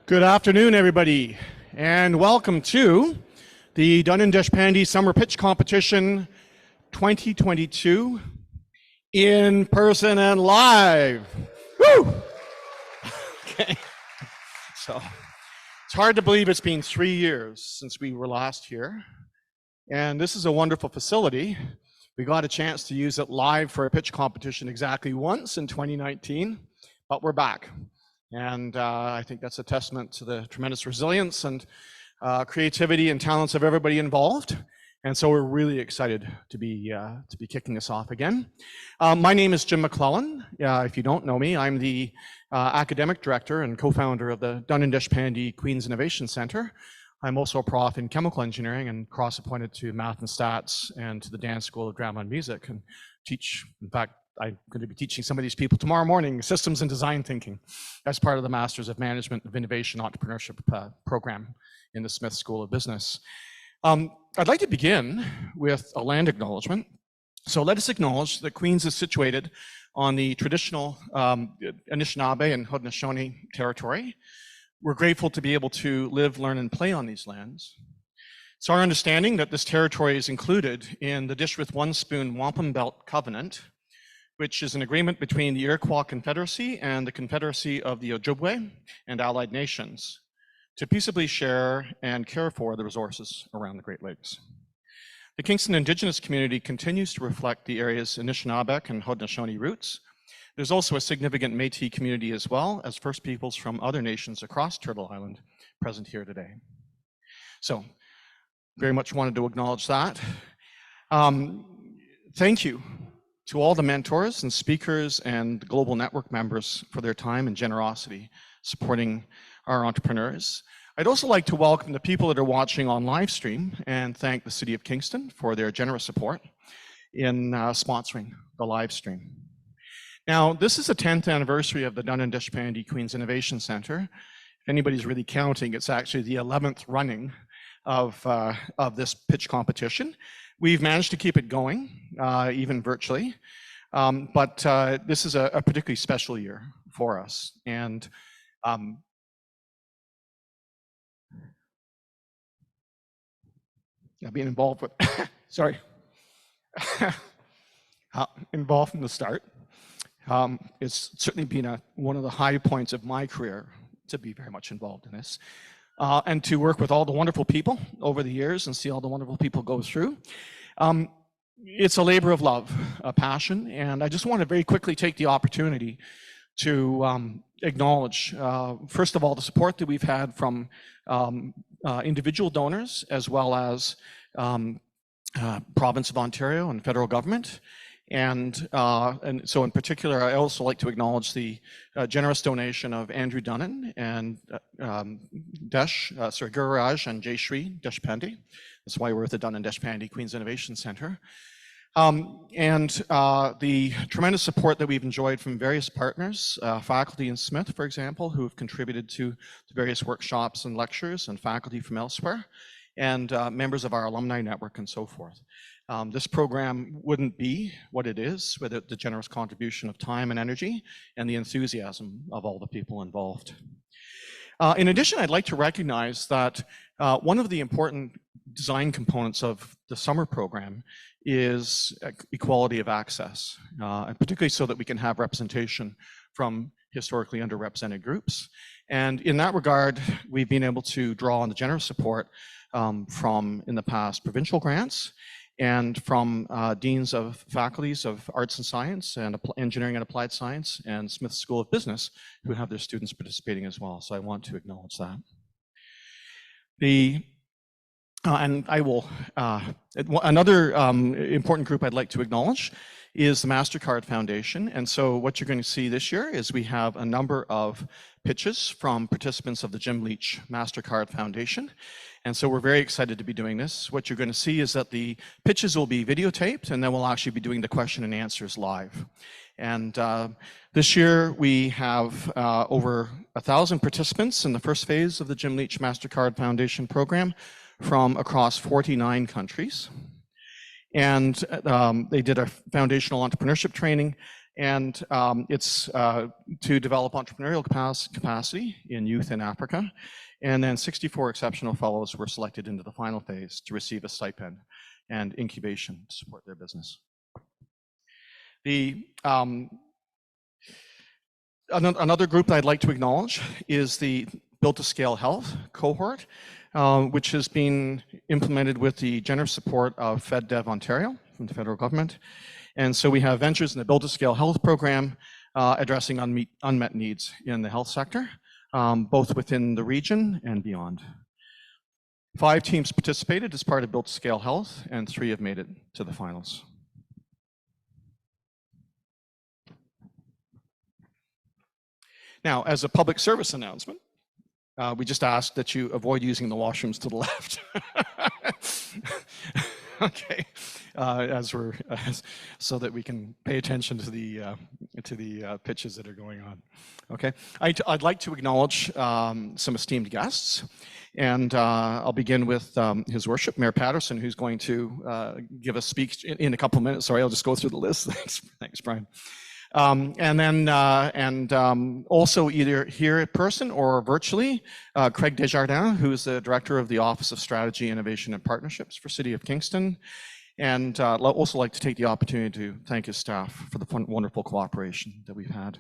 Good afternoon, everybody, and welcome to the Dunin-Deshpande Summer Pitch Competition 2022 in person and live. Woo! Okay, so it's hard to believe it's been 3 years since we were last here, and this is a wonderful facility. We got a chance to use it live for a pitch competition exactly once in 2019, but we're back. And I think that's a testament to the tremendous resilience and creativity and talents of everybody involved. And so we're really excited to be kicking this off again. My name is Jim McClellan. If you don't know me, I'm the academic director and co-founder of the Dunin-Deshpande Queen's Innovation Center. I'm also a prof in chemical engineering and cross-appointed to math and stats and to the dance school of drama and music and teach. In fact, I'm going to be teaching some of these people tomorrow morning systems and design thinking as part of the Masters of Management of Innovation Entrepreneurship program in the Smith School of Business. I'd like to begin with a land acknowledgement. So let us acknowledge that Queens is situated on the traditional Anishinaabe and Haudenosaunee territory. We're grateful to be able to live, learn, and play on these lands. It's our understanding that this territory is included in the Dish with One Spoon Wampum Belt Covenant, which is an agreement between the Iroquois Confederacy and the Confederacy of the Ojibwe and allied nations to peaceably share and care for the resources around the Great Lakes. The Kingston Indigenous community continues to reflect the area's Anishinaabeg and Haudenosaunee roots. There's also a significant Métis community as well as First Peoples from other nations across Turtle Island present here today. So, very much wanted to acknowledge that. Thank you to all the mentors and speakers and global network members for their time and generosity supporting our entrepreneurs. I'd also like to welcome the people that are watching on live stream and thank the City of Kingston for their generous support in sponsoring the live stream. Now, this is the 10th anniversary of the Dunin-Deshpande Queen's Innovation Center. If anybody's really counting, it's actually the 11th running of this pitch competition. We've managed to keep it going, even virtually, but this is a particularly special year for us. And being involved with, sorry, involved from the start. It's certainly been one of the high points of my career to be very much involved in this. And to work with all the wonderful people over the years and see all the wonderful people go through. It's a labor of love, a passion, and I just want to very quickly take the opportunity to acknowledge, first of all, the support that we've had from individual donors as well as Province of Ontario and federal government. And so in particular, I also like to acknowledge the generous donation of Andrew Dunnan and Gururaj and Jayshree Deshpande. That's why we're at the Dunin-Deshpande Queen's Innovation Center. And the tremendous support that we've enjoyed from various partners, faculty in Smith, for example, who have contributed to various workshops and lectures, and faculty from elsewhere, and members of our alumni network and so forth. This program wouldn't be what it is without the generous contribution of time and energy and the enthusiasm of all the people involved. In addition, I'd like to recognize that one of the important design components of the summer program is equality of access, and particularly so that we can have representation from historically underrepresented groups. And in that regard, we've been able to draw on the generous support from, in the past, provincial grants, and from deans of faculties of arts and science and engineering and applied science and Smith School of Business who have their students participating as well. So I want to acknowledge that. And I will, another important group I'd like to acknowledge is the MasterCard Foundation. And so what you're going to see this year is we have a number of pitches from participants of the Jim Leach MasterCard Foundation. And so we're very excited to be doing this. What you're going to see is that the pitches will be videotaped, and then we'll actually be doing the question and answers live. And this year we have over 1,000 participants in the first phase of the Jim Leach MasterCard Foundation program from across 49 countries. And they did a foundational entrepreneurship training, And it's to develop entrepreneurial capacity in youth in Africa. And then 64 exceptional fellows were selected into the final phase to receive a stipend and incubation to support their business. Another group that I'd like to acknowledge is the Build to Scale Health cohort, which has been implemented with the generous support of FedDev Ontario from the federal government. And so we have ventures in the Build to Scale Health program addressing unmet needs in the health sector, both within the region and beyond. 5 teams participated as part of Build to Scale Health, and 3 have made it to the finals. Now, as a public service announcement, we just ask that you avoid using the washrooms to the left. Okay, so that we can pay attention to the pitches that are going on. Okay, I'd like to acknowledge some esteemed guests, and I'll begin with His Worship Mayor Patterson, who's going to give a speech in a couple of minutes. Sorry, I'll just go through the list. Thanks, Brian. And then also either here in person or virtually, Craig Desjardins, who is the Director of the Office of Strategy, Innovation and Partnerships for City of Kingston. And I'd also like to take the opportunity to thank his staff for the wonderful cooperation that we've had.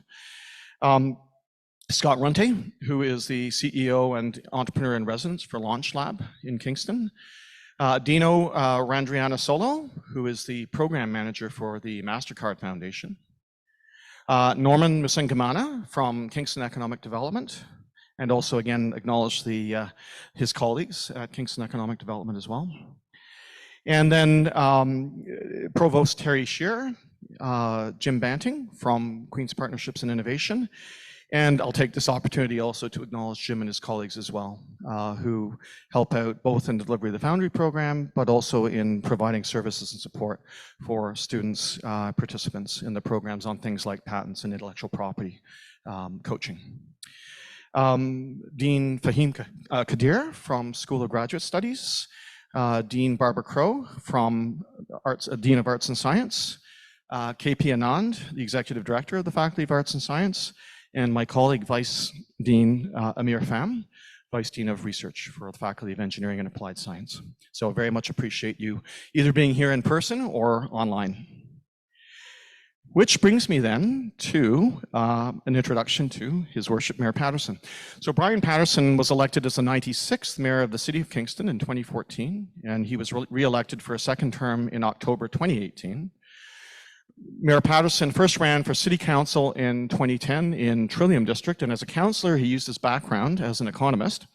Scott Runte, who is the CEO and Entrepreneur in Residence for Launch Lab in Kingston. Dino Randriana Solo, who is the Program Manager for the MasterCard Foundation. Norman Musengamana from Kingston Economic Development, and also again acknowledge his colleagues at Kingston Economic Development as well. And then Provost Terry Shearer, Jim Banting from Queen's Partnerships and Innovation. And I'll take this opportunity also to acknowledge Jim and his colleagues as well, who help out both in delivery of the Foundry program, but also in providing services and support for students, participants in the programs on things like patents and intellectual property coaching. Dean Fahim Kadir from School of Graduate Studies, Dean Barbara Crow from Dean of Arts and Science, KP Anand, the Executive Director of the Faculty of Arts and Science, and my colleague, Vice Dean Amir Pham, Vice Dean of Research for the Faculty of Engineering and Applied Science. So I very much appreciate you either being here in person or online. Which brings me then to an introduction to His Worship Mayor Patterson. So Brian Patterson was elected as the 96th Mayor of the City of Kingston in 2014, and he was re-elected for a second term in October 2018. Mayor Patterson first ran for City Council in 2010 in Trillium District, and as a councillor, he used his background as an economist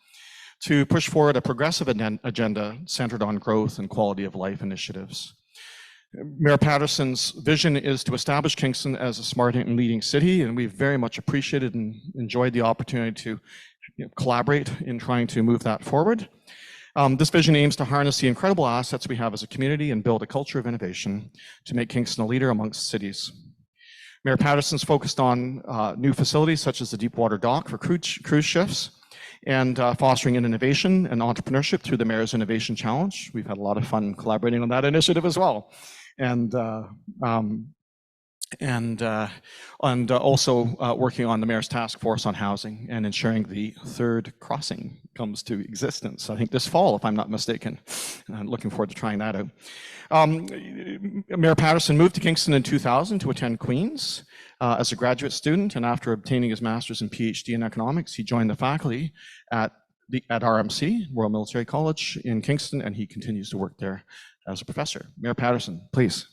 to push forward a progressive agenda centered on growth and quality of life initiatives. Mayor Patterson's vision is to establish Kingston as a smart and leading city, and we've very much appreciated and enjoyed the opportunity to collaborate in trying to move that forward. This vision aims to harness the incredible assets we have as a community and build a culture of innovation to make Kingston a leader amongst cities. Mayor Patterson's focused on new facilities such as the Deepwater Dock for cruise ships and fostering innovation and entrepreneurship through the Mayor's Innovation Challenge. We've had a lot of fun collaborating on that initiative as well. And also working on the Mayor's Task Force on Housing and ensuring the third crossing comes to existence, I think this fall, if I'm not mistaken. I'm looking forward to trying that out. Mayor Patterson moved to Kingston in 2000 to attend Queen's as a graduate student, and after obtaining his master's and PhD in economics, he joined the faculty at RMC, Royal Military College in Kingston, and he continues to work there as a professor. Mayor Patterson, please.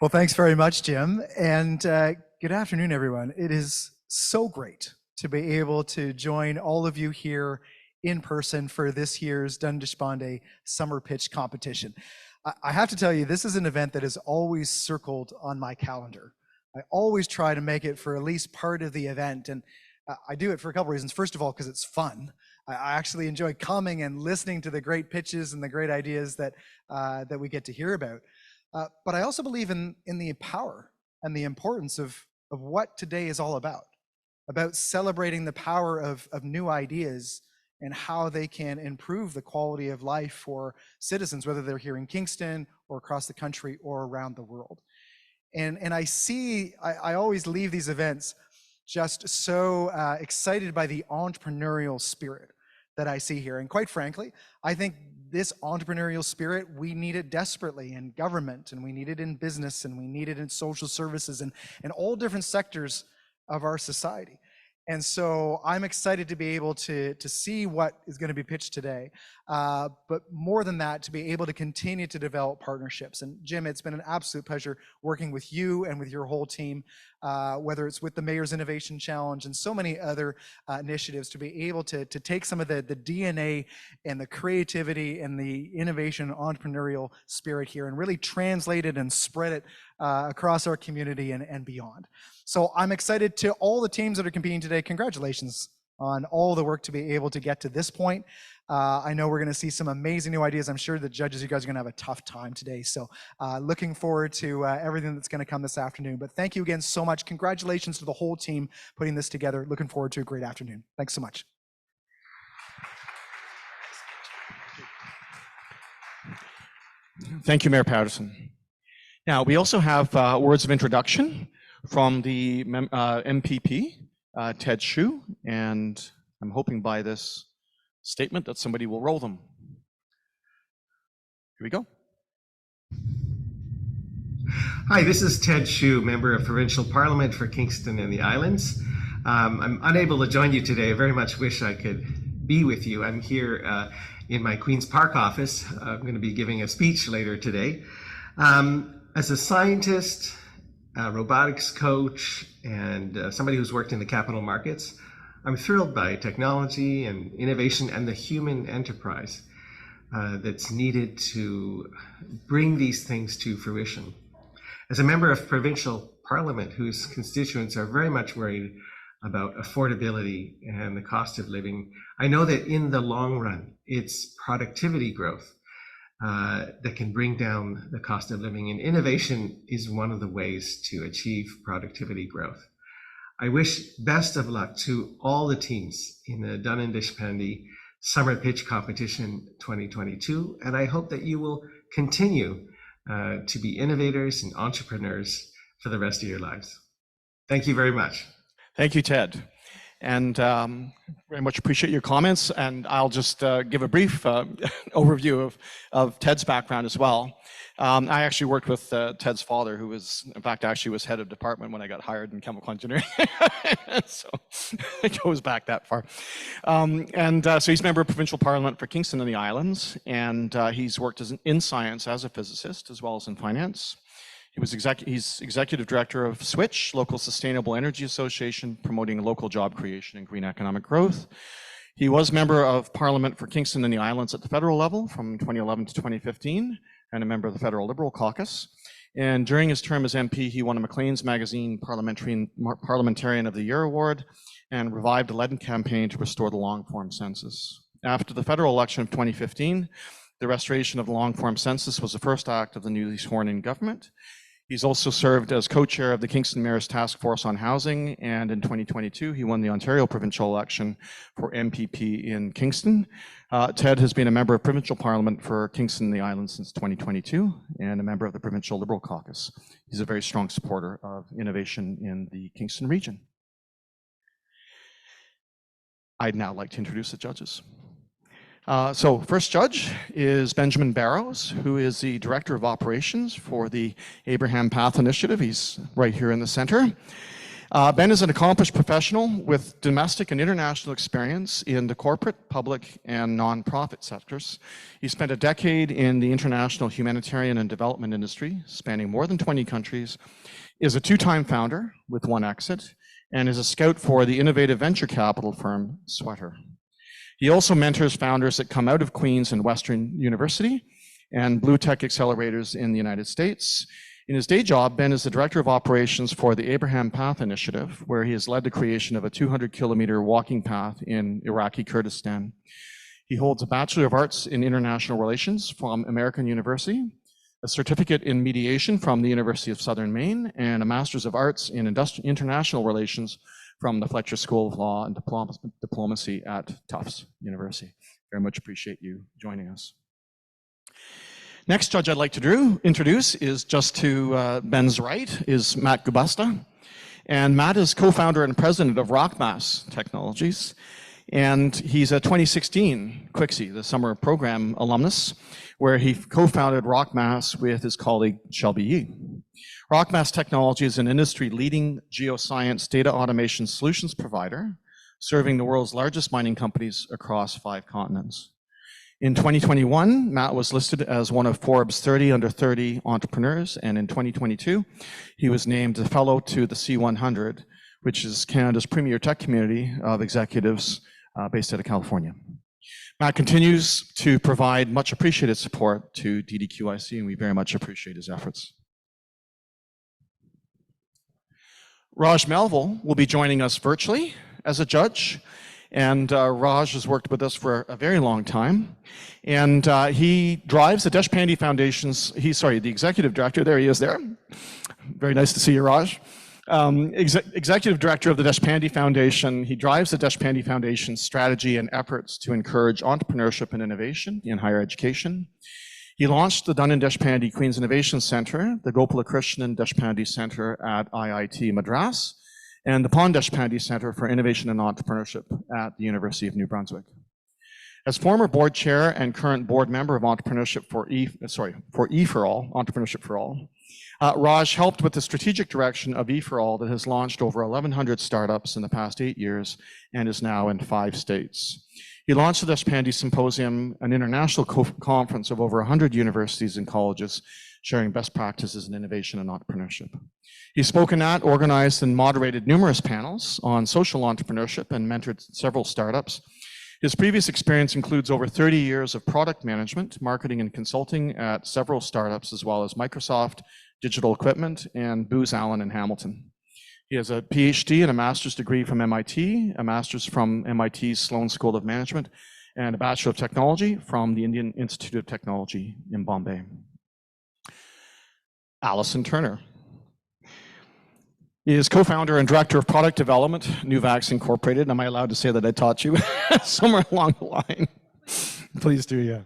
Well, thanks very much, Jim, and good afternoon, everyone. It is so great to be able to join all of you here in person for this year's Dunin-Deshpande Summer Pitch Competition. I have to tell you, this is an event that is always circled on my calendar. I always try to make it for at least part of the event, and I do it for a couple reasons. First of all, because it's fun. I actually enjoy coming and listening to the great pitches and the great ideas that we get to hear about. But I also believe in the power and the importance of what today is all about celebrating the power of new ideas and how they can improve the quality of life for citizens, whether they're here in Kingston or across the country or around the world. And I always leave these events just so excited by the entrepreneurial spirit that I see here. And quite frankly, I think this entrepreneurial spirit, we need it desperately in government, and we need it in business, and we need it in social services, and all different sectors of our society. And so I'm excited to be able to see what is going to be pitched today. But more than that, to be able to continue to develop partnerships. And Jim, it's been an absolute pleasure working with you and with your whole team, whether it's with the Mayor's Innovation Challenge and so many other initiatives, to be able to take some of the DNA and the creativity and the innovation entrepreneurial spirit here and really translate it and spread it across our community and beyond. So I'm excited to all the teams that are competing today. Congratulations on all the work to be able to get to this point. I know we're going to see some amazing new ideas. I'm sure the judges, you guys are going to have a tough time today. So looking forward to everything that's going to come this afternoon. But thank you again so much. Congratulations to the whole team putting this together. Looking forward to a great afternoon. Thanks so much. Thank you, Mayor Patterson. Now, we also have words of introduction from the MPP, Ted Hsu, and I'm hoping by this statement that somebody will roll them. Here we go. Hi, this is Ted Hsu, Member of Provincial Parliament for Kingston and the Islands. I'm unable to join you today. I very much wish I could be with you. I'm here in my Queen's Park office. I'm going to be giving a speech later today. As a scientist, robotics coach, and somebody who's worked in the capital markets, I'm thrilled by technology and innovation and the human enterprise that's needed to bring these things to fruition. As a member of provincial parliament whose constituents are very much worried about affordability and the cost of living, I know that in the long run, it's productivity growth that can bring down the cost of living, and innovation is one of the ways to achieve productivity growth. I wish best of luck to all the teams in the Dunin-Deshpande Summer Pitch Competition 2022, and I hope that you will continue to be innovators and entrepreneurs for the rest of your lives. Thank you very much. Thank you, Ted. And very much appreciate your comments. And I'll just give a brief overview of Ted's background as well. I actually worked with Ted's father, who was, in fact, actually was head of department when I got hired in chemical engineering. So it goes back that far. So he's a member of provincial parliament for Kingston and the Islands, and he's worked in science as a physicist as well as in finance. He's executive director of SWITCH, Local Sustainable Energy Association, promoting local job creation and green economic growth. He was member of parliament for Kingston and the Islands at the federal level from 2011 to 2015, and a member of the Federal Liberal Caucus. And during his term as MP, he won a Maclean's Magazine Parliamentarian of the Year award and revived a lead campaign to restore the long-form census. After the federal election of 2015, the restoration of the long-form census was the first act of the newly sworn-in government. He's also served as co-chair of the Kingston Mayor's Task Force on Housing, and in 2022, he won the Ontario provincial election for MPP in Kingston. Ted has been a member of provincial parliament for Kingston and the Islands since 2022, and a member of the Provincial Liberal Caucus. He's a very strong supporter of innovation in the Kingston region. I'd now like to introduce the judges. So first judge is Benjamin Barrows, who is the Director of Operations for the Abraham Path Initiative. He's right here in the center. Ben is an accomplished professional with domestic and international experience in the corporate, public, and nonprofit sectors. He spent a decade in the international humanitarian and development industry, spanning more than 20 countries, is a two-time founder with one exit, and is a scout for the innovative venture capital firm Sweater. He also mentors founders that come out of Queen's and Western University and blue tech accelerators in the United States. In his day job, Ben is the Director of Operations for the Abraham Path Initiative, where he has led the creation of a 200-kilometer walking path in Iraqi Kurdistan. He holds a Bachelor of Arts in International Relations from American University, a certificate in mediation from the University of Southern Maine, and a Master's of Arts in International Relations from the Fletcher School of Law and Diplomacy at Tufts University. Very much appreciate you joining us. Next judge I'd like to introduce is just to Ben's right is Matt Gubusta. And Matt is co-founder and president of RockMass Technologies. And he's a 2016 QICSI, the summer program alumnus, where he co-founded RockMass with his colleague Shelby Yee. RockMass Technology is an industry-leading geoscience data automation solutions provider, serving the world's largest mining companies across 5 continents. In 2021, Matt was listed as one of Forbes 30 under 30 entrepreneurs, and in 2022, he was named a fellow to the C100, which is Canada's premier tech community of executives based out of California. Matt continues to provide much appreciated support to DDQIC, and we very much appreciate his efforts. Raj Melville will be joining us virtually as a judge. And Raj has worked with us for a very long time. And he drives the Deshpande Foundation's, the executive director, there he is there. Very nice to see you, Raj. Executive director of the Deshpande Foundation. He drives the Deshpande Foundation's strategy and efforts to encourage entrepreneurship and innovation in higher education. He launched the Dunin-Deshpande Queen's Innovation Center, the Gopala Krishnan Deshpande Center at IIT Madras, and the Pond Deshpande Center for Innovation and Entrepreneurship at the University of New Brunswick. As former board chair and current board member of Entrepreneurship for E4All, Entrepreneurship for All, Raj helped with the strategic direction of E4All that has launched over 1,100 startups in the past 8 years and is now in 5 states. He launched the Deshpande Symposium, an international conference of over 100 universities and colleges sharing best practices in innovation and entrepreneurship. He's spoken at, organized, and moderated numerous panels on social entrepreneurship and mentored several startups. His previous experience includes over 30 years of product management, marketing, and consulting at several startups, as well as Microsoft, Digital Equipment, and Booz Allen in Hamilton. He has a PhD and a master's degree from MIT, a master's from MIT's Sloan School of Management, and a Bachelor of Technology from the Indian Institute of Technology in Bombay. Allison Turner is co-founder and director of product development, Nuvax Incorporated. Am I allowed to say that I taught you somewhere along the line? Please do, yeah.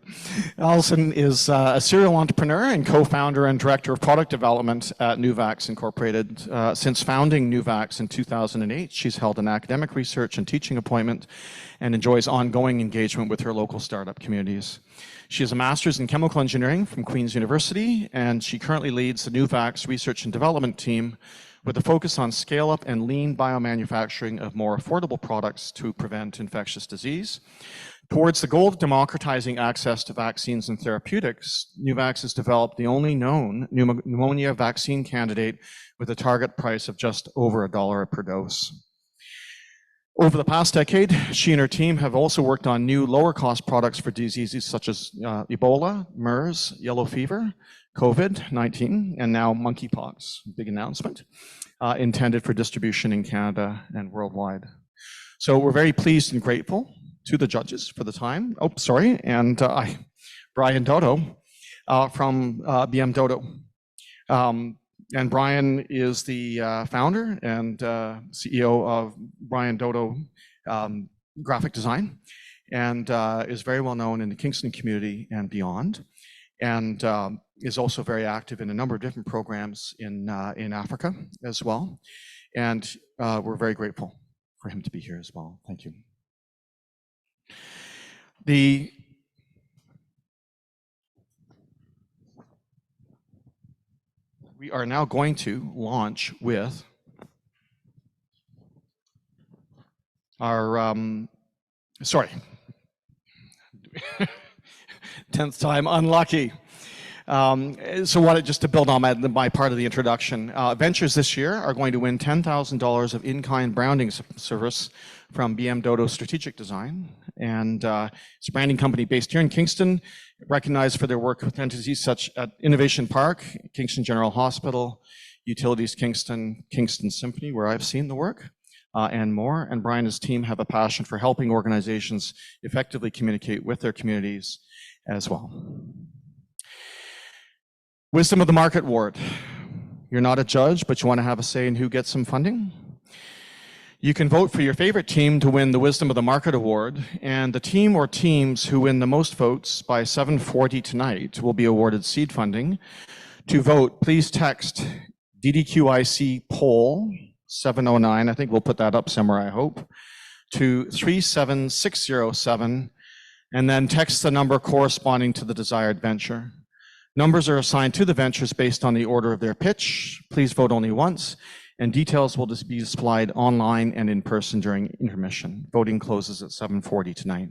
Allison is a serial entrepreneur and co-founder and director of product development at Nuvax Incorporated. Since founding Nuvax in 2008, she's held an academic research and teaching appointment and enjoys ongoing engagement with her local startup communities. She has a master's in chemical engineering from Queen's University, and she currently leads the Nuvax research and development team with a focus on scale-up and lean biomanufacturing of more affordable products to prevent infectious disease. Towards the goal of democratizing access to vaccines and therapeutics, Nuvax has developed the only known pneumonia vaccine candidate with a target price of just over $1 per dose. Over the past decade, she and her team have also worked on new lower-cost products for diseases such as Ebola, MERS, yellow fever, COVID-19, and now monkeypox, big announcement, intended for distribution in Canada and worldwide. So we're very pleased and grateful to the judges for the time. Oh, sorry, and Brian Dodo from BM Dodo. And Brian is the founder and CEO of Brian Dodo Graphic Design, and is very well known in the Kingston community and beyond, and is also very active in a number of different programs in Africa as well. And we're very grateful for him to be here as well. Thank you. We are now going to launch with our, 10th time unlucky. So just to build on my part of the introduction, ventures this year are going to win $10,000 of in-kind branding service from BM Dodo Strategic Design. And it's a branding company based here in Kingston, recognized for their work with entities such as Innovation Park, Kingston General Hospital, Utilities Kingston, Kingston Symphony, where I've seen the work, and more. And Brian and his team have a passion for helping organizations effectively communicate with their communities as well. Wisdom of the Market Award. You're not a judge, but you want to have a say in who gets some funding. You can vote for your favorite team to win the Wisdom of the Market Award, and the team or teams who win the most votes by 7:40 tonight will be awarded seed funding. To vote, please text DDQIC poll 709, I think we'll put that up somewhere, I hope, to 37607, and then text the number corresponding to the desired venture. Numbers are assigned to the ventures based on the order of their pitch. Please vote only once, and details will just be displayed online and in person during intermission. Voting closes at 7:40 tonight.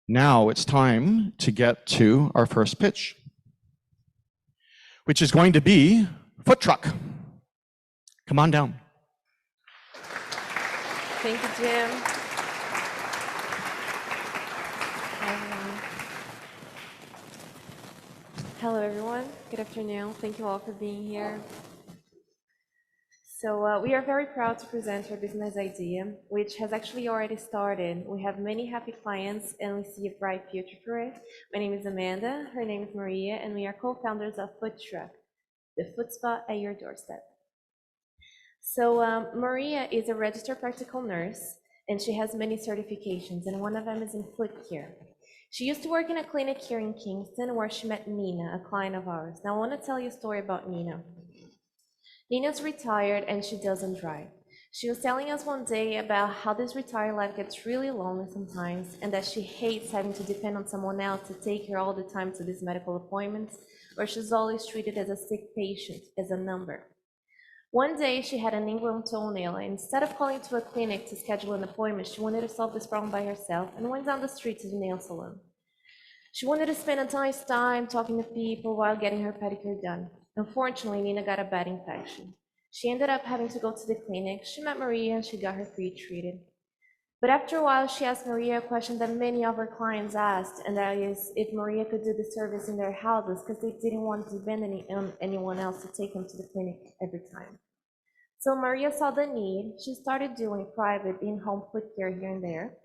Now it's time to get to our first pitch, which is going to be food truck. Come on down. Thank you, Jim. Hello, everyone. Good afternoon. Thank you all for being here. So we are very proud to present our business idea, which has actually already started. We have many happy clients and we see a bright future for it. My name is Amanda, her name is Maria, and we are co-founders of Food Truck, the food spa at your doorstep. So Maria is a registered practical nurse, and she has many certifications, and one of them is in foot care. She used to work in a clinic here in Kingston where she met Nina, a client of ours. Now I want to tell you a story about Nina. Nina's retired and she doesn't drive. She was telling us one day about how this retired life gets really lonely sometimes and that she hates having to depend on someone else to take her all the time to these medical appointments where she's always treated as a sick patient, as a number. One day she had an ingrown toenail and instead of calling to a clinic to schedule an appointment, she wanted to solve this problem by herself and went down the street to the nail salon. She wanted to spend a nice time talking to people while getting her pedicure done. Unfortunately, Nina got a bad infection. She ended up having to go to the clinic. She met Maria and she got her pre-treated. But after a while, she asked Maria a question that many of her clients asked, and that is if Maria could do the service in their houses because they didn't want to depend on anyone else to take them to the clinic every time. So Maria saw the need. She started doing private in-home foot care here and there.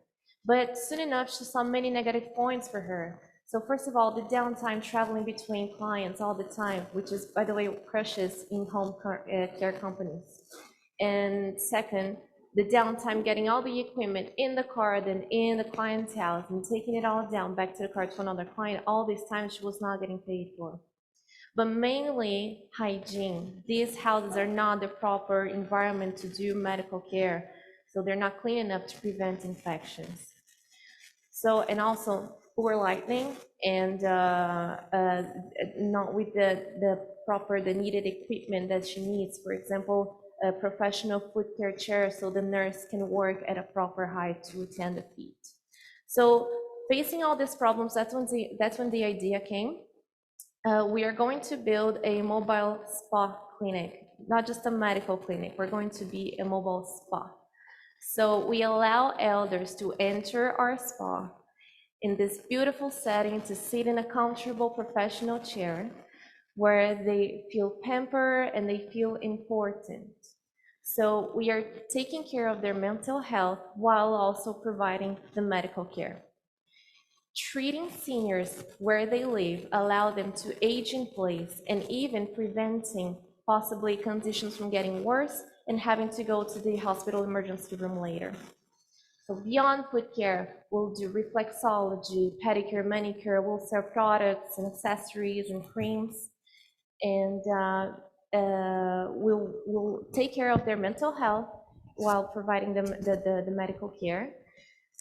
But soon enough, she saw many negative points for her. So first of all, the downtime traveling between clients all the time, which is, by the way, crushes in-home care companies. And second, the downtime getting all the equipment in the car, then in the client's house, and taking it all down back to the car to another client, all this time she was not getting paid for. But mainly hygiene. These houses are not the proper environment to do medical care, so they're not clean enough to prevent infections. So, and also poor lighting and not with the needed equipment that she needs. For example, a professional foot care chair so the nurse can work at a proper height to attend the feet. So facing all these problems, that's when the idea came. We are going to build a mobile spa clinic, not just a medical clinic. We're going to be a mobile spa. So we allow elders to enter our spa in this beautiful setting to sit in a comfortable professional chair where they feel pampered and they feel important. So we are taking care of their mental health while also providing the medical care. Treating seniors where they live allow them to age in place and even preventing possibly conditions from getting worse and having to go to the hospital emergency room later. So beyond foot care, we'll do reflexology, pedicure, manicure, we'll sell products and accessories and creams, and we'll take care of their mental health while providing them the medical care.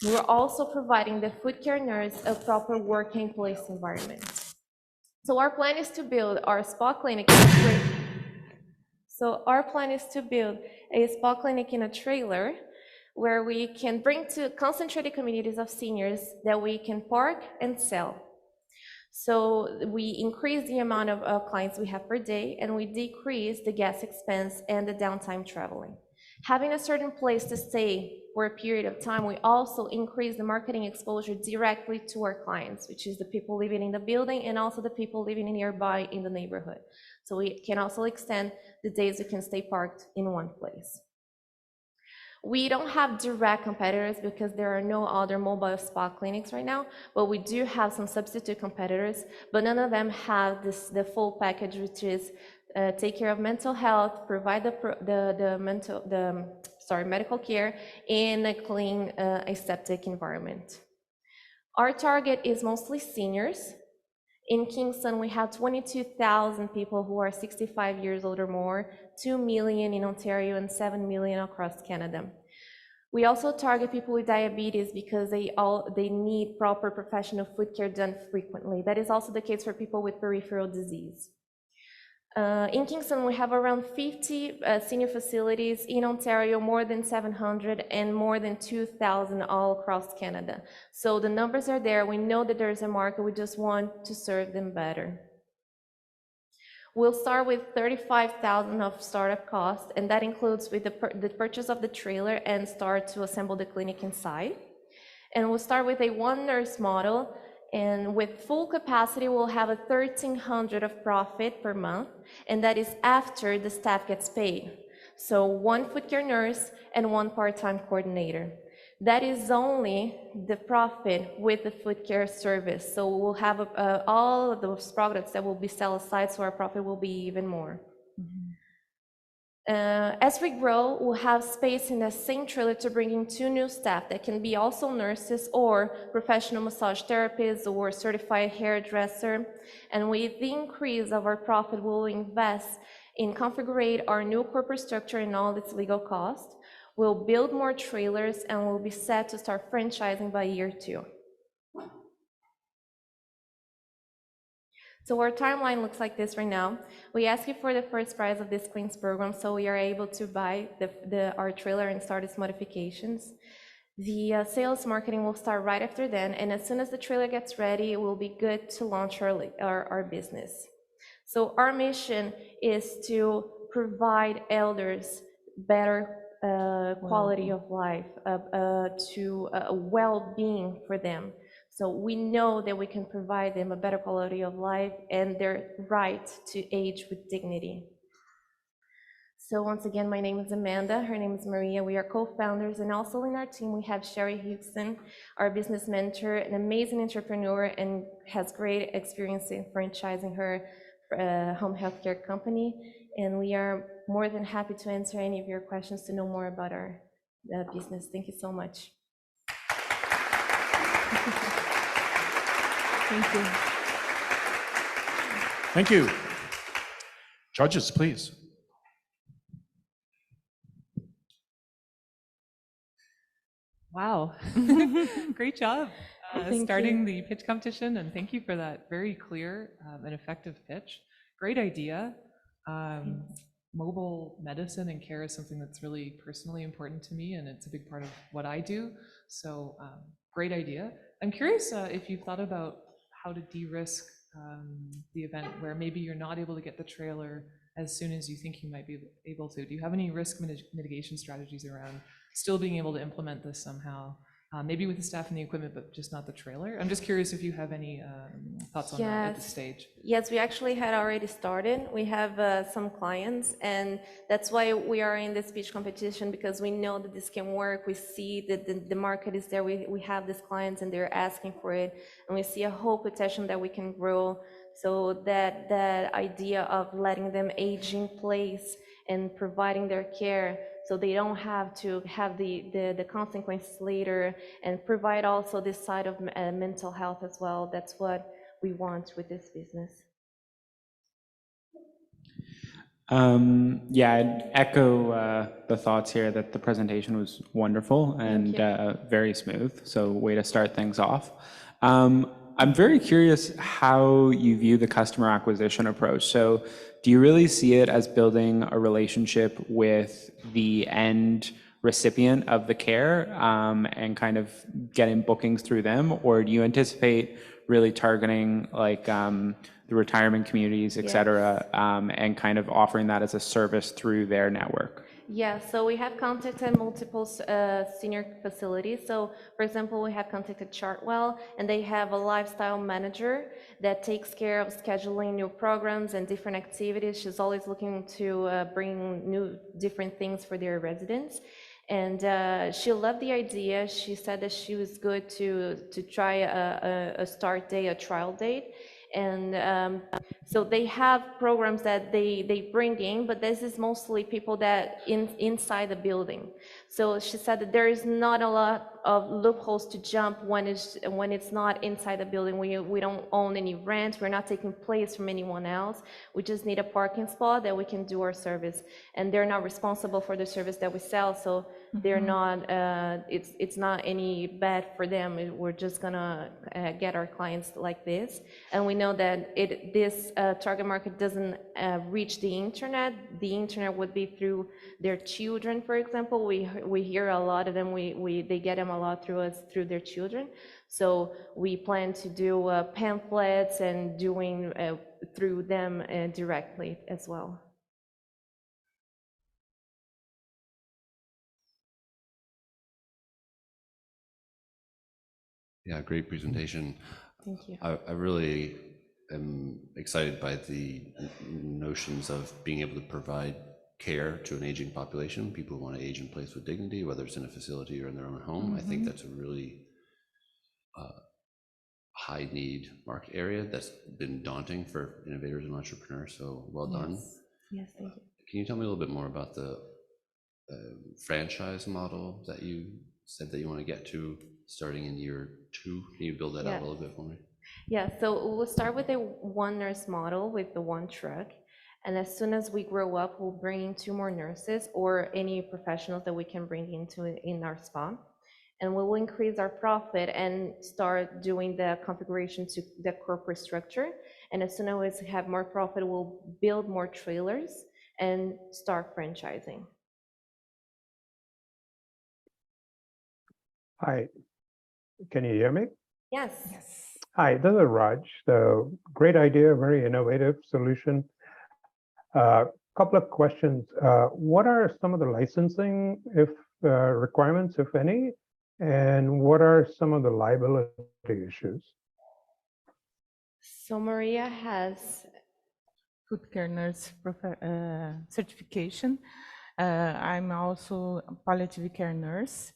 We're also providing the foot care nurse a proper working place environment. So our plan is to build our spa clinic in a trailer where we can bring to concentrated communities of seniors that we can park and sell. So we increase the amount of clients we have per day, and we decrease the gas expense and the downtime traveling. Having a certain place to stay for a period of time, we also increase the marketing exposure directly to our clients, which is the people living in the building and also the people living nearby in the neighborhood. So we can also extend the days we can stay parked in one place. We don't have direct competitors because there are no other mobile spa clinics right now, but we do have some substitute competitors, but none of them have the full package, which is take care of mental health, provide the medical care in a clean aseptic environment. Our target is mostly seniors. In Kingston, we have 22,000 people who are 65 years old or more, 2 million in Ontario, and 7 million across Canada. We also target people with diabetes because they need proper professional foot care done frequently. That is also the case for people with peripheral disease. In Kingston, we have around 50 senior facilities. In Ontario, more than 700 and more than 2,000 all across Canada. So the numbers are there. We know that there's a market. We just want to serve them better. We'll start with $35,000 of startup cost, and that includes with the purchase of the trailer and start to assemble the clinic inside. And we'll start with a one nurse model. And with full capacity, we'll have a $1,300 of profit per month, and that is after the staff gets paid. So one foot care nurse and one part-time coordinator. That is only the profit with the foot care service. So we'll have all of those products that will be set aside, so our profit will be even more. As we grow, we'll have space in the same trailer to bring in 2 new staff that can be also nurses or professional massage therapists or certified hairdresser. And with the increase of our profit, we'll invest in configuring our new corporate structure and all its legal costs. We'll build more trailers and we'll be set to start franchising by year 2. So our timeline looks like this right now. We ask you for the first prize of this Queen's program, so we are able to buy our trailer and start its modifications. The sales marketing will start right after then, and as soon as the trailer gets ready, it will be good to launch our business. So our mission is to provide elders better quality of life, to well-being for them. So we know that we can provide them a better quality of life and their right to age with dignity. So once again, my name is Amanda, her name is Maria. We are co-founders, and also in our team we have Sherry Houston, our business mentor, an amazing entrepreneur and has great experience in franchising her home healthcare company. And we are more than happy to answer any of your questions to know more about our business. Thank you so much. Thank you. Thank you. Judges, please. Wow. Great job starting the pitch competition, and thank you for that very clear and effective pitch. Great idea. Mobile medicine and care is something that's really personally important to me, and it's a big part of what I do. So great idea. I'm curious if you've thought about how to de-risk the event where maybe you're not able to get the trailer as soon as you think you might be able to. Do you have any risk mitigation strategies around still being able to implement this somehow? Maybe with the staff and the equipment, but just not the trailer. I'm just curious if you have any thoughts on that at this stage. Yes, we actually had already started. We have some clients, and that's why we are in this pitch competition, because we know that this can work. We see that the market is there. We have these clients and they're asking for it, and we see a whole potential that we can grow. So that idea of letting them age in place and providing their care, so they don't have to have the consequences later, and provide also this side of mental health as well. That's what we want with this business. Yeah, I'd echo the thoughts here that the presentation was wonderful and very smooth. So way to start things off. I'm very curious how you view the customer acquisition approach. So do you really see it as building a relationship with the end recipient of the care and kind of getting bookings through them? Or do you anticipate really targeting like the retirement communities, et cetera, and kind of offering that as a service through their network? Yeah, so we have contacted multiple senior facilities. So, for example, we have contacted Chartwell, and they have a lifestyle manager that takes care of scheduling new programs and different activities. She's always looking to bring new different things for their residents. And she loved the idea. She said that she was good to try a start day, a trial date. And so they have programs that they bring in, but this is mostly people that inside the building. So she said that there is not a lot of loopholes to jump when it's not inside the building. We don't own any rent, we're not taking place from anyone else. We just need a parking spot that we can do our service, and they're not responsible for the service that we sell, so they're not, it's not any bad for them. We're just gonna get our clients like this. And we know that this target market doesn't reach the internet. The internet would be through their children, for example. We hear a lot of them, they get them a lot through us, through their children. So we plan to do pamphlets and doing through them directly as well. Yeah, great presentation. Thank you. I really am excited by the notions of being able to provide care to an aging population, people who want to age in place with dignity, whether it's in a facility or in their own home. I think that's a really high need market area that's been daunting for innovators and entrepreneurs, so well done. Yes, thank you. Can you tell me a little bit more about the franchise model that you said that you want to get to starting in year 2? Can you build that out a little bit for me? Yeah, so we'll start with a one nurse model with the one truck. And as soon as we grow up, we'll bring in 2 more nurses or any professionals that we can bring in our spa. And we will increase our profit and start doing the configuration to the corporate structure. And as soon as we have more profit, we'll build more trailers and start franchising. Hi, can you hear me? Yes. Hi, this is Raj. So great idea, very innovative solution. Couple of questions. What are some of the licensing requirements, if any? And what are some of the liability issues? So Maria has food care nurse certification. I'm also a palliative care nurse,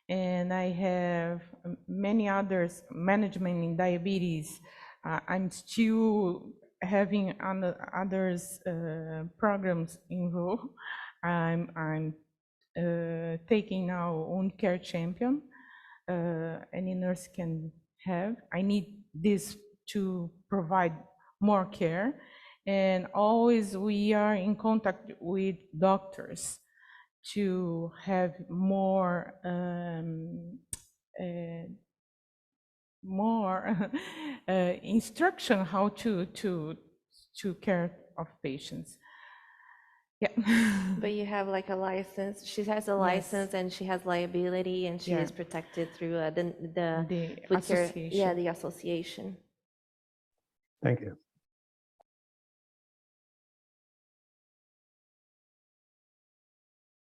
and I have many others, management in diabetes. I'm still having others programs involved. I'm taking now Own Care Champion. Any nurse can have. I need this to provide more care, and always we are in contact with doctors to have more instruction how to care of patients. Yeah. But you have like a license. She has a license and she has liability, and she is protected through the food care, association. the association. Thank you.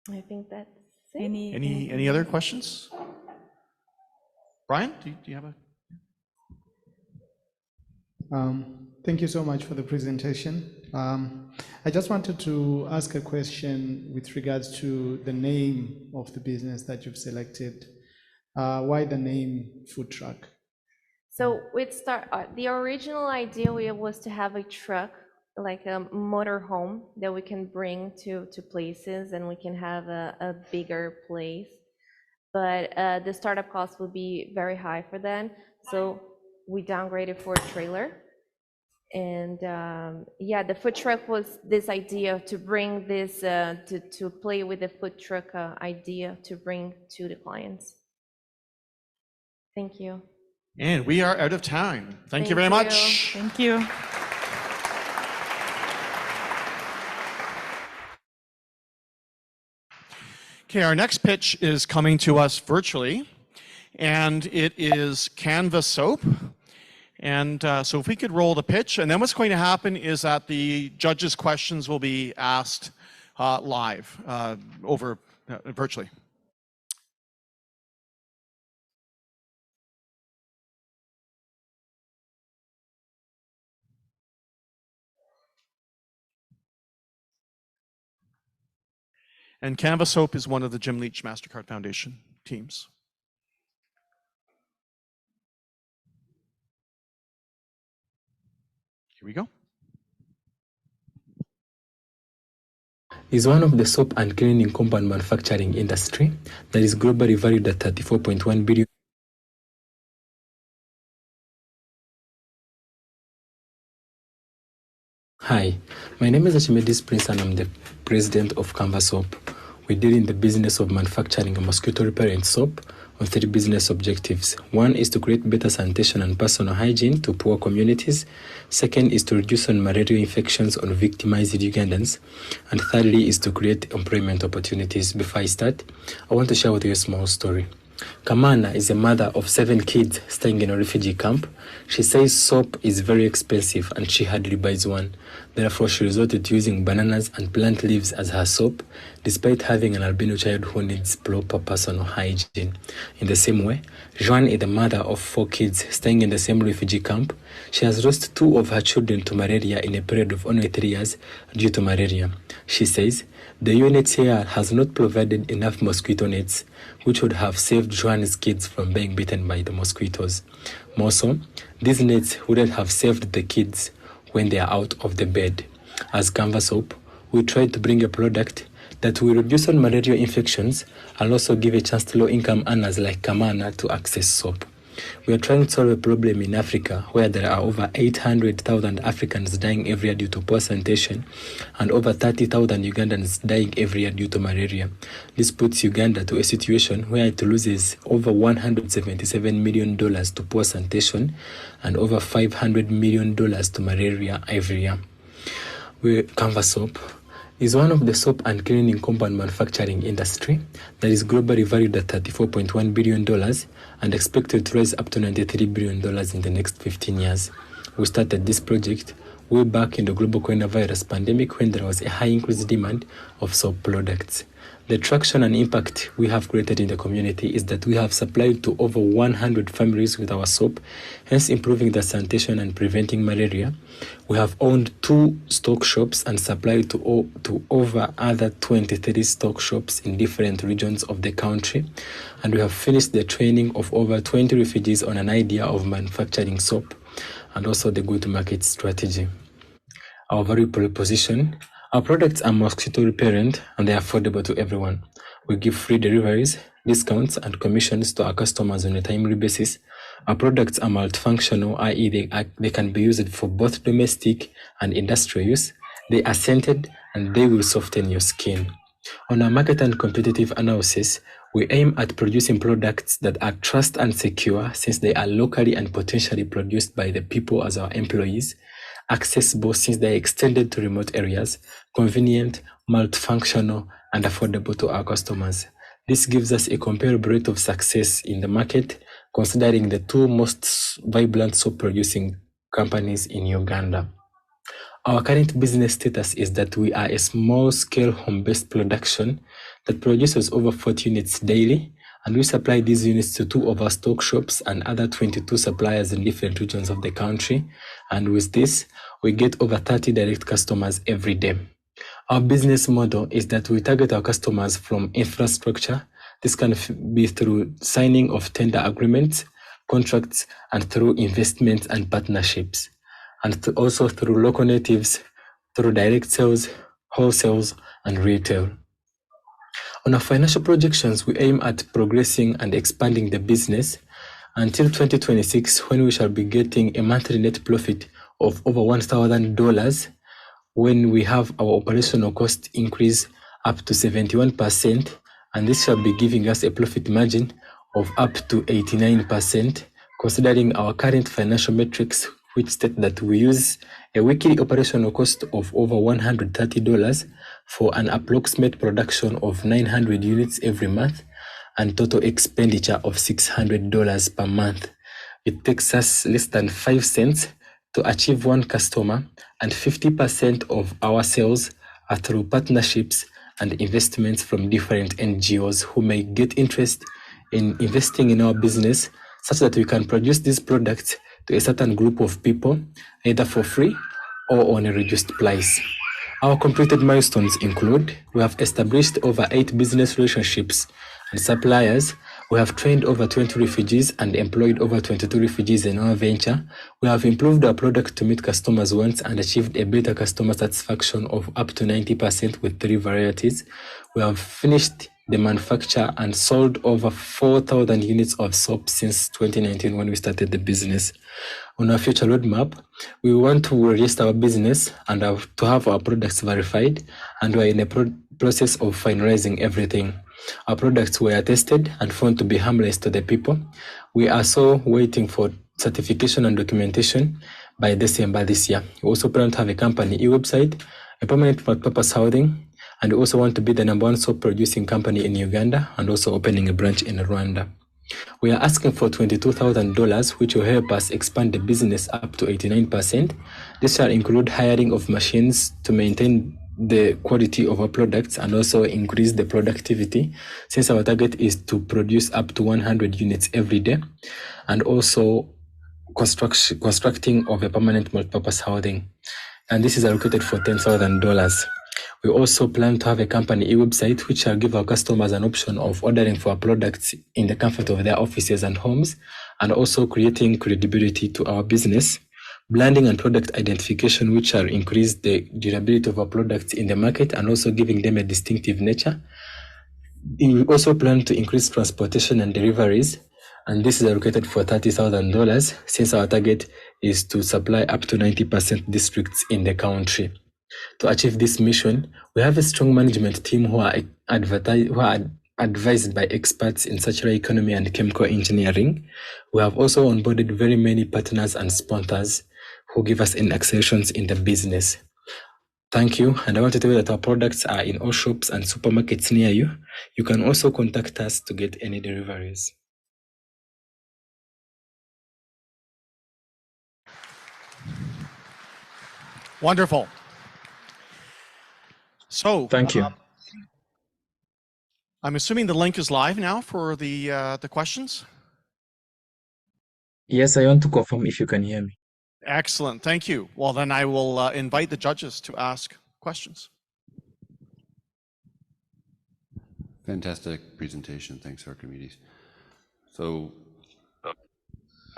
I think that's it. Any other questions? Brian, do you have a? Thank you so much for the presentation. I just wanted to ask a question with regards to the name of the business that you've selected. Why the name food truck? So the original idea was to have a truck, like a motor home that we can bring to places, and we can have a bigger place. But the startup cost would be very high for them. So we downgraded for a trailer. And yeah, the food truck was this idea to bring this, to play with the food truck idea to bring to the clients. Thank you. And we are out of time. Thank you very much. Thank you. Okay, our next pitch is coming to us virtually, and it is Canva Soap. And so if we could roll the pitch, and then what's going to happen is that the judges' questions will be asked live over virtually. And Canva Soap is one of the Jim Leach MasterCard Foundation teams. Here we go. Is one of the soap and cleaning compound manufacturing industry that is globally valued at 34.1 billion. Hi, my name is Armistice Prince and I'm the president of Canva Soap. We deal in the business of manufacturing a mosquito repellent soap on 3 business objectives. One is to create better sanitation and personal hygiene to poor communities. Second is to reduce malaria infections on victimized Ugandans. And thirdly is to create employment opportunities. Before I start, I want to share with you a small story. Kamana is a mother of 7 kids staying in a refugee camp. She says soap is very expensive and she hardly buys one. Therefore, she resorted to using bananas and plant leaves as her soap, despite having an albino child who needs proper personal hygiene. In the same way, Joan is the mother of 4 kids staying in the same refugee camp. She has lost 2 of her children to malaria in a period of only 3 years due to malaria. She says, the UNHCR has not provided enough mosquito nets, which would have saved Joan's kids from being bitten by the mosquitoes. More so, these nets wouldn't have saved the kids when they are out of the bed. As Canva Soap, we try to bring a product that will reduce on malaria infections and also give a chance to low-income earners like Kamana to access soap. We are trying to solve a problem in Africa where there are over 800,000 Africans dying every year due to poor sanitation and over 30,000 Ugandans dying every year due to malaria. This puts Uganda to a situation where it loses over $177 million to poor sanitation and over $500 million to malaria every year. Canva Soap is one of the soap and cleaning compound manufacturing industry that is globally valued at $34.1 billion and expected to rise up to $93 billion in the next 15 years. We started this project way back in the global coronavirus pandemic when there was a high increased demand of soap products. The traction and impact we have created in the community is that we have supplied to over 100 families with our soap, hence improving the sanitation and preventing malaria. We have owned 2 stock shops and supplied to over other 23 stock shops in different regions of the country. And we have finished the training of over 20 refugees on an idea of manufacturing soap and also the go-to-market strategy. Our value proposition: our products are mosquito repellent and they are affordable to everyone. We give free deliveries, discounts, and commissions to our customers on a timely basis. Our products are multifunctional, i.e. they can be used for both domestic and industrial use. They are scented and they will soften your skin. On our market and competitive analysis, we aim at producing products that are trust and secure since they are locally and potentially produced by the people as our employees, accessible since they are extended to remote areas, convenient, multifunctional, and affordable to our customers. This gives us a comparable rate of success in the market, considering the 2 most vibrant soap producing companies in Uganda. Our current business status is that we are a small-scale home-based production that produces over 40 units daily, and we supply these units to 2 of our stock shops and other 22 suppliers in different regions of the country. And with this, we get over 30 direct customers every day. Our business model is that we target our customers from infrastructure. This can be through signing of tender agreements, contracts, and through investments and partnerships, and also through local natives, through direct sales, wholesales, and retail. On our financial projections, we aim at progressing and expanding the business until 2026, when we shall be getting a monthly net profit of over $1,000, when we have our operational cost increase up to 71%, and this shall be giving us a profit margin of up to 89%, considering our current financial metrics, which state that we use a weekly operational cost of over $130 for an approximate production of 900 units every month and total expenditure of $600 per month. It takes us less than 5 cents to achieve 1 customer, and 50% of our sales are through partnerships and investments from different NGOs who may get interest in investing in our business such that we can produce these products to a certain group of people, either for free or on a reduced price. Our completed milestones include: we have established over 8 business relationships and suppliers We have trained over 20 refugees and employed over 22 refugees in our venture. We have improved our product to meet customers' wants and achieved a better customer satisfaction of up to 90% with 3 varieties. We have finished the manufacture and sold over 4,000 units of soap since 2019 when we started the business. On our future roadmap, we want to register our business and to have our products verified, and we're in a process of finalizing everything. Our products were tested and found to be harmless to the people. We are so waiting for certification and documentation by December this year. We also plan to have a company e-website, a permanent multi-purpose housing, and we also want to be the #1 soap producing company in Uganda and also opening a branch in Rwanda. We are asking for $22,000, which will help us expand the business up to 89%. This shall include hiring of machines to maintain the quality of our products and also increase the productivity, since our target is to produce up to 100 units every day, and also constructing of a permanent multi-purpose housing. And this is allocated for $10,000. We also plan to have a company e-website which shall give our customers an option of ordering for our products in the comfort of their offices and homes, and also creating credibility to our business. Branding and product identification, which shall increase the durability of our products in the market and also giving them a distinctive nature. We also plan to increase transportation and deliveries, and this is allocated for $30,000 since our target is to supply up to 90% districts in the country. To achieve this mission, we have a strong management team who are advised by experts in circular economy and chemical engineering. We have also onboarded very many partners and sponsors who give us accelerations in the business. Thank you, and I want to tell you that our products are in all shops and supermarkets near you. You can also contact us to get any deliveries. Wonderful. So, Thank you. I'm assuming the link is live now for the questions. Yes, I want to confirm if you can hear me. Excellent, thank you. Well, then I will invite the judges to ask questions. Fantastic presentation. Thanks, Archimedes. So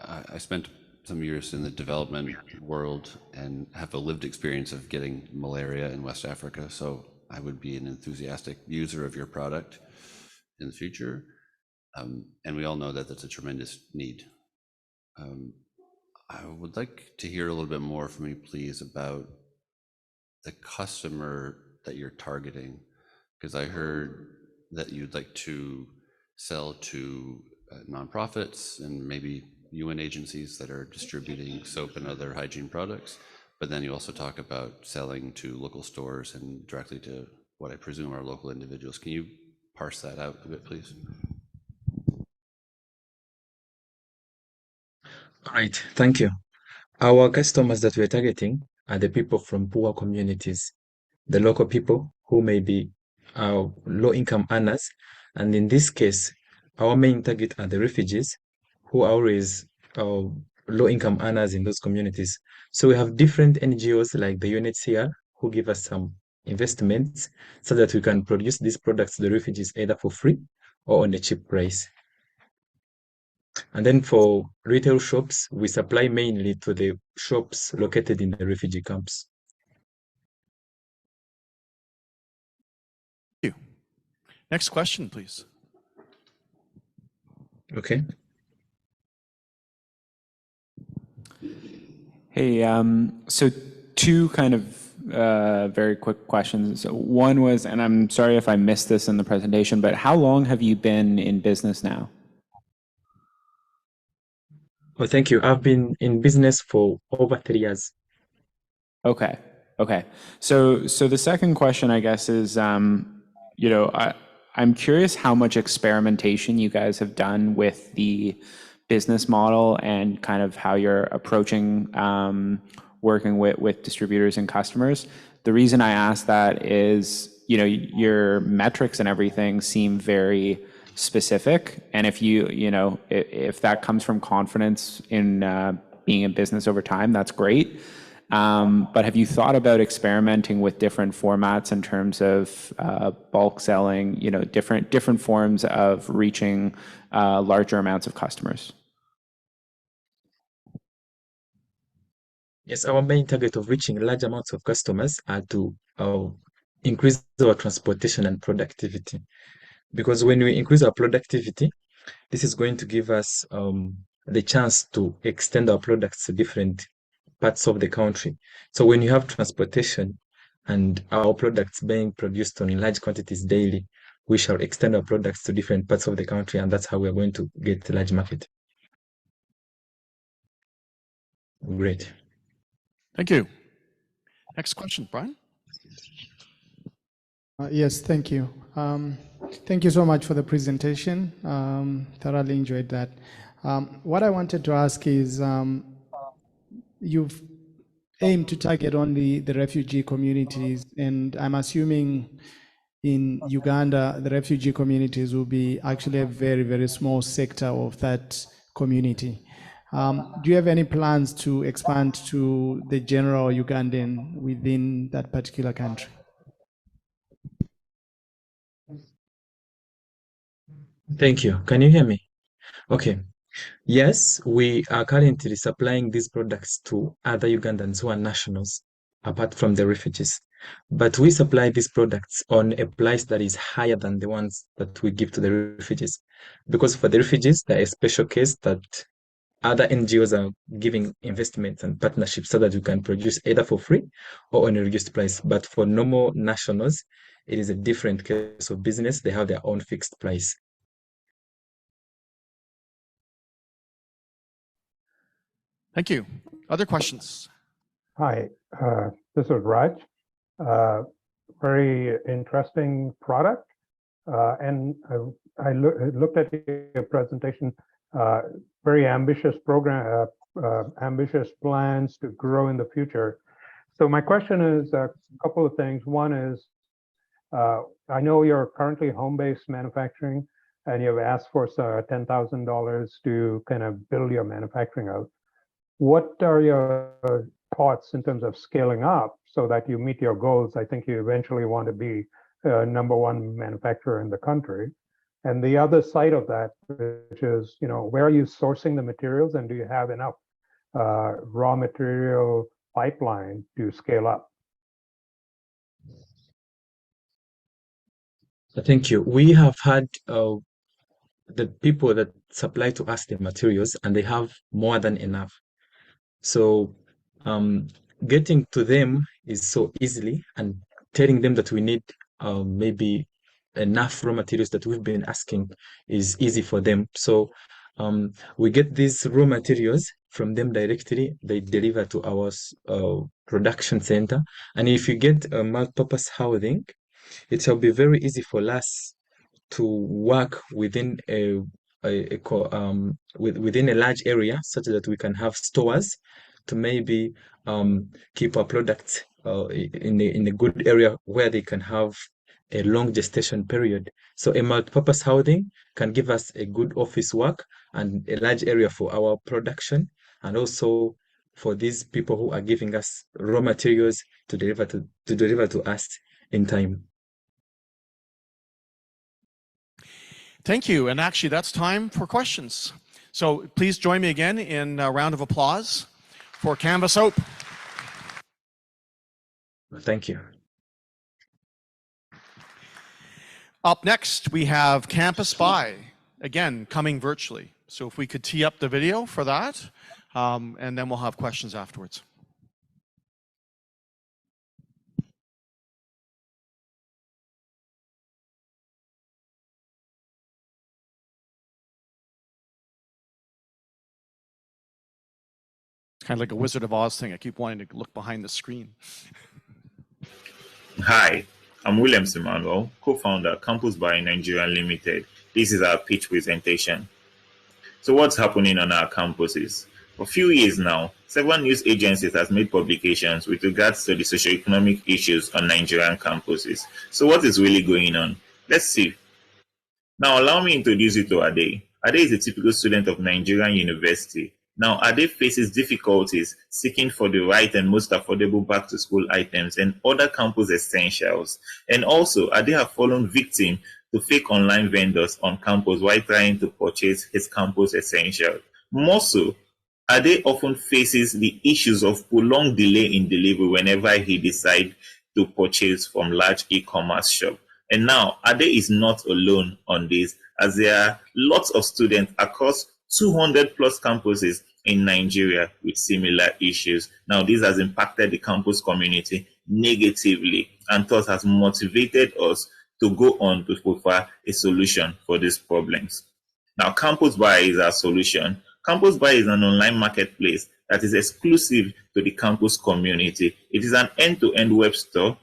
I spent some years in the development world and have a lived experience of getting malaria in West Africa. So I would be an enthusiastic user of your product in the future. And we all know that that's a tremendous need. I would like to hear a little bit more from you, please, about the customer that you're targeting, because I heard that you'd like to sell to nonprofits and maybe UN agencies that are distributing soap and other hygiene products, but then you also talk about selling to local stores and directly to what I presume are local individuals. Can you parse that out a bit, please? All right, thank you. Our customers that we're targeting are the people from poor communities, the local people who may be low-income earners. And in this case, our main target are the refugees who are always low-income earners in those communities. So we have different NGOs like the UNHCR who give us some investments so that we can produce these products to the refugees either for free or on a cheap price. And then for retail shops, we supply mainly to the shops located in the refugee camps. Thank you. Next question, please. Okay. Hey, so two kind of very quick questions. One was, and I'm sorry if I missed this in the presentation, but how long have you been in business now? Well, thank you. I've been in business for over 3 years. Okay. Okay. So the second question, I guess, is, you know, I'm curious how much experimentation you guys have done with the business model and kind of how you're approaching working with distributors and customers. The reason I ask that is, you know, your metrics and everything seem very specific, and if you know, if that comes from confidence in being in business over time, that's great. But have you thought about experimenting with different formats in terms of bulk selling, different forms of reaching larger amounts of customers? Yes, our main target of reaching large amounts of customers are to increase our transportation and productivity. Because when we increase our productivity, this is going to give us the chance to extend our products to different parts of the country. So when you have transportation and our products being produced in large quantities daily, we shall extend our products to different parts of the country, and that's how we're going to get a large market. Great. Thank you. Next question, Brian. Yes, thank you. Thank you so much for the presentation. Thoroughly enjoyed that. What I wanted to ask is, you've aimed to target only the refugee communities, and I'm assuming in Uganda, the refugee communities will be actually a very, very small sector of that community. Do you have any plans to expand to the general Ugandan within that particular country? Thank you. Can you hear me? Okay. Yes, we are currently supplying these products to other Ugandans who are nationals, apart from the refugees. But we supply these products on a price that is higher than the ones that we give to the refugees. Because for the refugees, there is a special case that other NGOs are giving investments and partnerships so that you can produce either for free or on a reduced price. But for normal nationals, it is a different case of business. They have their own fixed price. Thank you. Other questions? Hi, this is Raj. Very interesting product. And I looked at your presentation, very ambitious program, ambitious plans to grow in the future. So my question is a couple of things. One is, I know you're currently home-based manufacturing and you've asked for $10,000 to kind of build your manufacturing out. What are your thoughts in terms of scaling up so that you meet your goals? I think you eventually want to be #1 manufacturer in the country. And the other side of that, which is, where are you sourcing the materials, and do you have enough raw material pipeline to scale up? Thank you. We have had the people that supply to us the materials, and they have more than enough. So getting to them is so easily, and telling them that we need maybe enough raw materials that we've been asking is easy for them. So we get these raw materials from them directly. They deliver to our production center. And if you get a multi-purpose housing, it shall be very easy for us to work within within a large area, such that we can have stores to maybe keep our products in a good area where they can have a long gestation period. So a multi-purpose housing can give us a good office work and a large area for our production, and also for these people who are giving us raw materials to deliver to us in time. Thank you. And actually, that's time for questions. So please join me again in a round of applause for Canva Soap. Thank you. Up next, we have Campus Buy, again, coming virtually. So if we could tee up the video for that, and then we'll have questions afterwards. It's kind of like a Wizard of Oz thing. I keep wanting to look behind the screen. Hi, I'm William Simango, co-founder Campus Buy Nigeria Limited. This is our pitch presentation. So what's happening on our campuses? For a few years now, several news agencies have made publications with regards to the socioeconomic issues on Nigerian campuses. So what is really going on? Let's see. Now allow me to introduce you to Ade. Ade is a typical student of Nigerian University. Now, Ade faces difficulties seeking for the right and most affordable back-to-school items and other campus essentials. And also, Ade have fallen victim to fake online vendors on campus while trying to purchase his campus essentials. More so, Ade often faces the issues of prolonged delay in delivery whenever he decides to purchase from large e-commerce shops. And now, Ade is not alone on this, as there are lots of students across 200 plus campuses in Nigeria with similar issues. Now, this has impacted the campus community negatively and thus has motivated us to go on to provide a solution for these problems. Now, Campus Buy is our solution. Campus Buy is an online marketplace that is exclusive to the campus community. It is an end-to-end web store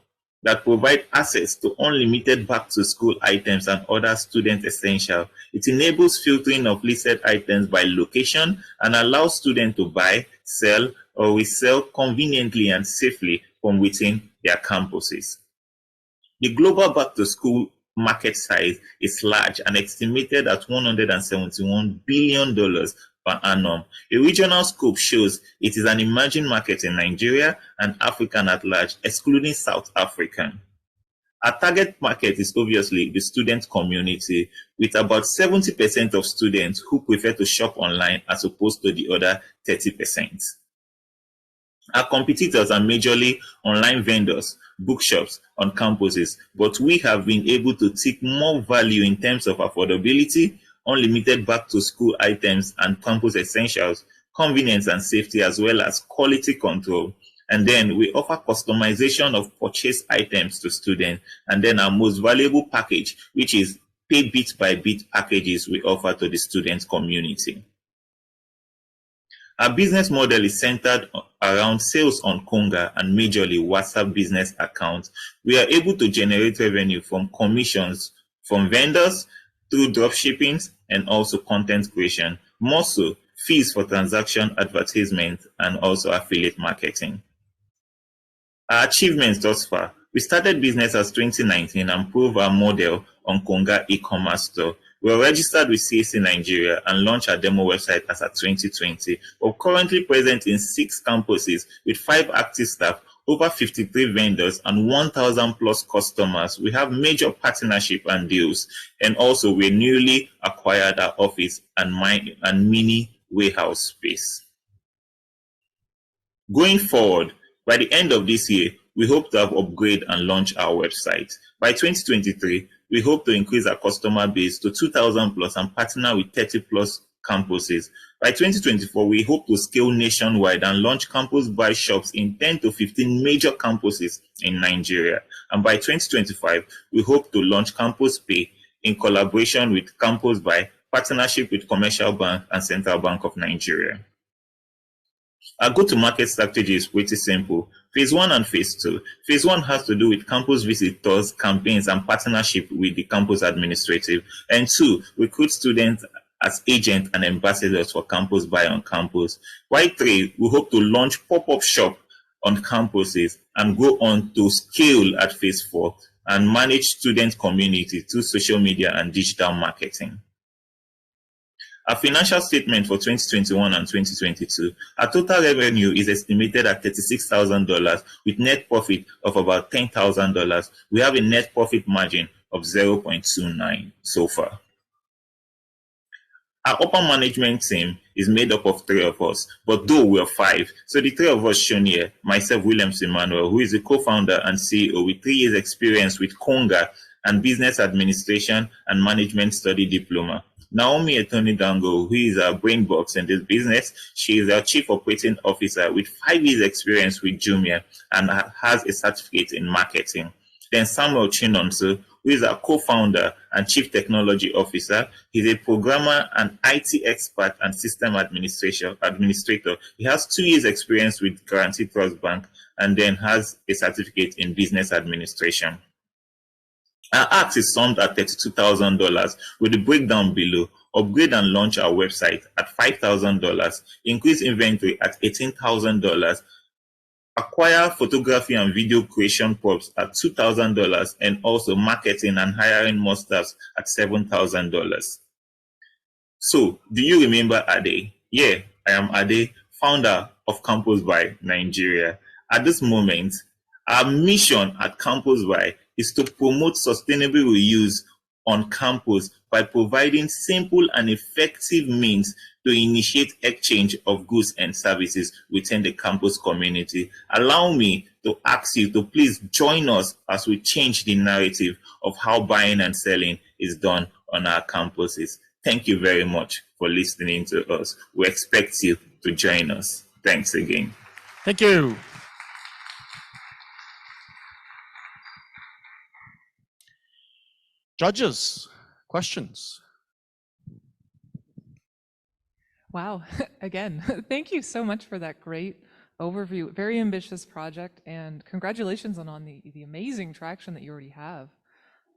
that provides access to unlimited back-to-school items and other student essentials. It enables filtering of listed items by location and allows students to buy, sell, or resell conveniently and safely from within their campuses. The global back-to-school market size is large and estimated at $171 billion per annum. A regional scope shows it is an emerging market in Nigeria and Africa at large, excluding South Africa. Our target market is obviously the student community, with about 70% of students who prefer to shop online as opposed to the other 30%. Our competitors are majorly online vendors, bookshops on campuses, but we have been able to take more value in terms of affordability, unlimited back-to-school items and campus essentials, convenience and safety, as well as quality control. And then we offer customization of purchase items to students. And then our most valuable package, which is pay bit by bit packages we offer to the student community. Our business model is centered around sales on Konga and majorly WhatsApp business accounts. We are able to generate revenue from commissions from vendors through dropshipping and also content creation. More so, fees for transaction advertisement and also affiliate marketing. Our achievements thus far: we started business as 2019 and proved our model on Konga e-commerce store. We are registered with QICSI Nigeria and launched our demo website as at 2020. We're currently present in 6 campuses with 5 active staff, over 53 vendors, and 1,000 plus customers. We have major partnership and deals, and also we newly acquired our office and mini warehouse space. Going forward, by the end of this year, we hope to have upgraded and launched our website. By 2023, we hope to increase our customer base to 2,000 plus and partner with 30 plus campuses. By 2024, we hope to scale nationwide and launch campus buy shops in 10 to 15 major campuses in Nigeria. And by 2025, we hope to launch Campus Pay in collaboration with Campus Buy, partnership with Commercial Bank and Central Bank of Nigeria. Our go-to-market strategy is pretty simple. Phase 1 and Phase 2. Phase 1 has to do with campus visitors, campaigns, and partnership with the campus administrative. And 2, recruit students as agents and ambassadors for Campus Buy on campus. While 3, we hope to launch pop-up shop on campuses and go on to scale at Phase 4 and manage student community through social media and digital marketing. Our financial statement for 2021 and 2022, our total revenue is estimated at $36,000 with net profit of about $10,000. We have a net profit margin of 0.29 so far. Our upper management team is made up of 3 of us, but though we are 5, so the 3 of us shown here, myself, Williams Emmanuel, who is the co-founder and CEO with 3 years experience with Konga and business administration and management study diploma. Naomi Etoni Dango, who is our brain box in this business. She is our chief operating officer with 5 years experience with Jumia and has a certificate in marketing. Then Samuel Chinonso, who is our co-founder and chief technology officer. He's a programmer and IT expert and system administrator. He has 2 years experience with Guarantee Trust Bank and then has a certificate in business administration. Our ARKE is summed at $32,000 with the breakdown below. Upgrade and launch our website at $5,000. Increase inventory at $18,000. Acquire photography and video creation props at $2,000 and also marketing and hiring more staff at $7,000. So, do you remember Ade? Yeah, I am Ade, founder of Campus by Nigeria. At this moment, our mission at Campus by is to promote sustainable reuse on campus by providing simple and effective means to initiate exchange of goods and services within the campus community. Allow me to ask you to please join us as we change the narrative of how buying and selling is done on our campuses. Thank you very much for listening to us. We expect you to join us. Thanks again. Thank you. Judges, questions? Wow, again, thank you so much for that great overview. Very ambitious project, and congratulations on the amazing traction that you already have.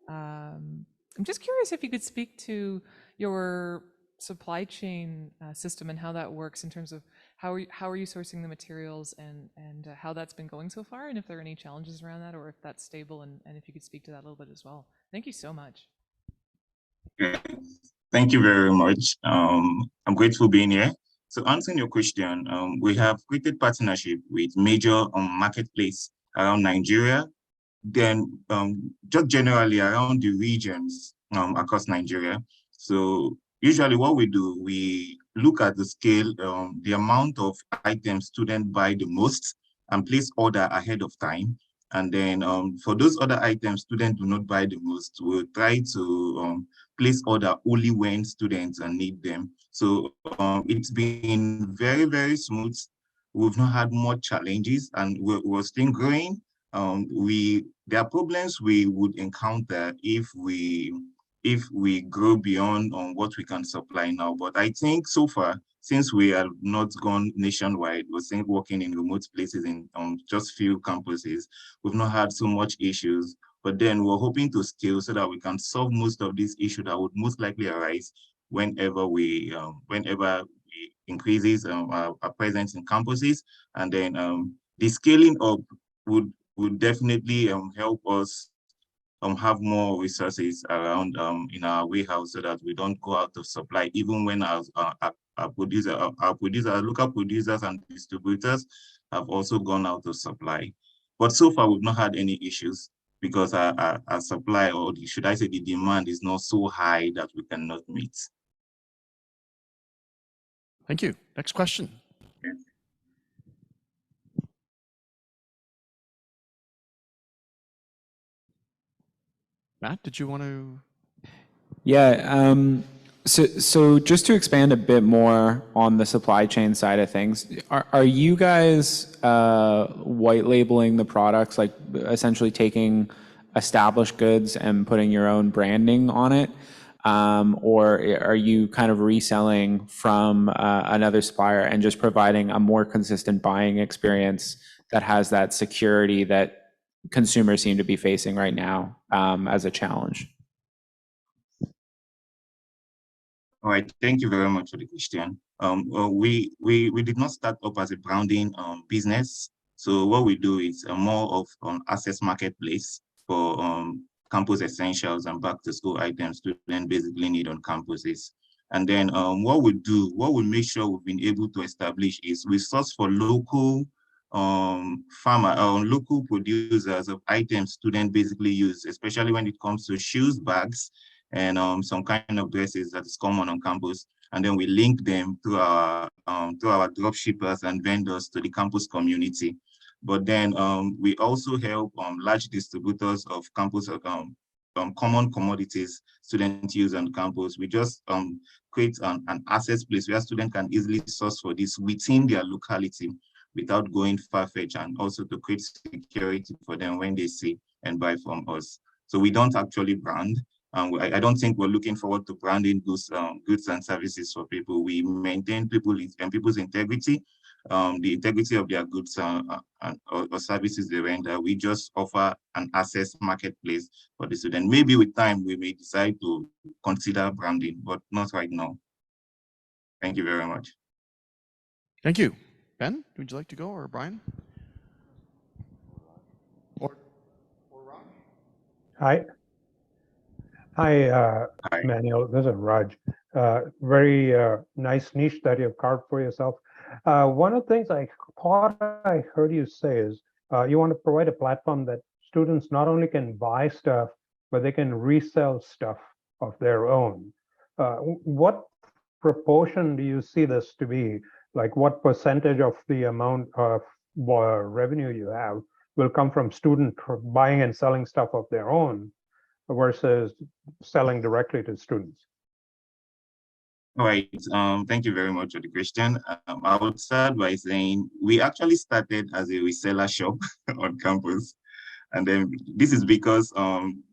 I'm just curious if you could speak to your supply chain system and how that works in terms of how are you sourcing the materials and how that's been going so far, and if there are any challenges around that, or if that's stable, and if you could speak to that a little bit as well. Thank you so much. Thank you very much. I'm grateful being here. So answering your question, we have created partnership with major marketplace around Nigeria, then just generally around the regions across Nigeria. So usually what we do, we look at the scale, the amount of items students buy the most and place order ahead of time. And then for those other items students do not buy the most, we'll try to place order only when students need them. So it's been very, very smooth. We've not had much challenges, and we're still growing. There are problems we would encounter if we grow beyond what we can supply now. But I think so far, since we have not gone nationwide, we're still working in remote places in just few campuses, we've not had so much issues. But then we're hoping to scale so that we can solve most of these issues that would most likely arise whenever we increases our presence in campuses. And then the scaling up would definitely help us have more resources around in our warehouse so that we don't go out of supply, even when our local producers and distributors have also gone out of supply. But so far, we've not had any issues because our supply, or should I say the demand, is not so high that we cannot meet. Thank you. Next question. Matt, did you want to? Yeah. So just to expand a bit more on the supply chain side of things, are you guys white labeling the products, like essentially taking established goods and putting your own branding on it? Or are you kind of reselling from another supplier and just providing a more consistent buying experience that has that security that consumers seem to be facing right now as a challenge? All right, thank you very much for the question. We did not start up as a branding business. So what we do is more of an access marketplace for campus essentials and back to school items students basically need on campuses. And then what we make sure we've been able to establish is we source for local local producers of items students basically use, especially when it comes to shoes, bags, and some kind of dresses that is common on campus. And then we link them to our drop shippers and vendors to the campus community. But then we also help large distributors of campus common commodities students use on campus. We just create an access place where students can easily source for this within their locality without going far-fetched, and also to create security for them when they see and buy from us. So we don't actually brand. I don't think we're looking forward to branding goods and services for people. We maintain people's integrity, the integrity of their goods or services they render. We just offer an access marketplace for the student. Maybe with time, we may decide to consider branding, but not right now. Thank you very much. Thank you. Ben, would you like to go, or Brian? Hi. Hi, Hi. Manuel. This is Raj. Very nice niche that you've carved for yourself. One of the things I thought I heard you say is you want to provide a platform that students not only can buy stuff, but they can resell stuff of their own. What proportion do you see this to be? Like, what percentage of the amount of revenue you have will come from student buying and selling stuff of their own versus selling directly to students? All right. Thank you very much for the question. I would start by saying we actually started as a reseller shop on campus. And then this is because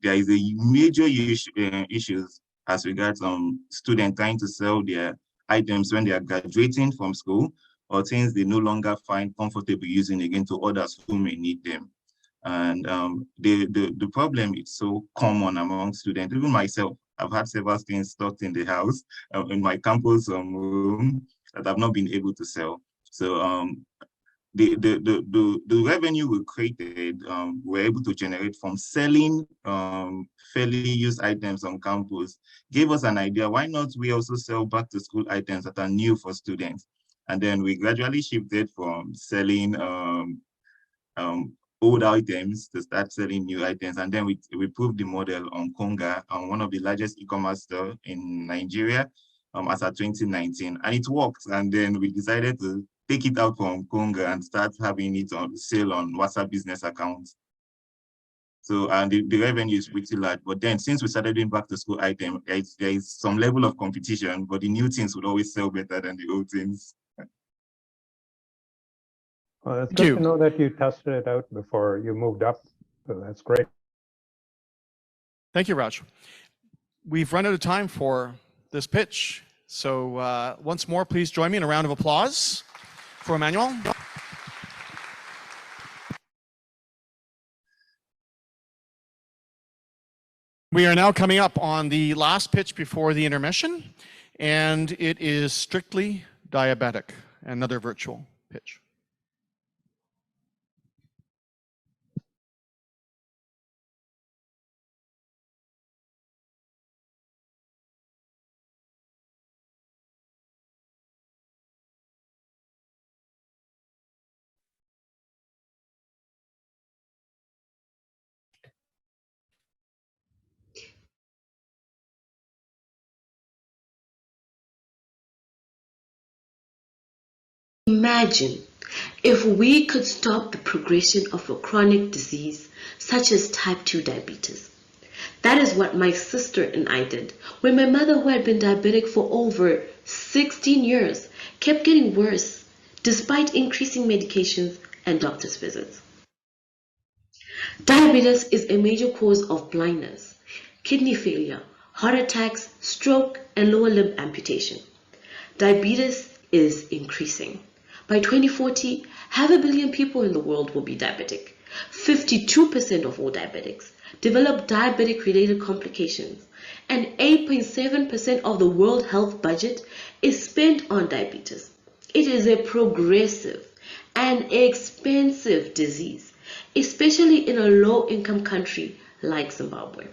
there is a major issues as regards students trying to sell their items when they are graduating from school, or things they no longer find comfortable using again to others who may need them. And the problem is so common among students, even myself. I've had several things stocked in the house, in my campus room, that I've not been able to sell. So the revenue we created, we're able to generate from selling fairly used items on campus, gave us an idea, why not we also sell back to school items that are new for students? And then we gradually shifted from selling old items to start selling new items. And then we proved the model on Konga, on one of the largest e-commerce stores in Nigeria, as of 2019. And it worked. And then we decided to take it out from Konga and start having it on sale on WhatsApp business accounts. So, and the revenue is pretty large. But then since we started doing back to school items, there is some level of competition, but the new things would always sell better than the old things. Well, it's good to know that you tested it out before you moved up. So that's great. Thank you, Raj. We've run out of time for this pitch. So once more, please join me in a round of applause for Emmanuel. We are now coming up on the last pitch before the intermission, and it is strictly diabetic, another virtual pitch. Imagine if we could stop the progression of a chronic disease such as type 2 diabetes. That is what my sister and I did when my mother, who had been diabetic for over 16 years, kept getting worse despite increasing medications and doctor's visits. Diabetes is a major cause of blindness, kidney failure, heart attacks, stroke, and lower limb amputation. Diabetes is increasing. By 2040, 500 million people in the world will be diabetic. 52% of all diabetics develop diabetic-related complications, and 8.7% of the World Health budget is spent on diabetes. It is a progressive and expensive disease, especially in a low-income country like Zimbabwe.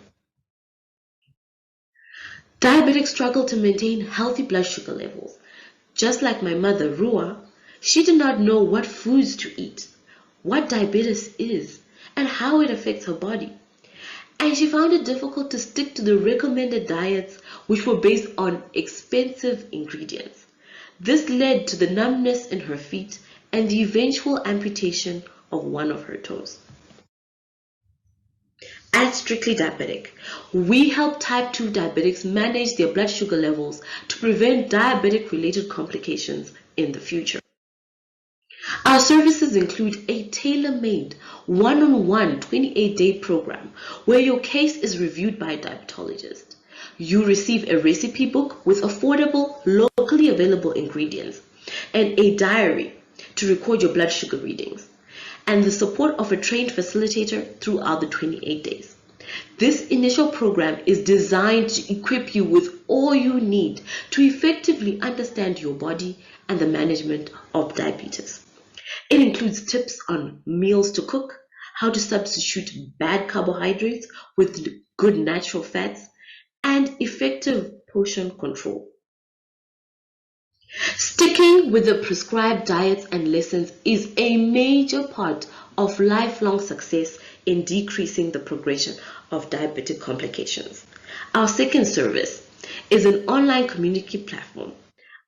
Diabetics struggle to maintain healthy blood sugar levels. Just like my mother, Rua, she did not know what foods to eat, what diabetes is, and how it affects her body. And she found it difficult to stick to the recommended diets, which were based on expensive ingredients. This led to the numbness in her feet and the eventual amputation of one of her toes. At Strictly Diabetic, we help type 2 diabetics manage their blood sugar levels to prevent diabetic-related complications in the future. Our services include a tailor-made, one-on-one 28-day program where your case is reviewed by a diabetologist. You receive a recipe book with affordable, locally available ingredients and a diary to record your blood sugar readings, and the support of a trained facilitator throughout the 28 days. This initial program is designed to equip you with all you need to effectively understand your body and the management of diabetes. It includes tips on meals to cook, how to substitute bad carbohydrates with good natural fats, and effective portion control. Sticking with the prescribed diets and lessons is a major part of lifelong success in decreasing the progression of diabetic complications. Our second service is an online community platform.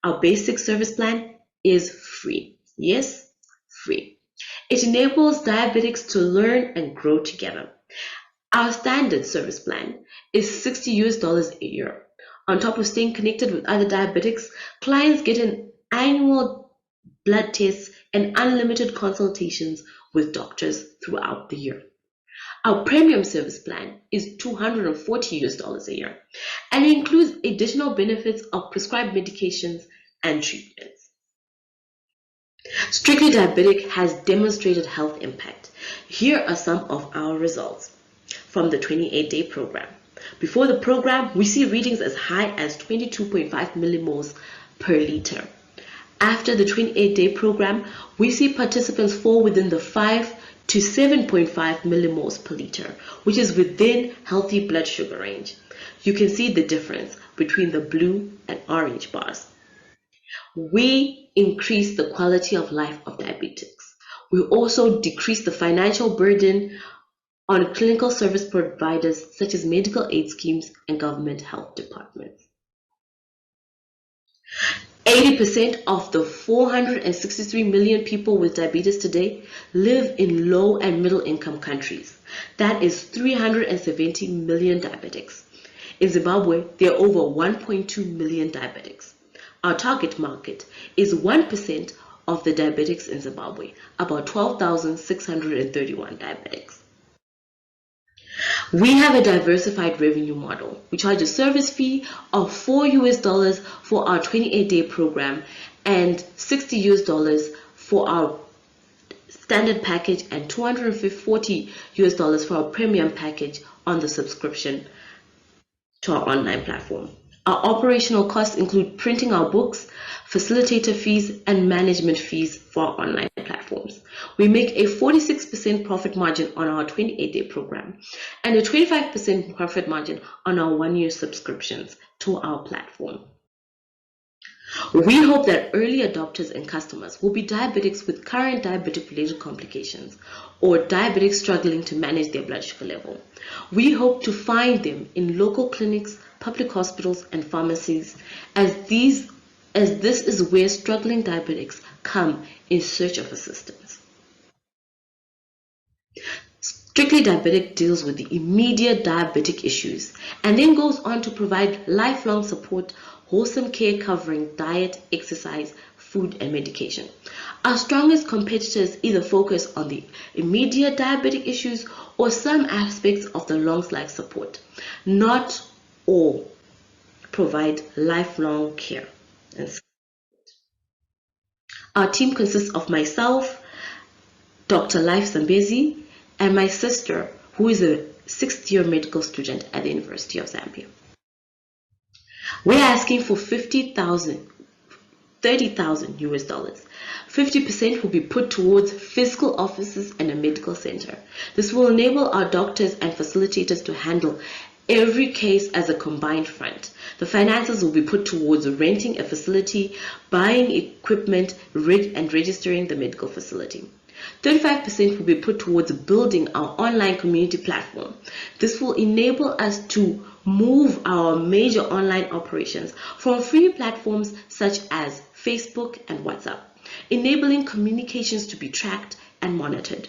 Our basic service plan is free. Yes, free. It enables diabetics to learn and grow together. Our standard service plan is $60 a year. On top of staying connected with other diabetics, clients get an annual blood test and unlimited consultations with doctors throughout the year. Our premium service plan is $240 a year and includes additional benefits of prescribed medications and treatments. Strictly Diabetic has demonstrated health impact. Here are some of our results from the 28-day program. Before the program, we see readings as high as 22.5 millimoles per liter. After the 28-day program, we see participants fall within the 5 to 7.5 millimoles per liter, which is within healthy blood sugar range. You can see the difference between the blue and orange bars. We increase the quality of life of diabetics. We also decrease the financial burden on clinical service providers such as medical aid schemes and government health departments. 80% of the 463 million people with diabetes today live in low and middle income countries. That is 370 million diabetics. In Zimbabwe, there are over 1.2 million diabetics. Our target market is 1% of the diabetics in Zimbabwe, about 12,631 diabetics. We have a diversified revenue model. We charge a service fee of $4 for our 28-day program and $60 for our standard package and $240 for our premium package on the subscription to our online platform. Our operational costs include printing our books, facilitator fees, and management fees for our online platforms. We make a 46% profit margin on our 28-day program and a 25% profit margin on our one-year subscriptions to our platform. We hope that early adopters and customers will be diabetics with current diabetic-related complications or diabetics struggling to manage their blood sugar level. We hope to find them in local clinics, public hospitals, and pharmacies, as this is where struggling diabetics come in search of assistance. Strictly Diabetic deals with the immediate diabetic issues and then goes on to provide lifelong support, wholesome care covering diet, exercise, food, and medication. Our strongest competitors either focus on the immediate diabetic issues or some aspects of the long-life support. Not all provide lifelong care. Our team consists of myself, Dr. Life Zambezi, and my sister, who is a 6th-year medical student at the University of Zambia. We're asking for $30,000 US. 50% will be put towards physical offices and a medical center. This will enable our doctors and facilitators to handle every case as a combined front. The finances will be put towards renting a facility, buying equipment, and registering the medical facility. 35% will be put towards building our online community platform. This will enable us to move our major online operations from free platforms such as Facebook and WhatsApp, enabling communications to be tracked and monitored.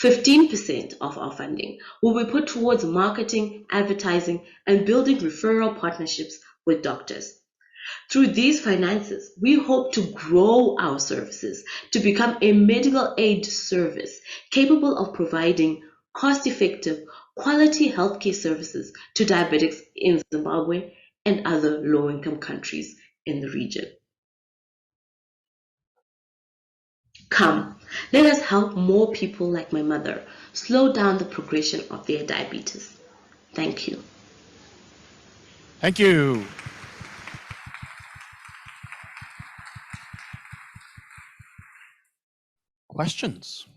15% of our funding will be put towards marketing, advertising, and building referral partnerships with doctors. Through these finances, we hope to grow our services to become a medical aid service capable of providing cost-effective, quality healthcare services to diabetics in Zimbabwe and other low-income countries in the region. Come, let us help more people like my mother slow down the progression of their diabetes. Thank you. Thank you. Questions?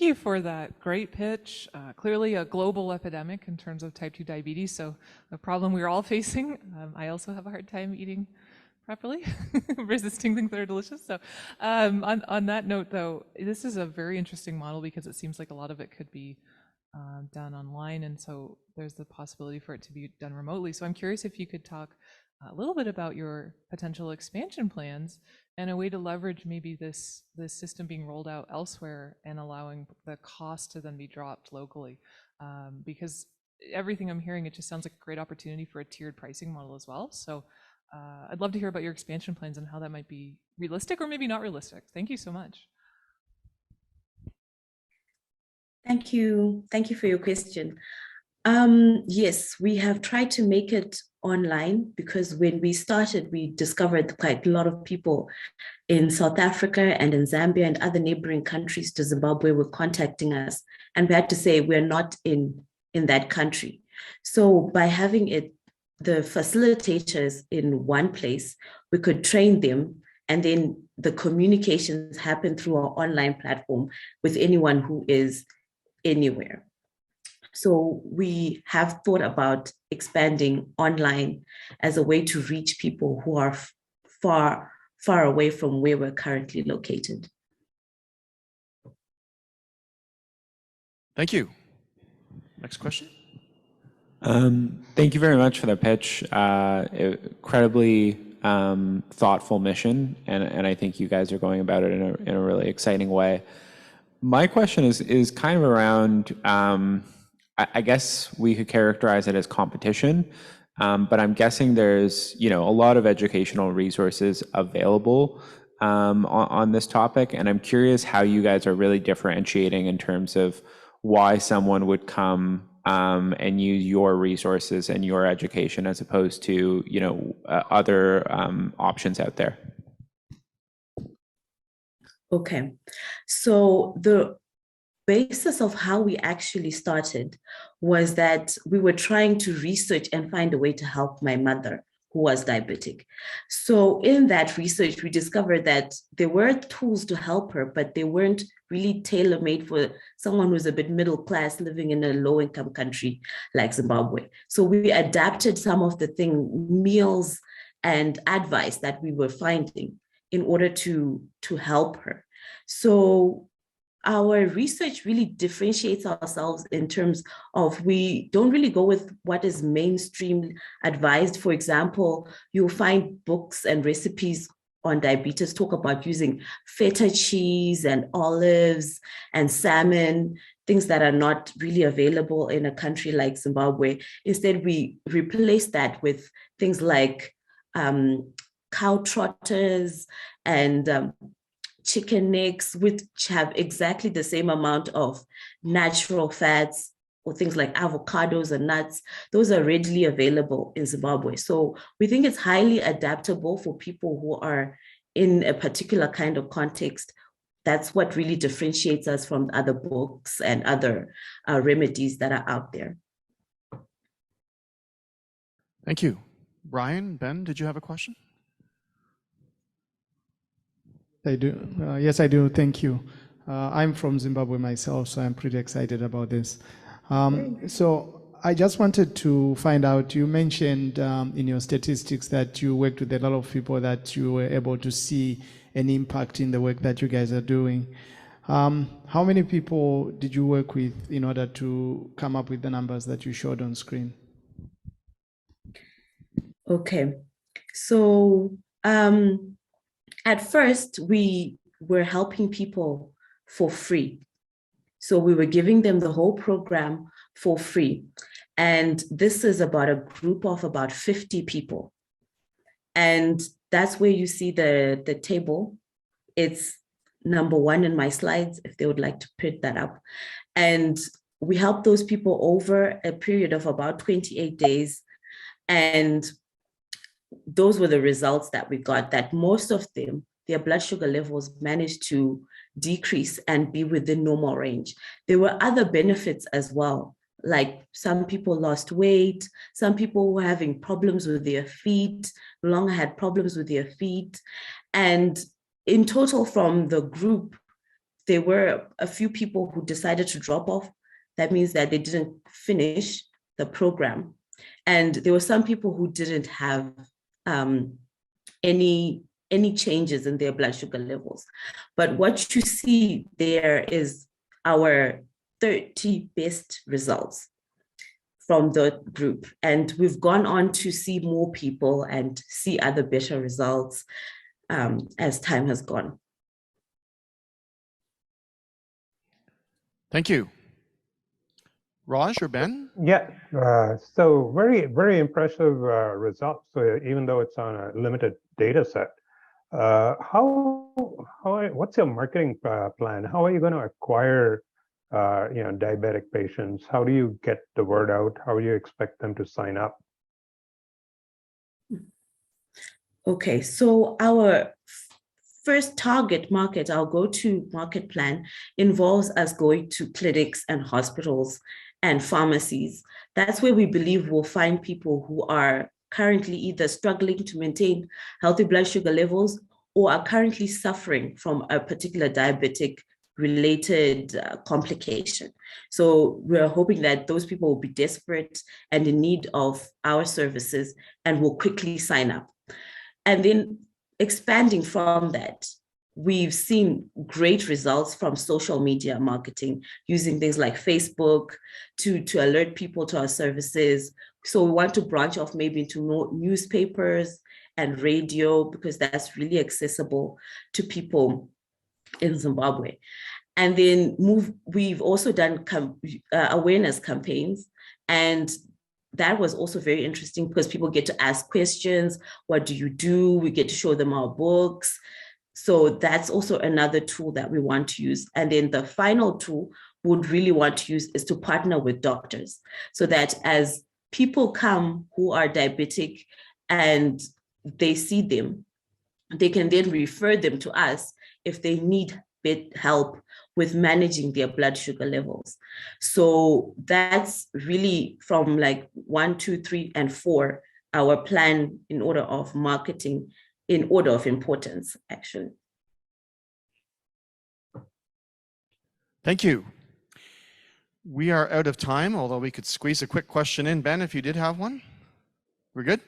Thank you for that great pitch. Clearly a global epidemic in terms of type 2 diabetes, so a problem we're all facing. I also have a hard time eating properly, resisting things that are delicious. So on that note, though, this is a very interesting model because it seems like a lot of it could be done online, and so there's the possibility for it to be done remotely. So I'm curious if you could talk a little bit about your potential expansion plans and a way to leverage maybe this system being rolled out elsewhere and allowing the cost to then be dropped locally. Because everything I'm hearing, it just sounds like a great opportunity for a tiered pricing model as well. So I'd love to hear about your expansion plans and how that might be realistic or maybe not realistic. Thank you so much. Thank you. Thank you for your question. Yes, we have tried to make it online because when we started, we discovered quite a lot of people in South Africa and in Zambia and other neighboring countries to Zimbabwe were contacting us. And we had to say we're not in that country. So by having the facilitators in one place, we could train them, and then the communications happen through our online platform with anyone who is anywhere. So we have thought about expanding online as a way to reach people who are far, far away from where we're currently located. Thank you. Next question. Thank you very much for the pitch. Incredibly thoughtful mission, and I think you guys are going about it in a really exciting way. My question is kind of around, I guess we could characterize it as competition, but I'm guessing there's a lot of educational resources available on this topic, and I'm curious how you guys are really differentiating in terms of why someone would come and use your resources and your education as opposed to other options out there. Okay, so the basis of how we actually started was that we were trying to research and find a way to help my mother, who was diabetic. So in that research, we discovered that there were tools to help her, but they weren't really tailor-made for someone who's a bit middle class living in a low-income country like Zimbabwe. So we adapted some of the meals and advice that we were finding in order to help her. So our research really differentiates ourselves in terms of we don't really go with what is mainstream advised. For example, you'll find books and recipes on diabetes talk about using feta cheese and olives and salmon, things that are not really available in a country like Zimbabwe. Instead, we replace that with things like cow trotters and chicken necks, which have exactly the same amount of natural fats, or things like avocados and nuts. Those are readily available in Zimbabwe. So we think it's highly adaptable for people who are in a particular kind of context. That's what really differentiates us from other books and other remedies that are out there. Thank you. Brian, Ben, did you have a question? I do. Yes, I do. Thank you. I'm from Zimbabwe myself, so I'm pretty excited about this. So I just wanted to find out, you mentioned in your statistics that you worked with a lot of people that you were able to see an impact in the work that you guys are doing. How many people did you work with in order to come up with the numbers that you showed on screen? Okay, so at first we were helping people for free. So we were giving them the whole program for free. And this is about a group of about 50 people. And that's where you see the table. It's number 1 in my slides, if they would like to put that up. And we helped those people over a period of about 28 days. And those were the results that we got, that most of them, their blood sugar levels managed to decrease and be within normal range. There were other benefits as well, like some people lost weight, some people were having problems with their feet, no longer had problems with their feet. And in total from the group, there were a few people who decided to drop off. That means that they didn't finish the program. And there were some people who didn't have any changes in their blood sugar levels. But what you see there is our 30 best results from the group. And we've gone on to see more people and see other better results as time has gone. Thank you. Raj or Ben? Yeah, so very, very impressive results, even though it's on a limited data set. What's your marketing plan? How are you going to acquire diabetic patients? How do you get the word out? How do you expect them to sign up? Okay, so our first target market, our go-to market plan, involves us going to clinics and hospitals and pharmacies. That's where we believe we'll find people who are currently either struggling to maintain healthy blood sugar levels or are currently suffering from a particular diabetic related complication. So we're hoping that those people will be desperate and in need of our services and will quickly sign up. And then expanding from that, we've seen great results from social media marketing using things like Facebook to alert people to our services. So we want to branch off maybe into more newspapers and radio because that's really accessible to people in Zimbabwe. And then we've also done awareness campaigns, and that was also very interesting because people get to ask questions. What do you do? We get to show them our books. So that's also another tool that we want to use. And then the final tool we would really want to use is to partner with doctors so that as people come who are diabetic and they see them, they can then refer them to us if they need help with managing their blood sugar levels. So that's really from like 1, 2, 3, and 4, our plan in order of marketing, in order of importance, actually. Thank you. We are out of time, although we could squeeze a quick question in. Ben, if you did have one? We're good?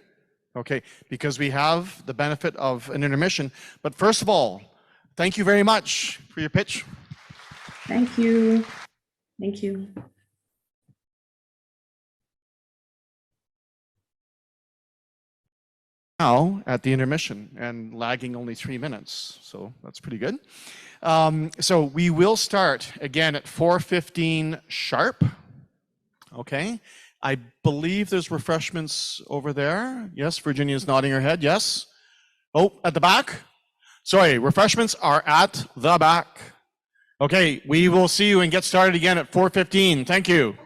Okay, because we have the benefit of an intermission. But first of all, thank you very much for your pitch. Thank you. Thank you. Now at the intermission and lagging only 3 minutes, so that's pretty good. So we will start again at 4:15 sharp. Okay, I believe there's refreshments over there. Yes, Virginia's nodding her head. Yes. Oh, at the back? Sorry, refreshments are at the back. Okay, we will see you and get started again at 4:15. Thank you.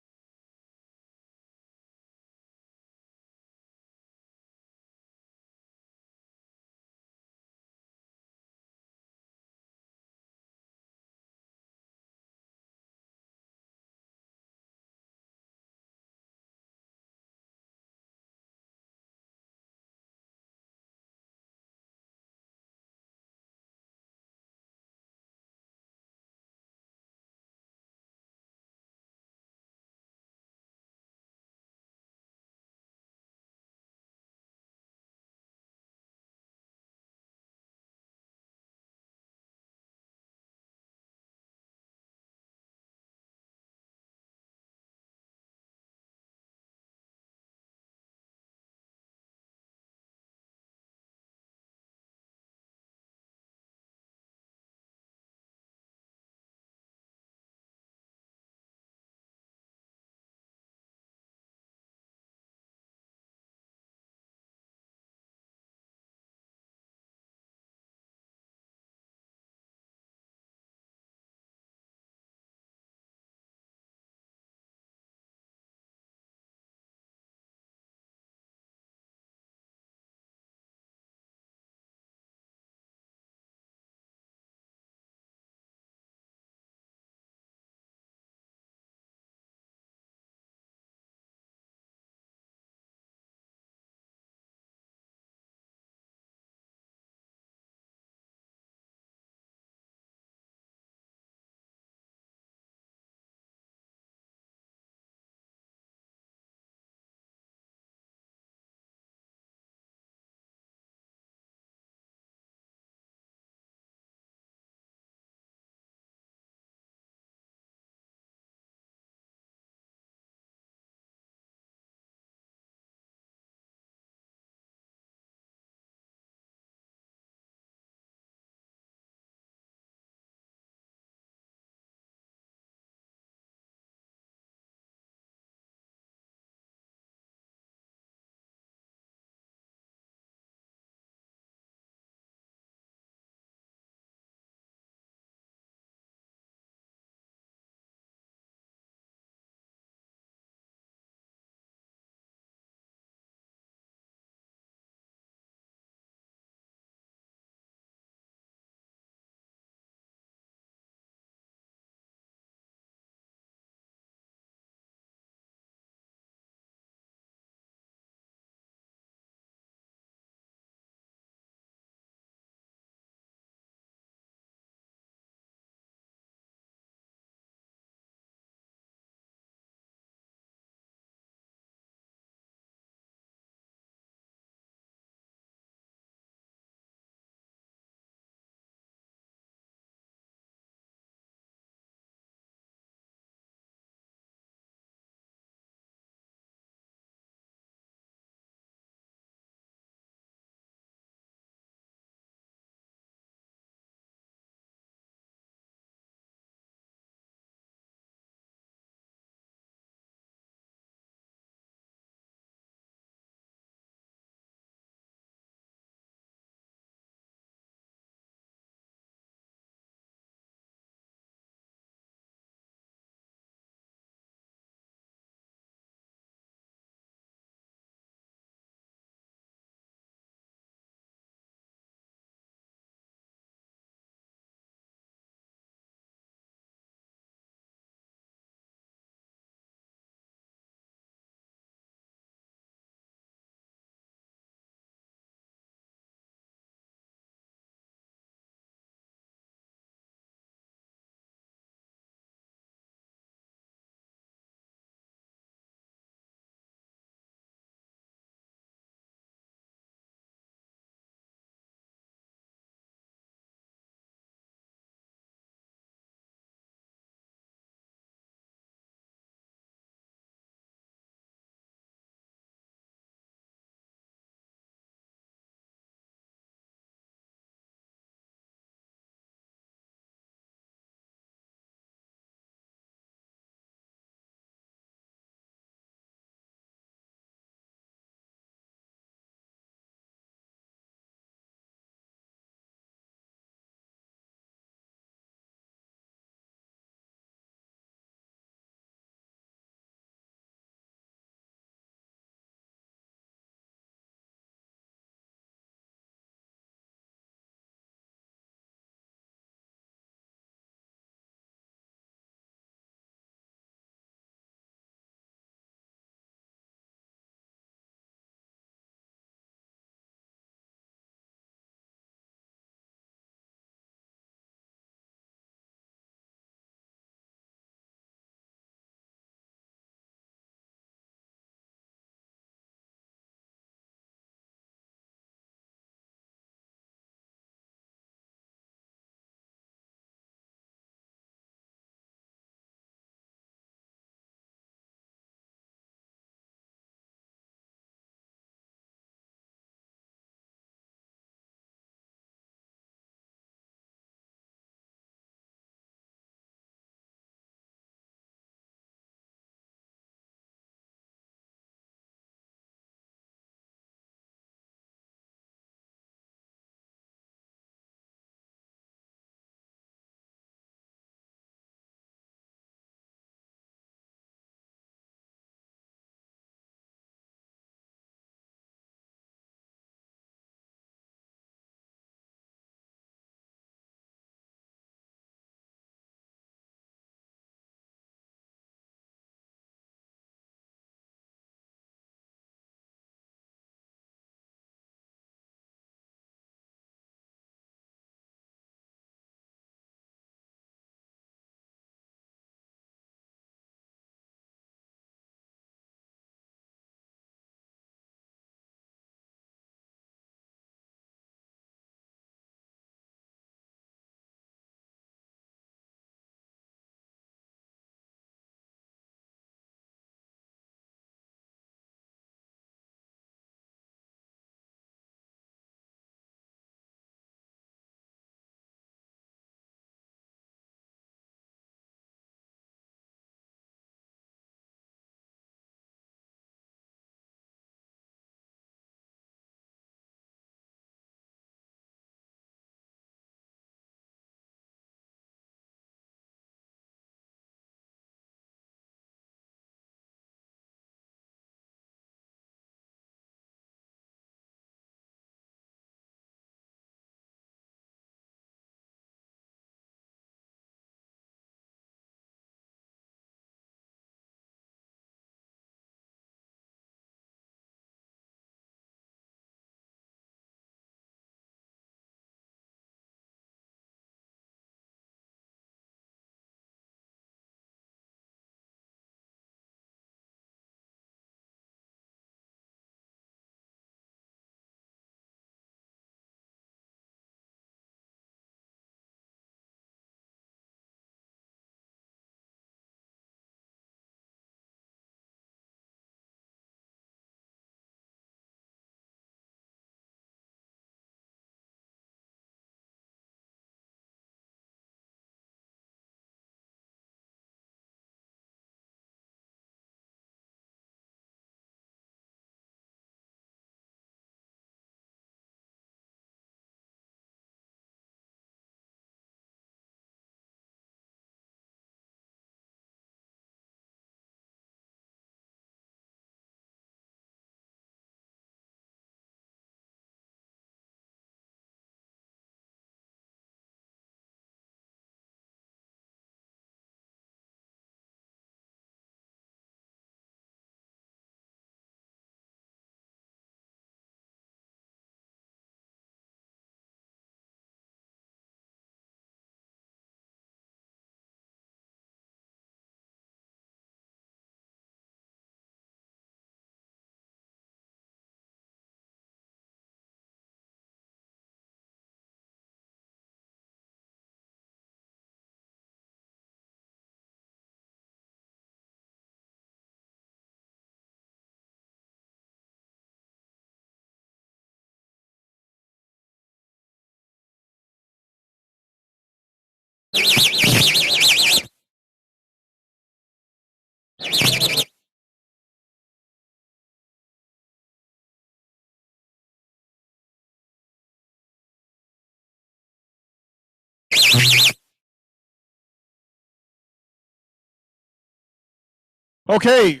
Okay,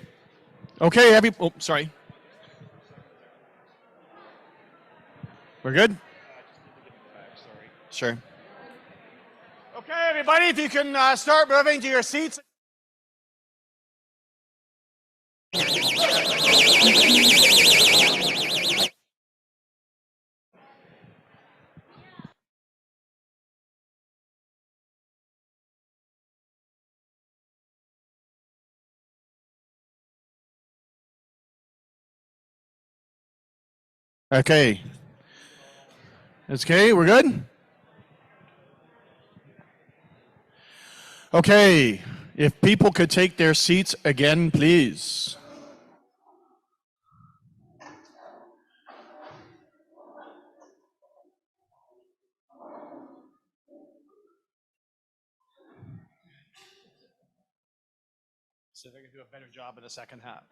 oh, sorry. We're good? Sure. Okay, everybody, if you can start moving to your seats. Okay. It's okay, we're good? Okay, if people could take their seats again, please. So they're going to do a better job in the second half.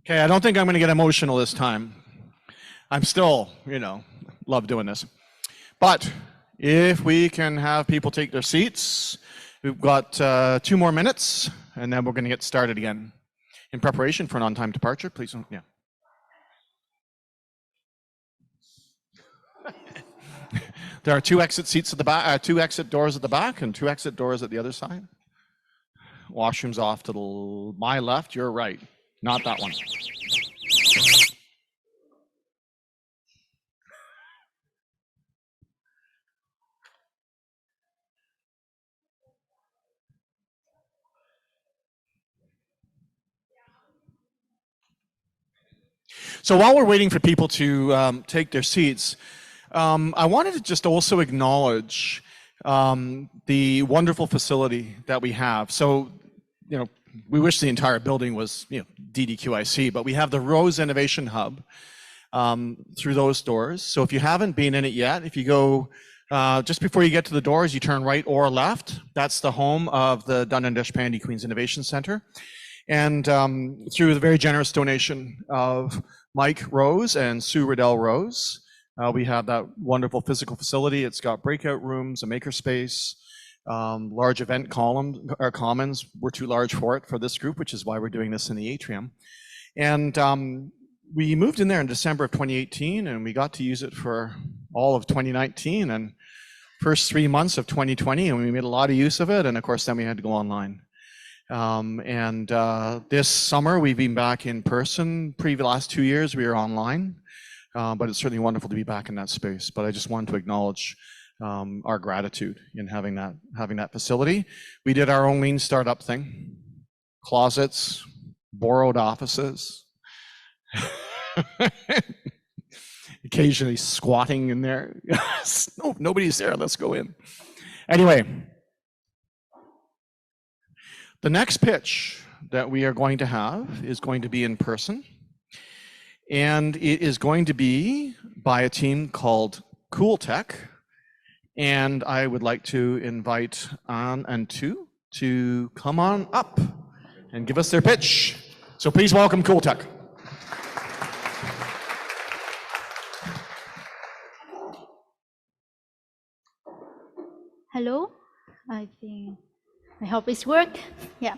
Okay, I don't think I'm going to get emotional this time. I'm still, love doing this. But if we can have people take their seats, we've got 2 more minutes, and then we're going to get started again. In preparation for an on-time departure, please, yeah. There are 2 exit seats at the back, 2 exit doors at the back, and 2 exit doors at the other side. Washrooms off to my left, your right, not that one. So while we're waiting for people to take their seats, I wanted to just also acknowledge the wonderful facility that we have. So, we wish the entire building was, DDQIC, but we have the Rose Innovation Hub through those doors. So if you haven't been in it yet, if you go just before you get to the doors, you turn right or left. That's the home of the Dunin-Deshpande Queen's Innovation Center. And through the very generous donation of Mike Rose and Sue Riddell Rose, we have that wonderful physical facility. It's got breakout rooms, a makerspace, large event commons. We're too large for it for this group, which is why we're doing this in the atrium. And we moved in there in December of 2018, and we got to use it for all of 2019 and first 3 months of 2020, and we made a lot of use of it. And of course, then we had to go online. This summer, we've been back in person. The last 2 years, we were online, but it's certainly wonderful to be back in that space. But I just wanted to acknowledge our gratitude in having that facility. We did our own lean startup thing, closets, borrowed offices, occasionally squatting in there. No, nobody's there, let's go in. Anyway, the next pitch that we are going to have is going to be in person, and it is going to be by a team called Cooltec, and I would like to invite An and Tu to come on up and give us their pitch. So please welcome Cooltec. Hello, I hope it's work. Yeah.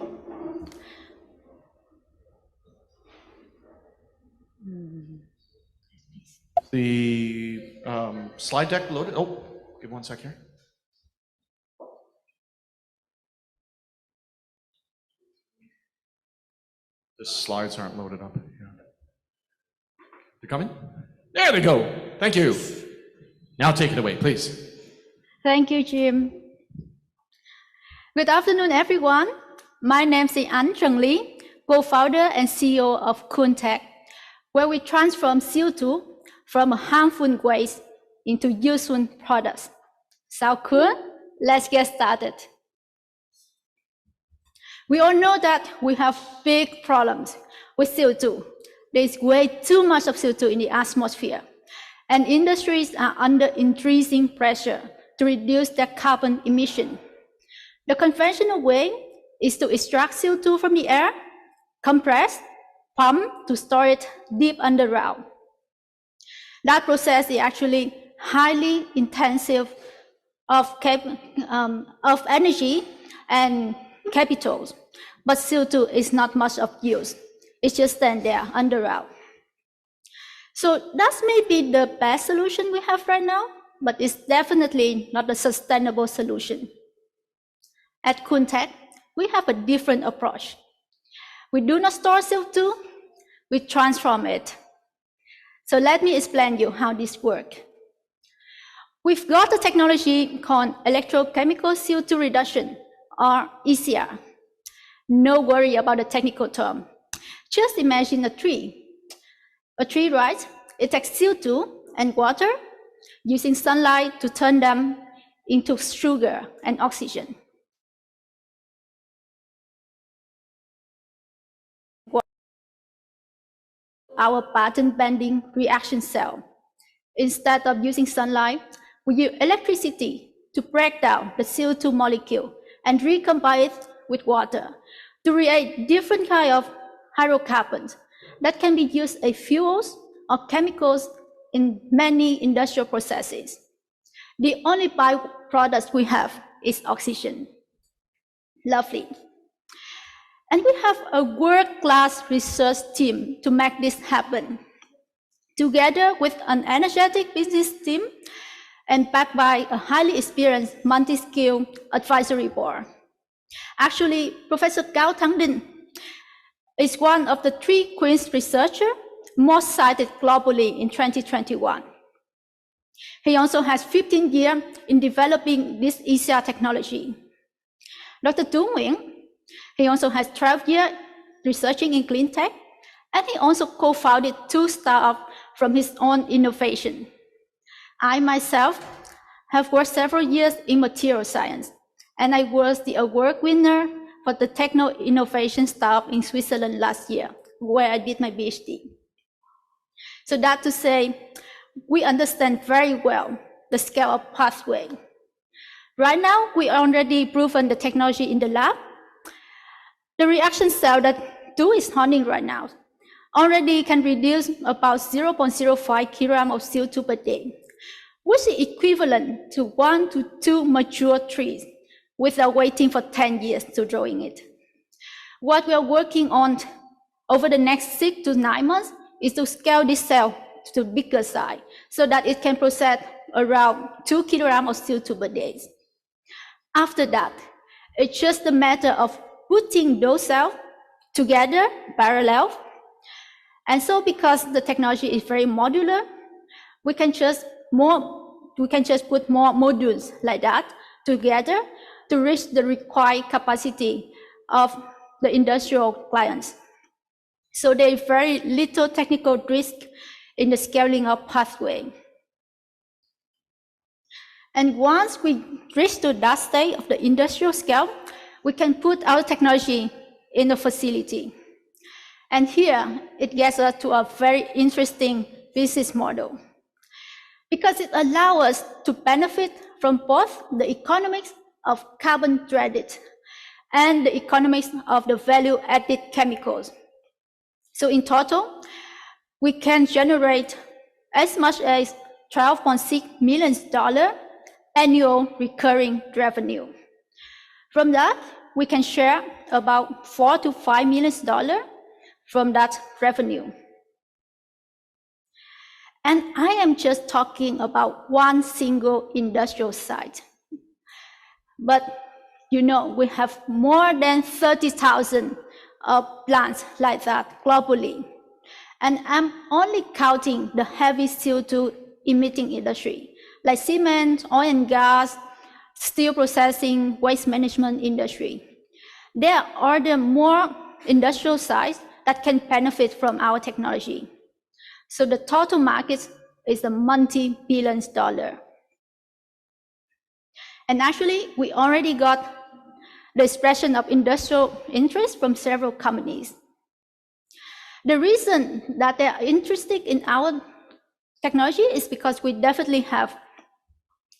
The slide deck loaded. Oh, give 1 sec here. The slides aren't loaded up. Yeah. They're coming? There they go. Thank you. Now take it away, please. Thank you, Jim. Good afternoon, everyone. My name is An Trần Lý, co-founder and CEO of Cooltec, where we transform CO2 from harmful waste into useful products. Sound cool? Let's get started. We all know that we have big problems with CO2. There's way too much of CO2 in the atmosphere, and industries are under increasing pressure to reduce their carbon emission. The conventional way is to extract CO2 from the air, compress, pump to store it deep underground. That process is actually highly intensive of energy and capitals. but CO2 is not much of use. It's just stand there underground. So that may be the best solution we have right now, but it's definitely not a sustainable solution. At Cooltec, we have a different approach. We do not store CO2, we transform it. So let me explain you how this works. We've got a technology called electrochemical CO2 reduction, or ECR. No worry about the technical term. Just imagine a tree. A tree, right? It takes CO2 and water using sunlight to turn them into sugar and oxygen. Our pattern-bending reaction cell. Instead of using sunlight, we use electricity to break down the CO2 molecule and recombine it with water to create different kinds of hydrocarbons that can be used as fuels or chemicals in many industrial processes. The only byproduct we have is oxygen. Lovely. And we have a world-class research team to make this happen, together with an energetic business team and backed by a highly experienced multi-skilled advisory board. Actually, Professor Cao Thang Dinh is one of the 3 Queen's researchers most cited globally in 2021. He also has 15 years in developing this ECR technology. Dr. Tu Nguyen, he also has 12 years researching in clean tech, and he also co-founded 2 startups from his own innovation. I myself have worked several years in material science, and I was the award winner for the Techno Innovation Startup in Switzerland last year, where I did my PhD. So that to say, we understand very well the scale of pathway. Right now, we already proven the technology in the lab. The reaction cell that Tu is holding right now already can reduce about 0.05 kilograms of CO2 per day, which is equivalent to 1 to 2 mature trees without waiting for 10 years to drawing it. What we are working on over the next 6 to 9 months is to scale this cell to bigger size so that it can process around 2 kilograms of CO2 per day. After that, it's just a matter of putting those cells together parallel. And so because the technology is very modular, we can just put more modules like that together to reach the required capacity of the industrial clients. So there is very little technical risk in the scaling up pathway. And once we reach to that state of the industrial scale, we can put our technology in a facility. And here it gets us to a very interesting business model, because it allows us to benefit from both the economics of carbon credit and the economics of the value-added chemicals. So in total, we can generate as much as $12.6 million annual recurring revenue. From that, we can share about $4 to $5 million from that revenue. And I am just talking about one single industrial site. But you know, we have more than 30,000 plants like that globally. And I'm only counting the heavy CO2 emitting industry, like cement, oil and gas, steel processing, waste management industry. There are the more industrial sites that can benefit from our technology. So the total market is a multi-billions dollar. And actually, we already got the expression of industrial interest from several companies. The reason that they are interested in our technology is because we definitely have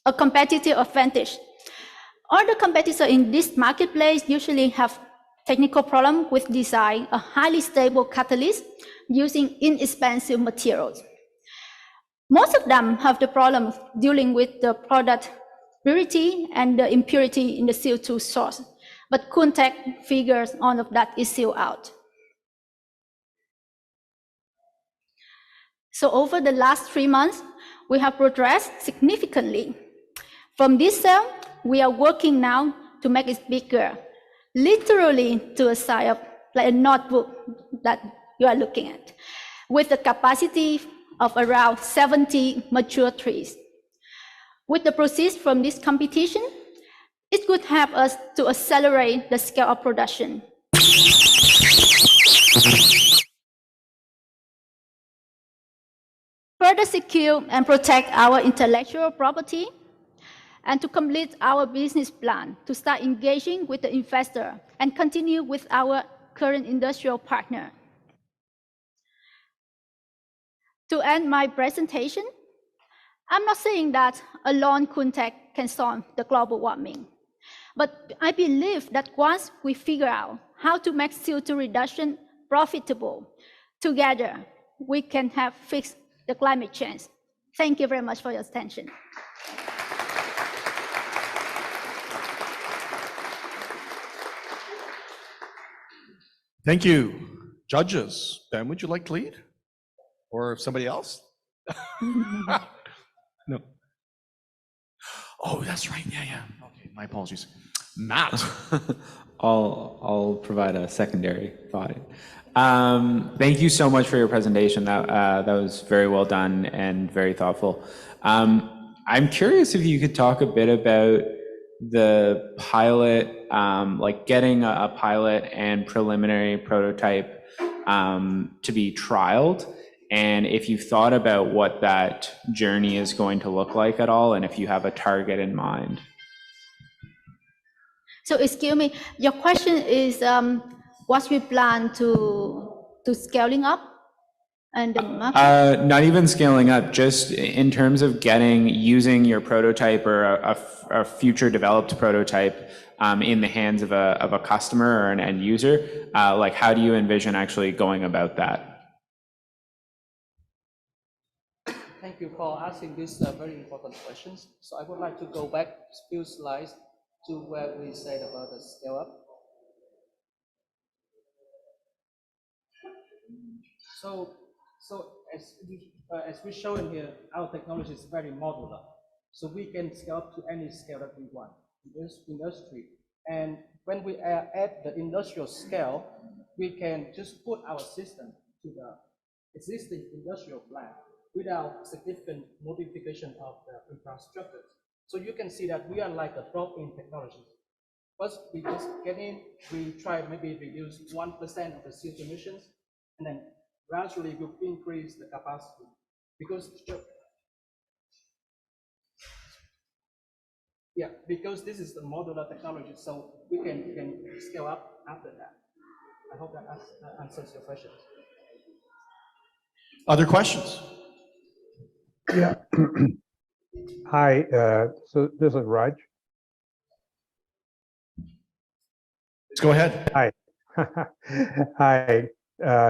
a competitive advantage. All the competitors in this marketplace usually have technical problem with design a highly stable catalyst using inexpensive materials. Most of them have the problem dealing with the product purity and the impurity in the CO2 source. but Cooltec figures all of that is still out. So over the last 3 months, we have progressed significantly. From this cell, we are working now to make it bigger, literally to a size of like a notebook that you are looking at, with a capacity of around 70 mature trees. With the proceeds from this competition, it could help us to accelerate the scale of production. Further secure and protect our intellectual property, and to complete our business plan to start engaging with the investor and continue with our current industrial partner. To end my presentation, I'm not saying that alone Cooltec can solve the global warming, but I believe that once we figure out how to make CO2 reduction profitable, together we can have fixed the climate change. Thank you very much for your attention. Thank you. Judges, Ben, would you like to lead? Or somebody else? No. Oh, that's right. Yeah. Okay, my apologies. Matt. I'll provide a secondary thought. Thank you so much for your presentation. That was very well done and very thoughtful. I'm curious if you could talk a bit about the pilot, like getting a pilot and preliminary prototype to be trialed, and if you've thought about what that journey is going to look like at all, and if you have a target in mind. So excuse me, your question is what we plan to scaling up? And not even scaling up, just in terms of using your prototype or a future developed prototype in the hands of a customer or an end user. Like, how do you envision actually going about that? Thank you for asking these very important questions. So I would like to go back a few slides to where we said about the scale up. So as we show in here, our technology is very modular. So we can scale up to any scale that we want in this industry. And when we add the industrial scale, we can just put our system to the existing industrial plant without significant modification of the infrastructure. So you can see that we are like a drop-in technology. First, we just get in, we try maybe reduce 1% of the CO2 emissions, and then gradually we'll increase the capacity. Because this is the modular technology, so we can scale up after that. I hope that answers your questions. Other questions? Yeah. Hi, so this is Raj. Let's go ahead. Hi. Hi.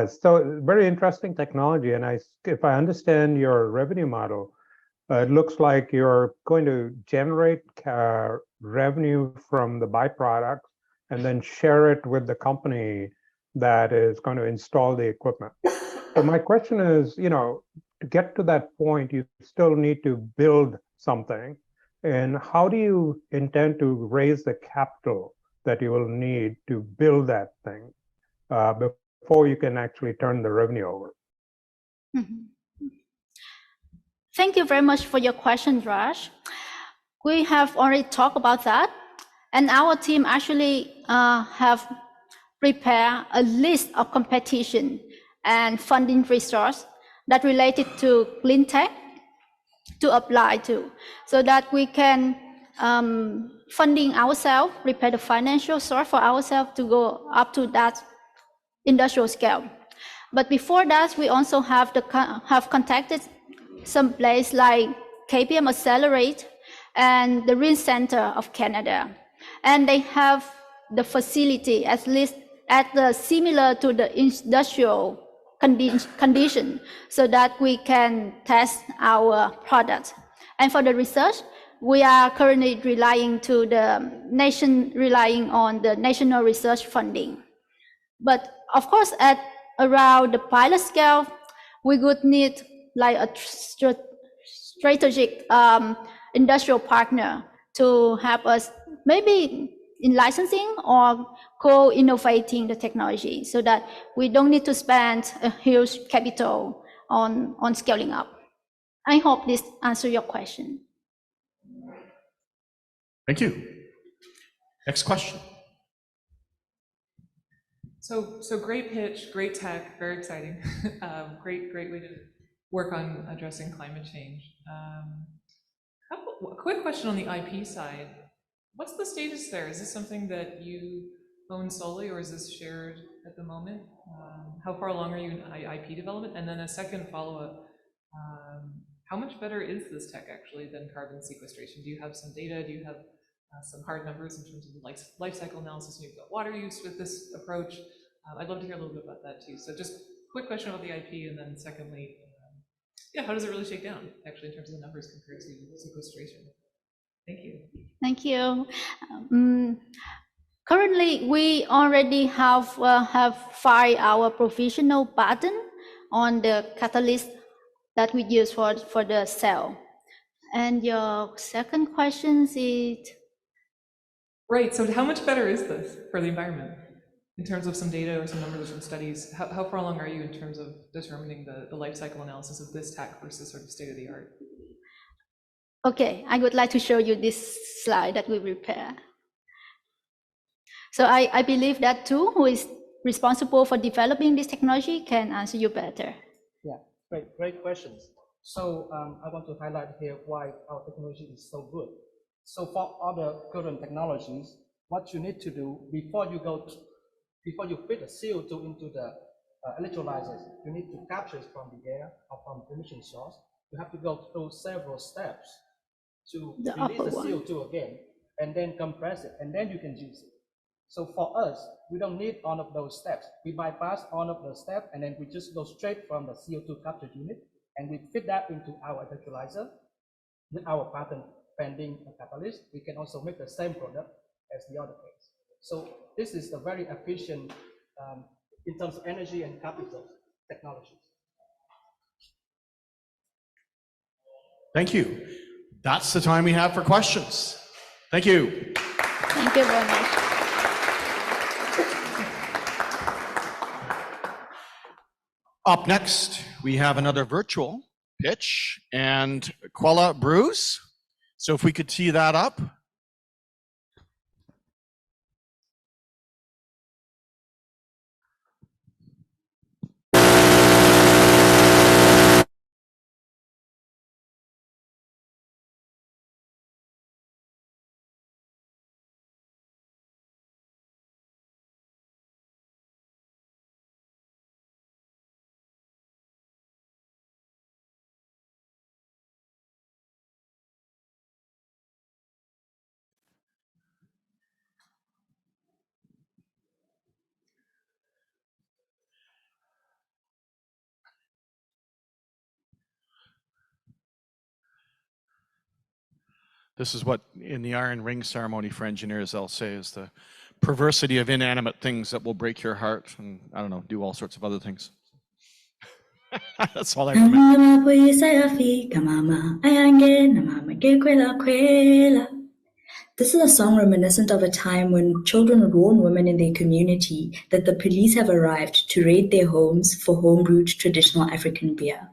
So very interesting technology, and if I understand your revenue model, it looks like you're going to generate revenue from the byproducts and then share it with the company that is going to install the equipment. So my question is, to get to that point, you still need to build something. And how do you intend to raise the capital that you will need to build that thing before you can actually turn the revenue over? Mm-hmm. Thank you very much for your question, Raj. We have already talked about that, and our team actually have prepared a list of competition and funding resources that related to clean tech to apply to, so that we can funding ourselves, prepare the financial source for ourselves to go up to that industrial scale. But before that, we also have contacted some place like KPM Accelerate and the RIN Center of Canada, and they have the facility at least similar to the industrial condition, so that we can test our product. And for the research, we are currently relying on the national research funding. But of course, at around the pilot scale, we would need like a strategic industrial partner to help us, maybe in licensing or co-innovating the technology, so that we don't need to spend a huge capital on scaling up. I hope this answers your question. Thank you. Next question. So great pitch, great tech, very exciting. Great way to work on addressing climate change. A quick question on the IP side. What's the status there? Is this something that you own solely, or is this shared at the moment? How far along are you in IP development? And then a second follow-up, how much better is this tech actually than carbon sequestration? Do you have some data? Do you have some hard numbers in terms of the life cycle analysis? You've got water use with this approach. I'd love to hear a little bit about that too. So just quick question about the IP, and then secondly, how does it really shake down actually in terms of the numbers compared to sequestration? Thank you. Thank you. Currently, we already have filed our provisional patent on the catalyst that we use for the cell. And your second question is? Right, so how much better is this for the environment in terms of some data or some numbers from studies? How far along are you in terms of determining the life cycle analysis of this tech versus sort of state of the art? Okay, I would like to show you this slide that we prepared. So I believe that too, who is responsible for developing this technology, can answer you better. Yeah, great questions. So I want to highlight here why our technology is so good. So for other current technologies, what you need to do before you fit the CO2 into the electrolyzers, you need to capture it from the air or from the emission source. You have to go through several steps to release the CO2 again, and then compress it, and then you can use it. So for us, we don't need all of those steps. We bypass all of those steps, and then we just go straight from the CO2 capture unit, and we fit that into our electrolyzer. With our patent pending catalyst, we can also make the same product as the other case. So this is a very efficient in terms of energy and capital technologies. Thank you. That's the time we have for questions. Thank you. Thank you very much. Up next, we have another virtual pitch and Kwela Brews. So if we could tee that up. This is what in the iron ring ceremony for engineers they'll say is the perversity of inanimate things that will break your heart and, I don't know, do all sorts of other things. That's all I remember. This is a song reminiscent of a time when children would warn women in their community that the police have arrived to raid their homes for home-brewed traditional African beer.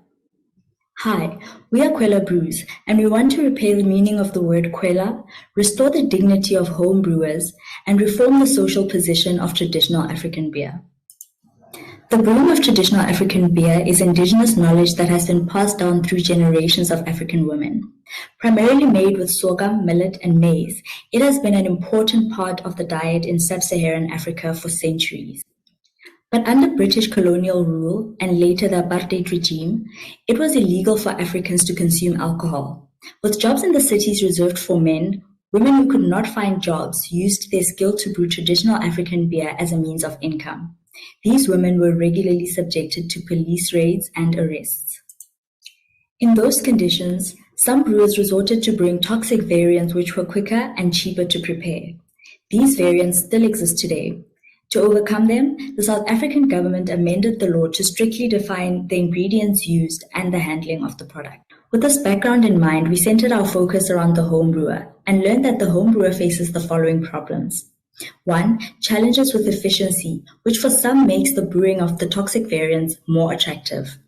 Hi, we are Coela Bruce, and we want to repair the meaning of the word Kwela, restore the dignity of home brewers, and reform the social position of traditional African beer. The brewing of traditional African beer is indigenous knowledge that has been passed down through generations of African women. Primarily made with sorghum, millet, and maize, it has been an important part of the diet in sub-Saharan Africa for centuries. But under British colonial rule and later the apartheid regime, it was illegal for Africans to consume alcohol. With jobs in the cities reserved for men, women who could not find jobs used their skill to brew traditional African beer as a means of income. These women were regularly subjected to police raids and arrests. In those conditions, Some brewers resorted to brewing toxic variants which were quicker and cheaper to prepare. These variants still exist today. To overcome them, the South African government amended the law to strictly define the ingredients used and the handling of the product. With this background in mind, we centered our focus around the home brewer and learned that the home brewer faces the following problems. 1. Challenges with efficiency, which for some makes the brewing of the toxic variants more attractive.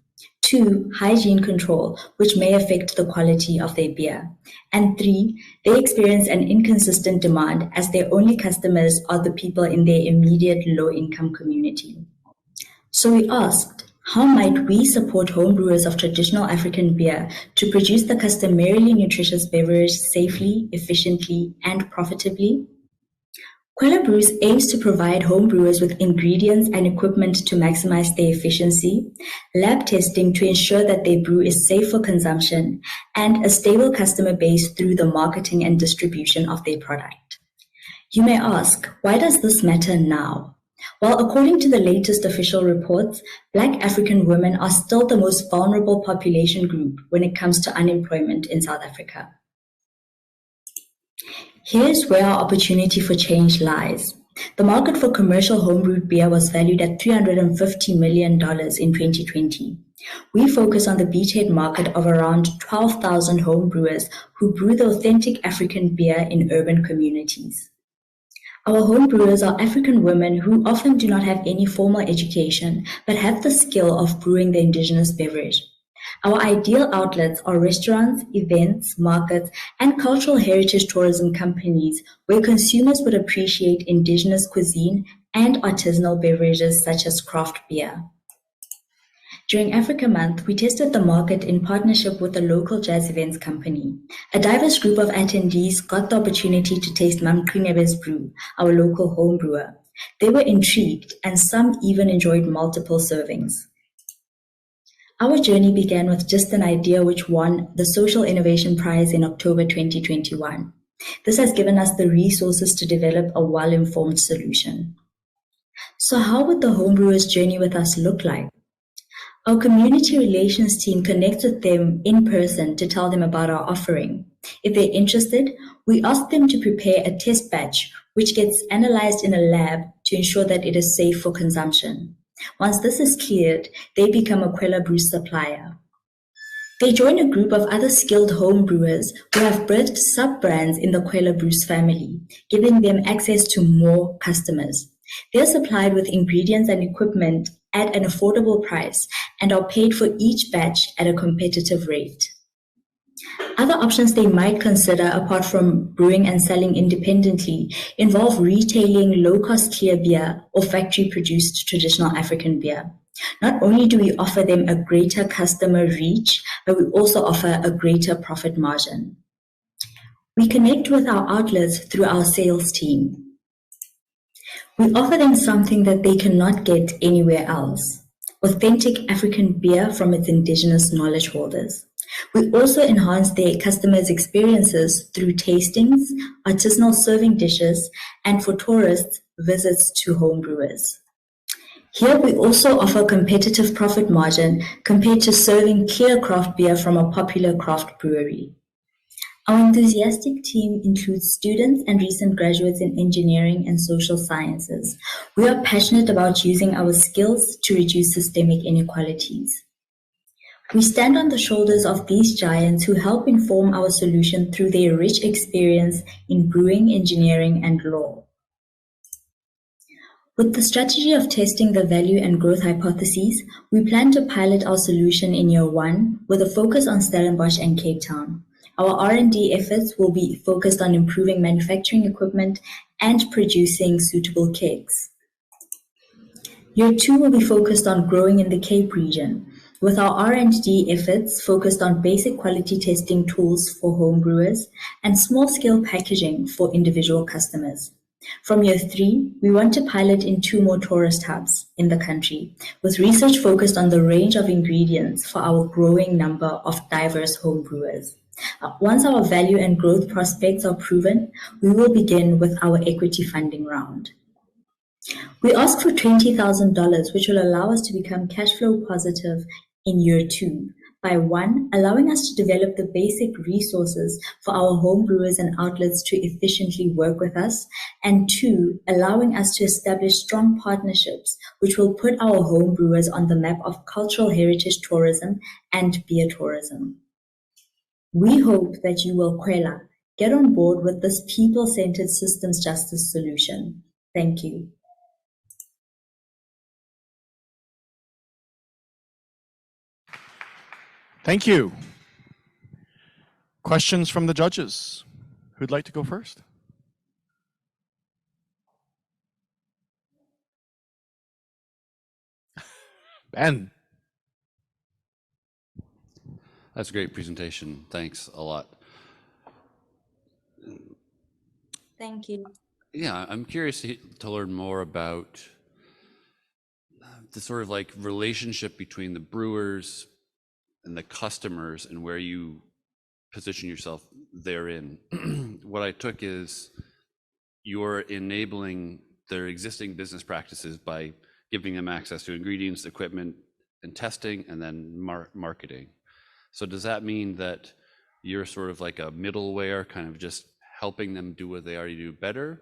2. Hygiene control, which may affect the quality of their beer. And 3. They experience an inconsistent demand as their only customers are the people in their immediate low-income community. So we asked, how might we support home brewers of traditional African beer to produce the customarily nutritious beverage safely, efficiently, and profitably? Coela Bruce aims to provide home brewers with ingredients and equipment to maximize their efficiency, lab testing to ensure that their brew is safe for consumption, and a stable customer base through the marketing and distribution of their product. You may ask, why does this matter now? Well, according to the latest official reports, Black African women are still the most vulnerable population group when it comes to unemployment in South Africa. Here's where our opportunity for change lies. The market for commercial homebrewed beer was valued at $350 million in 2020. We focus on the beachhead market of around 12,000 homebrewers who brew the authentic African beer in urban communities. Our homebrewers are African women who often do not have any formal education but have the skill of brewing the indigenous beverage. Our ideal outlets are restaurants, events, markets, and cultural heritage tourism companies where consumers would appreciate indigenous cuisine and artisanal beverages such as craft beer. During Africa Month, we tested the market in partnership with a local jazz events company. A diverse group of attendees got the opportunity to taste Mamqhinebe's brew, our local home brewer. They were intrigued, and some even enjoyed multiple servings. Our journey began with just an idea which won the Social Innovation Prize in October 2021. This has given us the resources to develop a well-informed solution. So how would the homebrewers' journey with us look like? Our community relations team connects with them in person to tell them about our offering. If they're interested, we ask them to prepare a test batch which gets analyzed in a lab to ensure that it is safe for consumption. Once this is cleared, they become a Kwela Bruce supplier. They join a group of other skilled home brewers who have birthed sub-brands in the Kwela Bruce family, giving them access to more customers. They're supplied with ingredients and equipment at an affordable price and are paid for each batch at a competitive rate. Other options they might consider, apart from brewing and selling independently, involve retailing low-cost clear beer or factory-produced traditional African beer. Not only do we offer them a greater customer reach, but we also offer a greater profit margin. We connect with our outlets through our sales team. We offer them something that they cannot get anywhere else: authentic African beer from its indigenous knowledge holders. We also enhance their customers' experiences through tastings, artisanal serving dishes, and for tourists, visits to homebrewers. Here we also offer competitive profit margin compared to serving clear craft beer from a popular craft brewery. Our enthusiastic team includes students and recent graduates in engineering and social sciences. We are passionate about using our skills to reduce systemic inequalities. We stand on the shoulders of these giants who help inform our solution through their rich experience in brewing, engineering, and law. With the strategy of testing the value and growth hypotheses, we plan to pilot our solution in year 1 with a focus on Stellenbosch and Cape Town. Our R&D efforts will be focused on improving manufacturing equipment and producing suitable kegs. Year 2 will be focused on growing in the Cape region, with our R&D efforts focused on basic quality testing tools for home brewers and small-scale packaging for individual customers. From year 3, we want to pilot in 2 more tourist hubs in the country, with research focused on the range of ingredients for our growing number of diverse home brewers. Once our value and growth prospects are proven, we will begin with our equity funding round. We ask for $20,000, which will allow us to become cash flow positive in year 2, by 1, allowing us to develop the basic resources for our home brewers and outlets to efficiently work with us, and 2, allowing us to establish strong partnerships which will put our home brewers on the map of cultural heritage tourism and beer tourism. We hope that you will, Kwela, get on board with this people-centered systems justice solution. Thank you. Thank you. Questions from the judges? Who'd like to go first? Ben. That's a great presentation. Thanks a lot. Thank you. Yeah, I'm curious to learn more about the sort of like relationship between the brewers and the customers and where you position yourself therein. What I took is you're enabling their existing business practices by giving them access to ingredients, equipment, and testing, and then marketing. So does that mean that you're sort of like a middleware, kind of just helping them do what they already do better?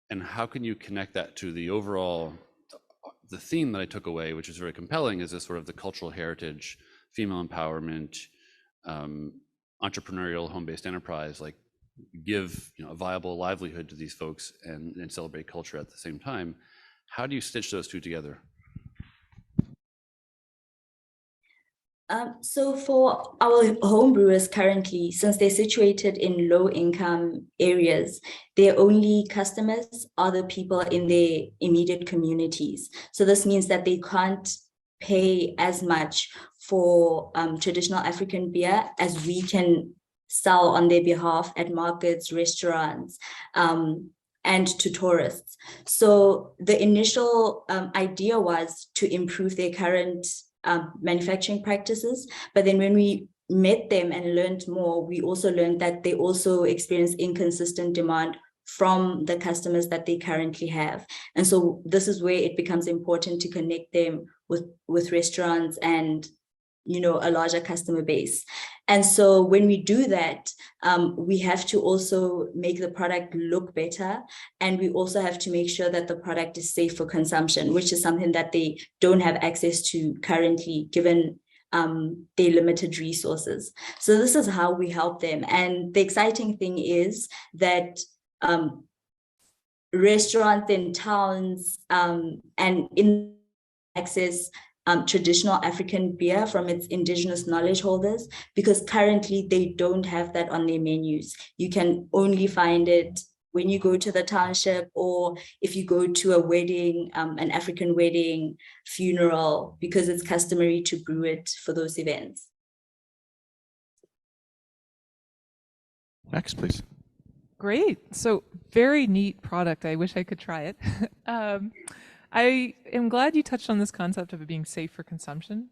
And how can you connect that to the overall, the theme that I took away, which is very compelling, is this sort of the cultural heritage, female empowerment, entrepreneurial home-based enterprise, like give a viable livelihood to these folks and celebrate culture at the same time. How do you stitch those two together? So for our home brewers currently, since they're situated in low-income areas, their only customers are the people in their immediate communities. So this means that they can't pay as much for traditional African beer as we can sell on their behalf at markets, restaurants, and to tourists. So the initial idea was to improve their current manufacturing practices, but then when we met them and learned more, we also learned that they also experience inconsistent demand from the customers that they currently have. And so this is where it becomes important to connect them with restaurants and a larger customer base. And so when we do that, we have to also make the product look better. And we also have to make sure that the product is safe for consumption, which is something that they don't have access to currently, given their limited resources. So this is how we help them. And the exciting thing is that restaurants in towns and in access traditional African beer from its indigenous knowledge holders, because currently they don't have that on their menus. You can only find it when you go to the township, or if you go to a wedding, an African wedding, funeral, because it's customary to brew it for those events. Next, please. Great. So very neat product. I wish I could try it. I am glad you touched on this concept of it being safe for consumption.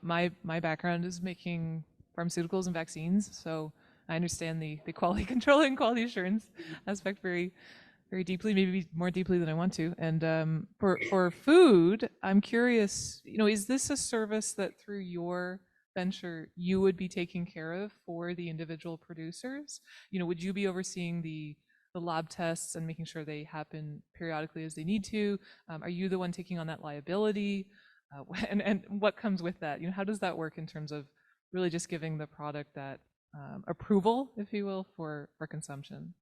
My background is making pharmaceuticals and vaccines, so I understand the quality control and quality assurance aspect very, very deeply, maybe more deeply than I want to. And for food, I'm curious, is this a service that through your venture you would be taking care of for the individual producers? Would you be overseeing the lab tests and making sure they happen periodically as they need to? Are you the one taking on that liability? And what comes with that? How does that work in terms of really just giving the product that approval, if you will, for consumption?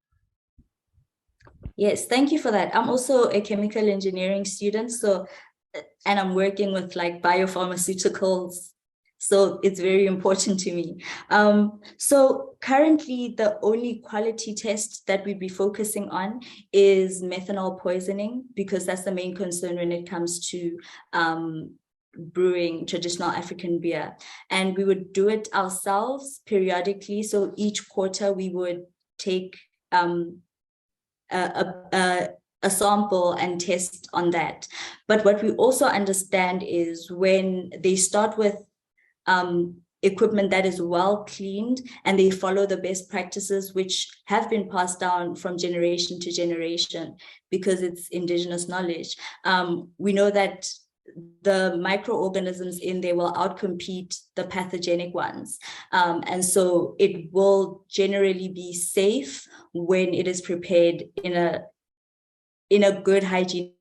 Yes, thank you for that. I'm also a chemical engineering student, and I'm working with biopharmaceuticals. So it's very important to me. So currently, the only quality test that we'd be focusing on is methanol poisoning, because that's the main concern when it comes to brewing traditional African beer. And we would do it ourselves periodically. So each quarter, we would take a sample and test on that. But what we also understand is when they start with equipment that is well cleaned and they follow the best practices which have been passed down from generation to generation because it's indigenous knowledge. We know that the microorganisms in there will outcompete the pathogenic ones. And so it will generally be safe when it is prepared in a good hygiene.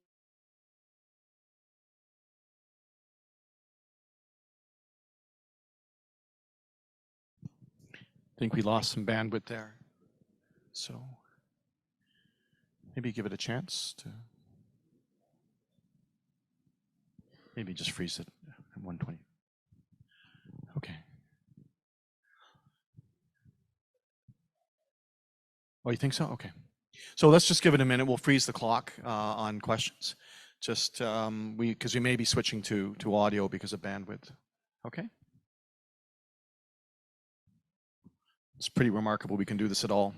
I think we lost some bandwidth there. So maybe give it a chance to, maybe just freeze it at 120. Okay. Oh, you think so? Okay. So let's just give it a minute. We'll freeze the clock on questions. Just because we may be switching to audio because of bandwidth. Okay. It's pretty remarkable we can do this at all.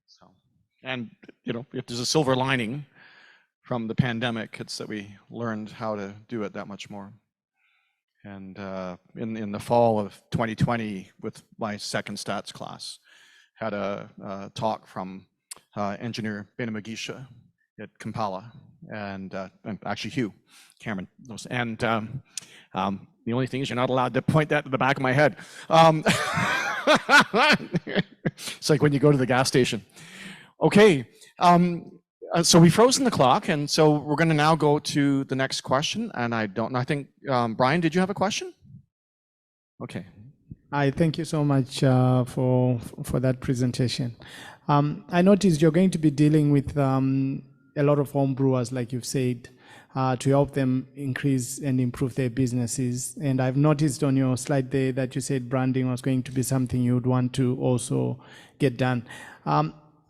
So, and you know, if there's a silver lining from the pandemic, it's that we learned how to do it that much more. And in the fall of 2020, with my second stats class, had a talk from engineer Benamagisha at Kampala, and actually Hugh Cameron knows. And the only thing is you're not allowed to point that to the back of my head. It's like when you go to the gas station. Okay, so we've frozen the clock, and so we're going to now go to the next question. And I don't know, I think, Brian, did you have a question? Okay. Hi, thank you so much for that presentation. I noticed you're going to be dealing with a lot of home brewers, like you've said, to help them increase and improve their businesses. And I've noticed on your slide there that you said branding was going to be something you would want to also get done.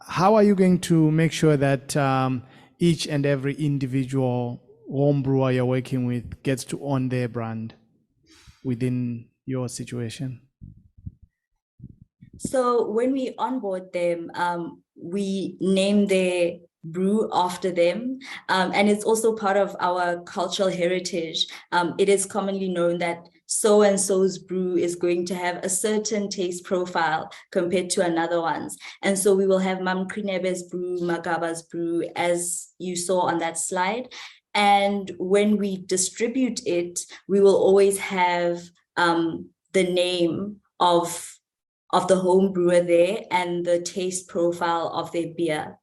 How are you going to make sure that each and every individual home brewer you're working with gets to own their brand within your situation? So when we onboard them, we name their brew after them, and it's also part of our cultural heritage. It is commonly known that so-and-so's brew is going to have a certain taste profile compared to another one's. And so we will have Mam Krinebe's brew, Magaba's brew, as you saw on that slide. And when we distribute it, we will always have the name of the home brewer there and the taste profile of their beer.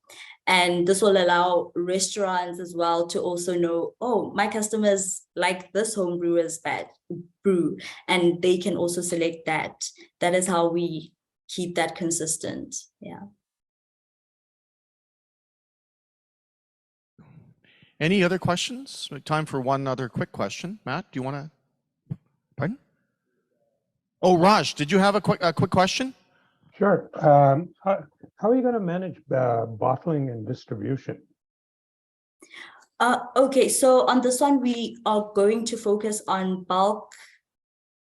And this will allow restaurants as well to also know, oh, my customers like this home brewer's brew, and they can also select that. That is how we keep that consistent. Yeah. Any other questions? Time for one other quick question. Matt, do you want to? Pardon? Oh, Raj, did you have a quick question? Sure. How are you going to manage bottling and distribution? Okay, so on this one, we are going to focus on bulk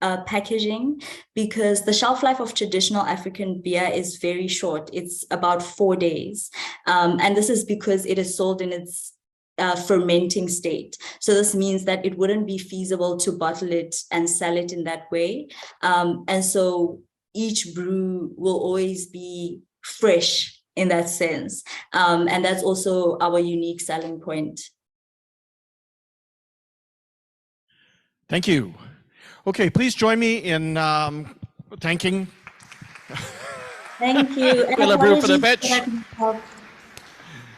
packaging, because the shelf life of traditional African beer is very short. It's about 4 days. And this is because it is sold in its fermenting state. So this means that it wouldn't be feasible to bottle it and sell it in that way. And so each brew will always be fresh in that sense. And that's also our unique selling point. Thank you. Okay, please join me in thanking Thank you. Coela Brew for the pitch.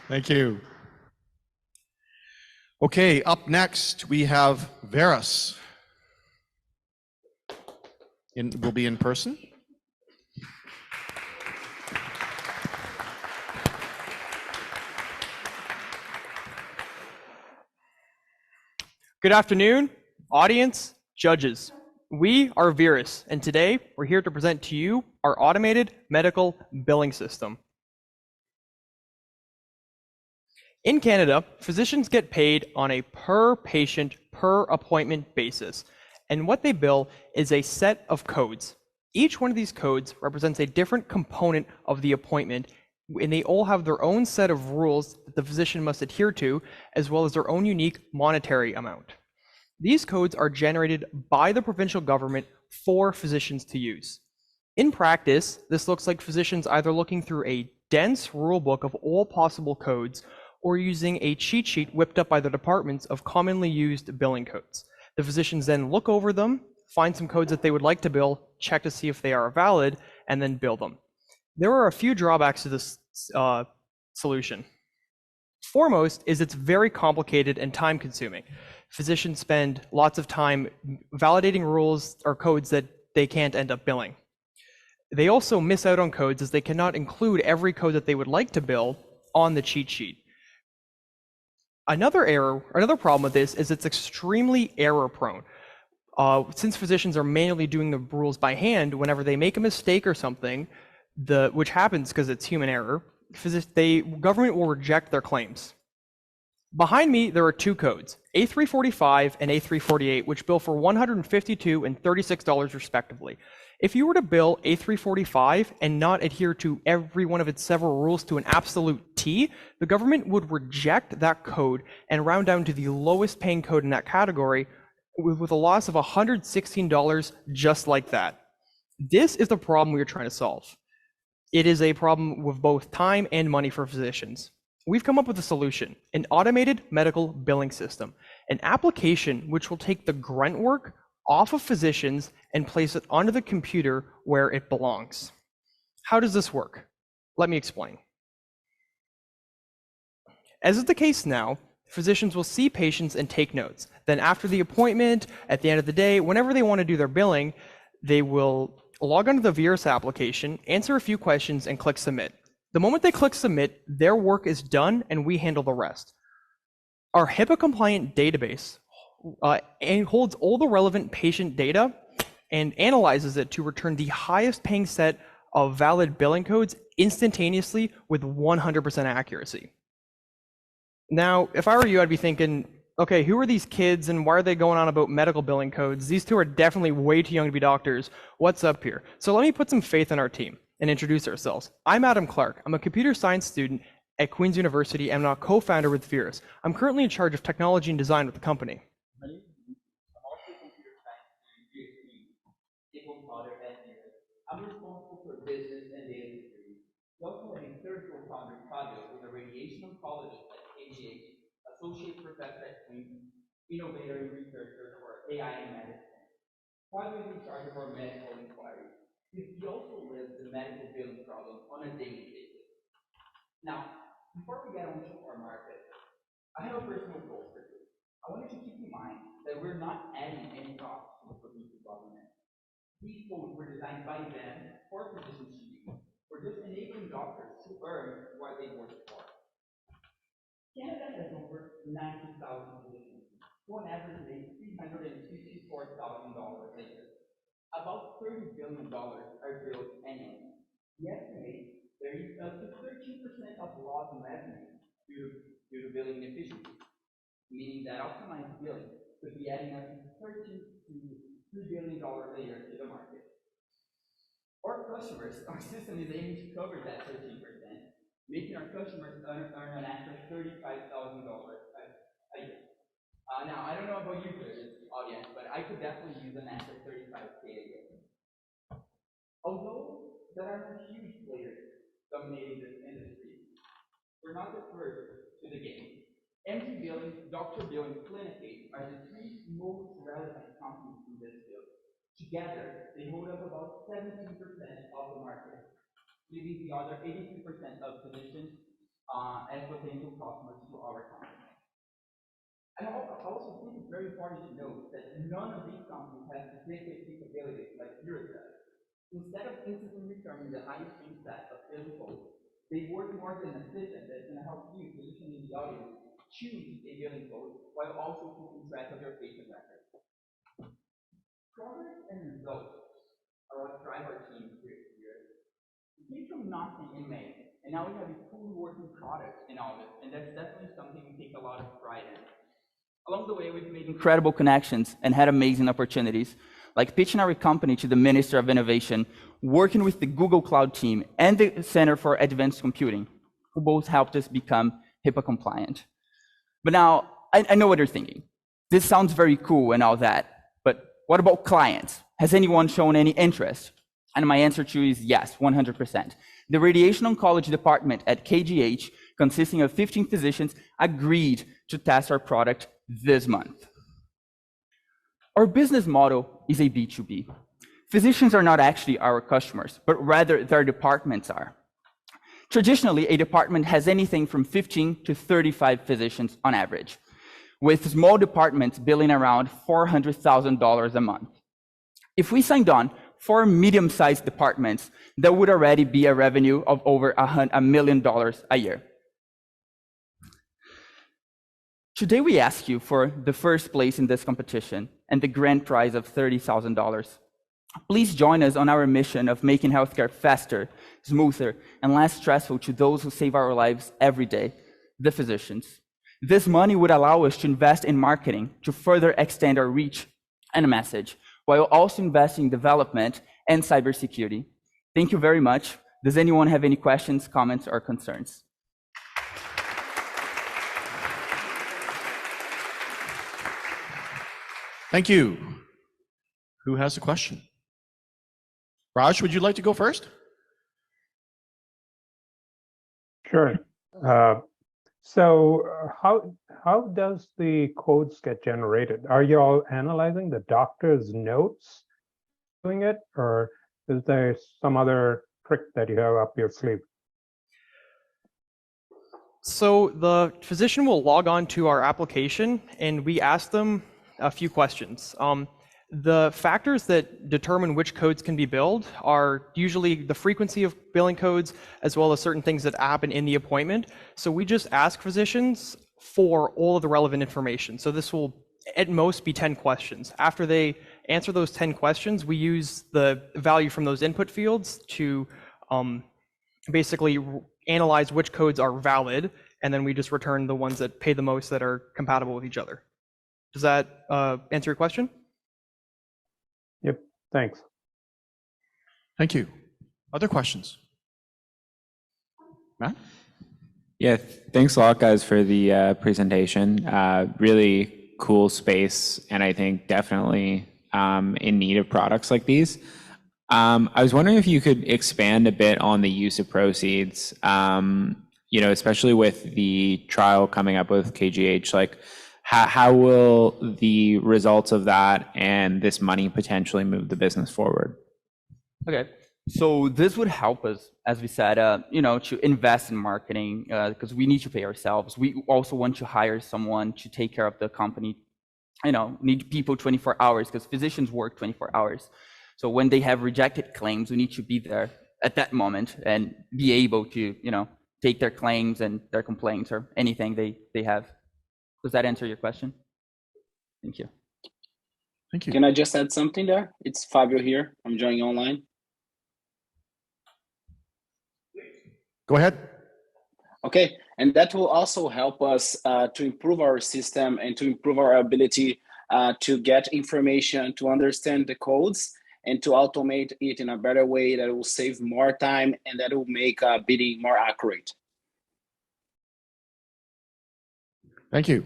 Thank you. Okay, up next we have Veras. Will be in person. Good afternoon, audience, judges. We are Veras, and today we're here to present to you our automated medical billing system. In Canada, physicians get paid on a per patient, per appointment basis, and what they bill is a set of codes. Each one of these codes represents a different component of the appointment, and they all have their own set of rules that the physician must adhere to, as well as their own unique monetary amount. These codes are generated by the provincial government for physicians to use. In practice, this looks like physicians either looking through a dense rule book of all possible codes, or using a cheat sheet whipped up by the departments of commonly used billing codes. The physicians then look over them, find some codes that they would like to bill, check to see if they are valid, and then bill them. There are a few drawbacks to this solution. Foremost is it's very complicated and time consuming. Physicians spend lots of time validating rules or codes that they can't end up billing. They also miss out on codes as they cannot include every code that they would like to bill on the cheat sheet. Another problem with this is it's extremely error prone. Since physicians are manually doing the rules by hand, whenever they make a mistake or something, which happens because it's human error, government will reject their claims. Behind me, there are two codes, A345 and A348, which bill for $152 and $36 respectively. If you were to bill A345 and not adhere to every one of its several rules to an absolute T, the government would reject that code and round down to the lowest paying code in that category with a loss of $116 just like that. This is the problem we are trying to solve. It is a problem with both time and money for physicians. We've come up with a solution, an automated medical billing system, an application which will take the grunt work off of physicians and place it onto the computer where it belongs. How does this work? Let me explain. As is the case now, physicians will see patients and take notes. Then after the appointment, at the end of the day, whenever they want to do their billing, they will log onto the VIRUS application, answer a few questions, and click submit. The moment they click submit, their work is done and we handle the rest. Our HIPAA compliant database holds all the relevant patient data and analyzes it to return the highest paying set of valid billing codes instantaneously with 100% accuracy. Now, if I were you, I'd be thinking, okay, who are these kids and why are they going on about medical billing codes? These two are definitely way too young to be doctors. What's up here? So let me put some faith in our team and introduce ourselves. I'm Adam Clark. I'm a computer science student at Queen's University and I'm a co-founder with VIRUS. I'm currently in charge of technology and design with the company. I'm also a computer science student at co-founder at VIRUS. I'm responsible for business and data security. We also have a third co-founder, Fabio, with a radiation oncologist at KGH, associate professor at Queen's, innovator and researcher for AI and medicine. Fabio is in charge of our medical inquiries. He also lives the medical billing problem on a daily basis. Now, before we get on to our market, I have a personal goal for you. I want you to keep in mind that we're not adding any costs to the provincial government. These codes were designed by them for physicians to use. We're just enabling doctors to earn what they work for. Canada has over 90,000 physicians, who on average make $354,000 a year. About $30 billion are billed annually. We estimate there is up to 13% of loss in revenue due to billing inefficiency, meaning that optimized billing could be adding up to $13 to $3 billion a year to the market. Our customers, our system is aiming to cover that 13%, making our customers earn an extra $35,000 a year. Now, I don't know about you guys, audience, but I could definitely use an extra $35K a year. Although there are no huge players dominating this industry, we're not the first to the game. MD Billing, Dr. Billing, Clinicate are the three most relevant companies in this field. Together, they hold up about 17% of the market, leaving the other 83% of physicians as potential customers to our company. And I also think it's very important to note that none of these companies have specific capabilities like VIRUS does. Instead of instantly returning the highest paying set of billing codes, they work more as an assistant that's going to help you, physician in the audience, choose a billing code while also keeping track of your patient records. Progress and results are what drive our team here at VIRUS. We came from nothing in May, and now we have a fully working product in August, and that's definitely something we take a lot of pride in. Along the way, we've made incredible connections and had amazing opportunities, like pitching our company to the Minister of Innovation, working with the Google Cloud team and the Center for Advanced Computing, who both helped us become HIPAA compliant. But now, I know what you're thinking. This sounds very cool and all that, but what about clients? Has anyone shown any interest? And my answer to you is yes, 100%. The Radiation Oncology Department at KGH consisting of 15 physicians, agreed to test our product this month. Our business model is a B2B. Physicians are not actually our customers, but rather their departments are. Traditionally, a department has anything from 15 to 35 physicians on average, with small departments billing around $400,000 a month. If we signed on 4 medium-sized departments, that would already be a revenue of over $1 million a year. Today, we ask you for the first place in this competition and the grand prize of $30,000. Please join us on our mission of making healthcare faster, smoother, and less stressful to those who save our lives every day, the physicians. This money would allow us to invest in marketing to further extend our reach and message, while also investing in development and cybersecurity. Thank you very much. Does anyone have any questions, comments, or concerns? Thank you. Who has a question? Raj, would you like to go first? Sure. So how does the codes get generated? Are you all analyzing the doctor's notes doing it, or is there some other trick that you have up your sleeve? So the physician will log on to our application and we ask them a few questions. The factors that determine which codes can be billed are usually the frequency of billing codes, as well as certain things that happen in the appointment. So we just ask physicians for all of the relevant information. So this will at most be 10 questions. After they answer those 10 questions, we use the value from those input fields to basically analyze which codes are valid, and then we just return the ones that pay the most that are compatible with each other. Does that answer your question? Yep, thanks. Thank you. Other questions? Matt? Yeah, thanks a lot, guys, for the presentation. Really cool space, and I think definitely in need of products like these. I was wondering if you could expand a bit on the use of proceeds, especially with the trial coming up with KGH, like how will the results of that and this money potentially move the business forward? Okay, so this would help us, as we said, to invest in marketing because we need to pay ourselves. We also want to hire someone to take care of the company. Need people 24 hours because physicians work 24 hours. So when they have rejected claims, we need to be there at that moment and be able to, take their claims and their complaints or anything they have. Does that answer your question? Thank you. Thank you. Can I just add something there? It's Fabio here. I'm joining online. Go ahead. Okay, and that will also help us to improve our system and to improve our ability to get information, to understand the codes, and to automate it in a better way that will save more time and that will make bidding more accurate. Thank you.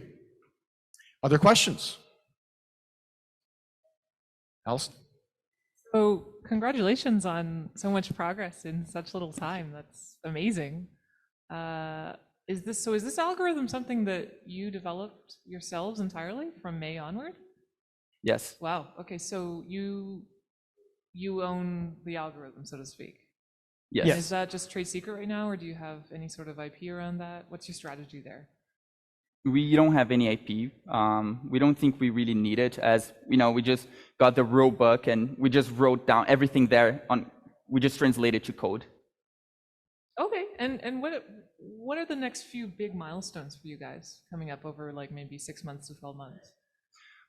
Other questions? Alison? So congratulations on so much progress in such little time. That's amazing. Is this algorithm something that you developed yourselves entirely from May onward? Yes. Wow. Okay, so you own the algorithm, so to speak. Yes. And is that just trade secret right now, or do you have any sort of IP around that? What's your strategy there? We don't have any IP. We don't think we really need it, as we just got the rule book and we just wrote down everything there. We just translated to code. Okay, and what are the next few big milestones for you guys coming up over like maybe 6 months to 12 months?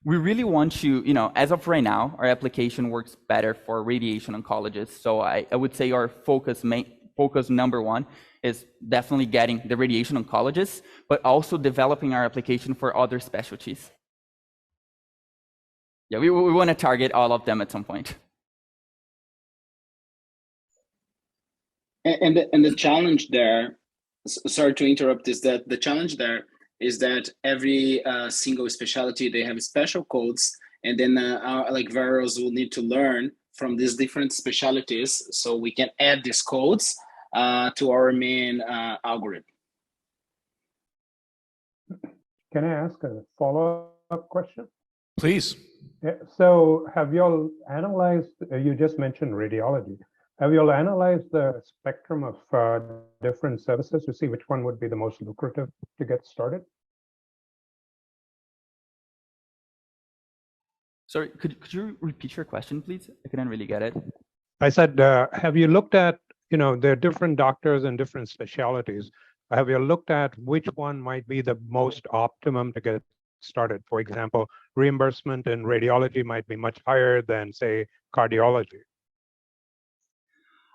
We really want to, as of right now, our application works better for radiation oncologists. So I would say our focus number one is definitely getting the radiation oncologists, but also developing our application for other specialties. Yeah, we want to target all of them at some point. And the challenge there, sorry to interrupt, is that the challenge there is that every single specialty, they have special codes, and then like various will need to learn from these different specialties so we can add these codes to our main algorithm. Can I ask a follow-up question? Please. Yeah, so have you all analyzed, you just mentioned radiology. Have you all analyzed the spectrum of different services to see which one would be the most lucrative to get started? Sorry, could you repeat your question, please? I couldn't really get it. I said, have you looked at, there are different doctors and different specialties. Have you looked at which one might be the most optimum to get started? For example, reimbursement in radiology might be much higher than, say, cardiology.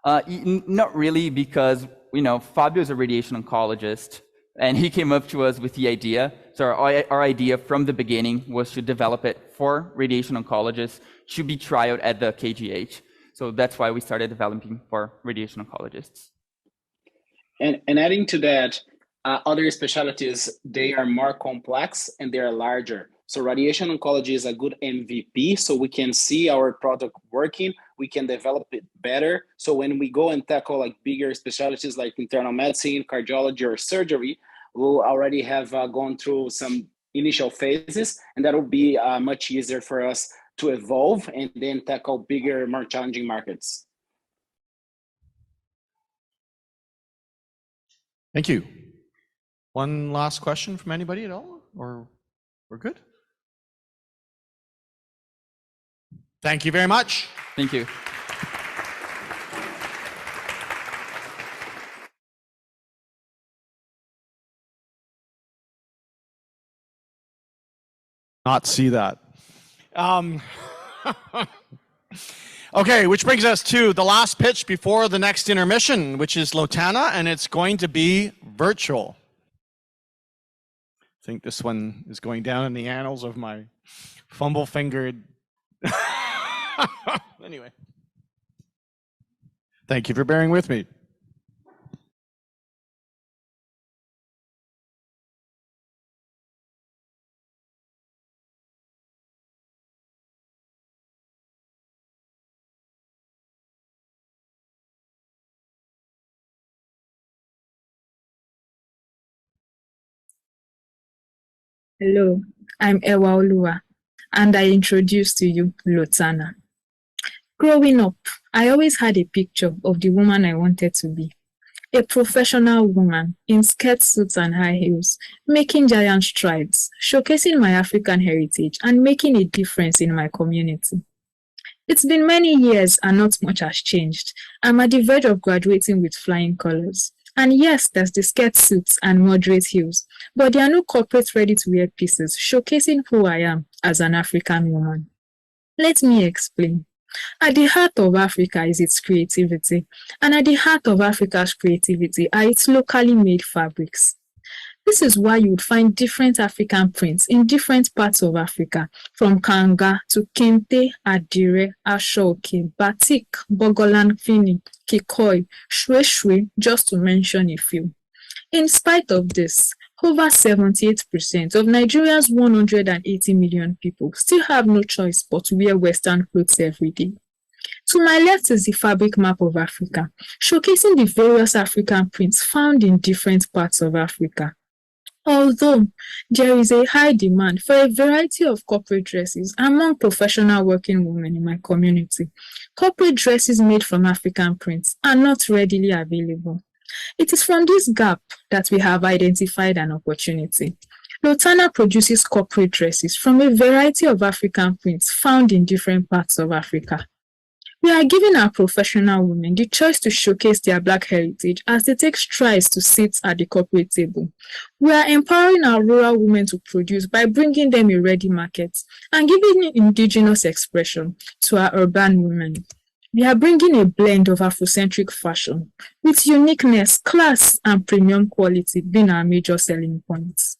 Not really, because Fabio is a radiation oncologist, and he came up to us with the idea. So our idea from the beginning was to develop it for radiation oncologists to be trialed at the KGH. So that's why we started developing for radiation oncologists. And adding to that, other specialties, they are more complex and they are larger. So radiation oncology is a good MVP, so we can see our product working, we can develop it better. So when we go and tackle like bigger specialties like internal medicine, cardiology, or surgery, we'll already have gone through some initial phases, and that will be much easier for us to evolve and then tackle bigger, more challenging markets. Thank you. One last question from anybody at all, or we're good? Thank you very much. Thank you. Not see that. Okay, which brings us to the last pitch before the next intermission, which is Lotana, and it's going to be virtual. I think this one is going down in the annals of my fumble-fingered. Anyway, thank you for bearing with me. Hello, I'm Ewa Oluwa, and I introduce to you Lotana. Growing up, I always had a picture of the woman I wanted to be. A professional woman in skirt suits and high heels, making giant strides, showcasing my African heritage and making a difference in my community. It's been many years and not much has changed. I'm at the verge of graduating with flying colors. And yes, there's the skirt suits and moderate heels, but there are no corporate ready-to-wear pieces showcasing who I am as an African woman. Let me explain. At the heart of Africa is its creativity, and at the heart of Africa's creativity are its locally made fabrics. This is why you would find different African prints in different parts of Africa, from Kanga to Kente, Adire, Ashoke, Batik, Bogolan Fini, Kikoi, Shwe, just to mention a few. In spite of this, over 78% of Nigeria's 180 million people still have no choice but to wear Western clothes every day. To my left is the fabric map of Africa, showcasing the various African prints found in different parts of Africa. Although there is a high demand for a variety of corporate dresses among professional working women in my community, corporate dresses made from African prints are not readily available. It is from this gap that we have identified an opportunity. Lotana produces corporate dresses from a variety of African prints found in different parts of Africa. We are giving our professional women the choice to showcase their Black heritage as they take strides to sit at the corporate table. We are empowering our rural women to produce by bringing them a ready market and giving indigenous expression to our urban women. We are bringing a blend of Afrocentric fashion with uniqueness, class, and premium quality being our major selling points.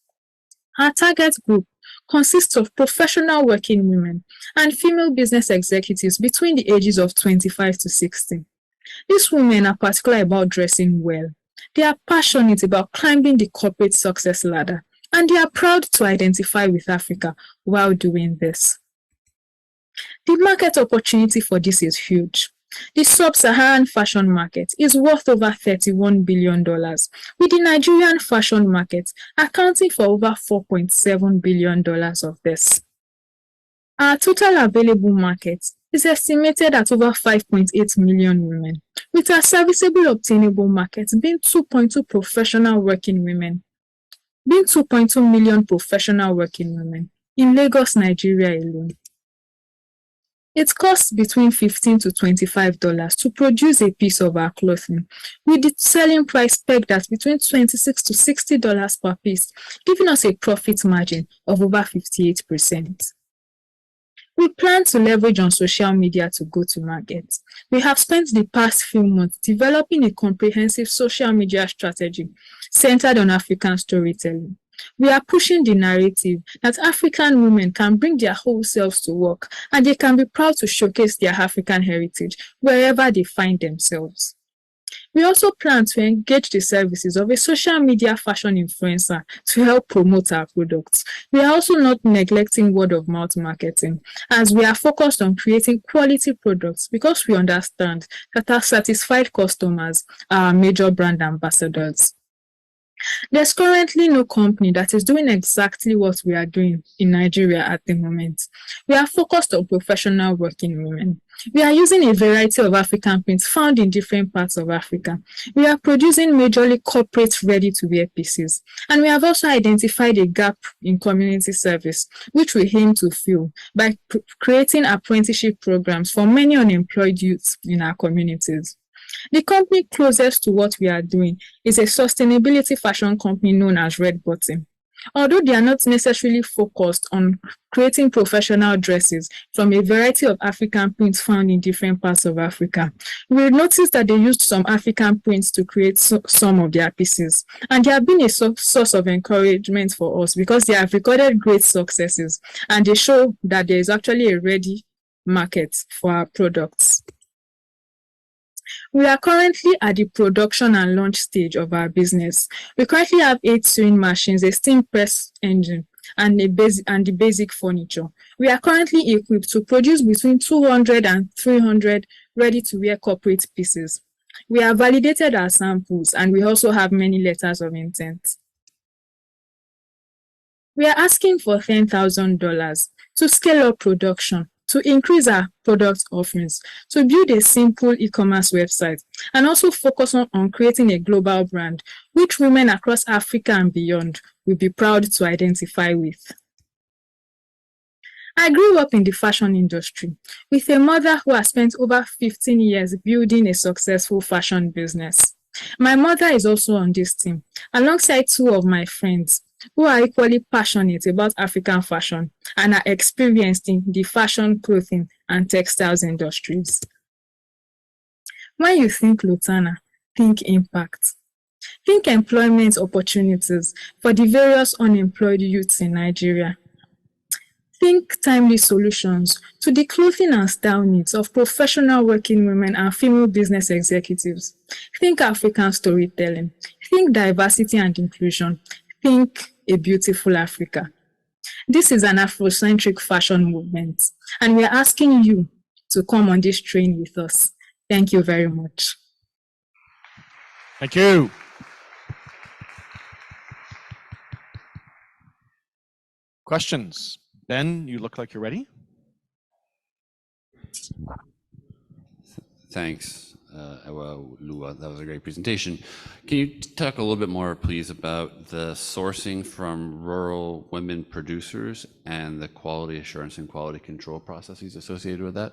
Our target group consists of professional working women and female business executives between the ages of 25 to 60. These women are particular about dressing well. They are passionate about climbing the corporate success ladder, and they are proud to identify with Africa while doing this. The market opportunity for this is huge. The sub-Saharan fashion market is worth over $31 billion, with the Nigerian fashion market accounting for over $4.7 billion of this. Our total available market is estimated at over 5.8 million women, with our serviceable obtainable market being 2.2 million professional working women in Lagos, Nigeria alone. It costs between $15 to $25 to produce a piece of our clothing, with the selling price pegged at between $26 to $60 per piece, giving us a profit margin of over 58%. We plan to leverage on social media to go to market. We have spent the past few months developing a comprehensive social media strategy centered on African storytelling. We are pushing the narrative that African women can bring their whole selves to work and they can be proud to showcase their African heritage wherever they find themselves. We also plan to engage the services of a social media fashion influencer to help promote our products. We are also not neglecting word-of-mouth marketing, as we are focused on creating quality products because we understand that our satisfied customers are our major brand ambassadors. There's currently no company that is doing exactly what we are doing in Nigeria at the moment. We are focused on professional working women. We are using a variety of African prints found in different parts of Africa. We are producing majorly corporate ready-to-wear pieces. And we have also identified a gap in community service, which we aim to fill by creating apprenticeship programs for many unemployed youths in our communities. The company closest to what we are doing is a sustainability fashion company known as Red Bottom. Although they are not necessarily focused on creating professional dresses from a variety of African prints found in different parts of Africa, we noticed that they used some African prints to create some of their pieces. And they have been a source of encouragement for us because they have recorded great successes and they show that there is actually a ready market for our products. We are currently at the production and launch stage of our business. We currently have 8 sewing machines, a steam press engine, and the basic furniture. We are currently equipped to produce between 200 and 300 ready-to-wear corporate pieces. We have validated our samples, and we also have many letters of intent. We are asking for $10,000 to scale up production, to increase our product offerings, to build a simple e-commerce website, and also focus on creating a global brand, which women across Africa and beyond will be proud to identify with. I grew up in the fashion industry with a mother who has spent over 15 years building a successful fashion business. My mother is also on this team, alongside 2 of my friends who are equally passionate about African fashion and are experienced in the fashion, clothing, and textiles industries. When you think Lotana, think impact. Think employment opportunities for the various unemployed youths in Nigeria. Think timely solutions to the clothing and style needs of professional working women and female business executives. Think African storytelling. Think diversity and inclusion. Think a beautiful Africa. This is an Afrocentric fashion movement, and we are asking you to come on this train with us. Thank you very much. Thank you. Questions? Ben, you look like you're ready. Thanks, Lua. That was a great presentation. Can you talk a little bit more, please, about the sourcing from rural women producers and the quality assurance and quality control processes associated with that?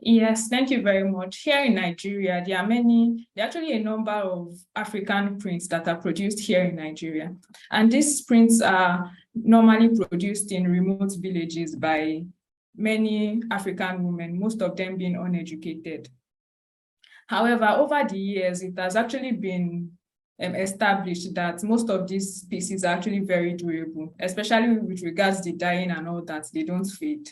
Yes, thank you very much. Here in Nigeria, there are actually a number of African prints that are produced here in Nigeria. And these prints are normally produced in remote villages by many African women, most of them being uneducated. However, over the years, it has actually been established that most of these pieces are actually very durable, especially with regards to the dyeing and all that, they don't fade.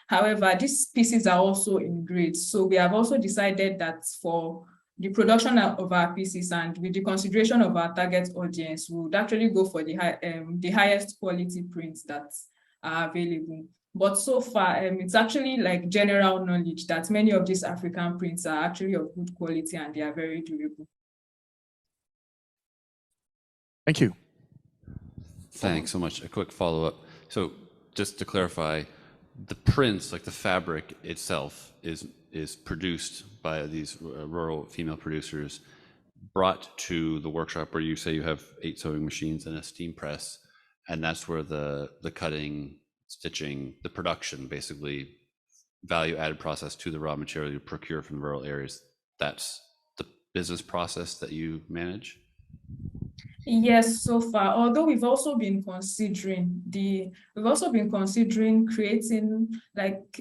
However, these pieces are also in grades. So we have also decided that for the production of our pieces and with the consideration of our target audience, we would actually go for the highest quality prints that are available. But so far, it's actually like general knowledge that many of these African prints are actually of good quality and they are very durable. Thank you. Thanks so much. A quick follow-up. So just to clarify, the prints, like the fabric itself, is produced by these rural female producers, brought to the workshop where you say you have 8 sewing machines and a steam press, and that's where the cutting, stitching, the production, basically value-added process to the raw material you procure from rural areas, that's the business process that you manage? Yes, so far, although we've also been considering creating like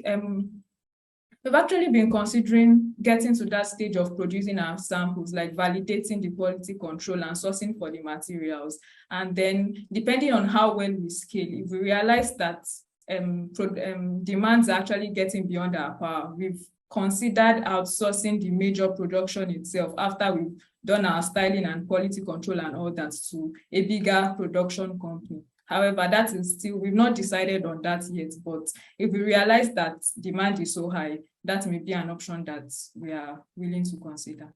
we've actually been considering getting to that stage of producing our samples, like validating the quality control and sourcing for the materials. And then depending on how well we scale, if we realize that demands are actually getting beyond our power, we've considered outsourcing the major production itself after we've done our styling and quality control and all that to a bigger production company. However, that is still, we've not decided on that yet, but if we realize that demand is so high, that may be an option that we are willing to consider.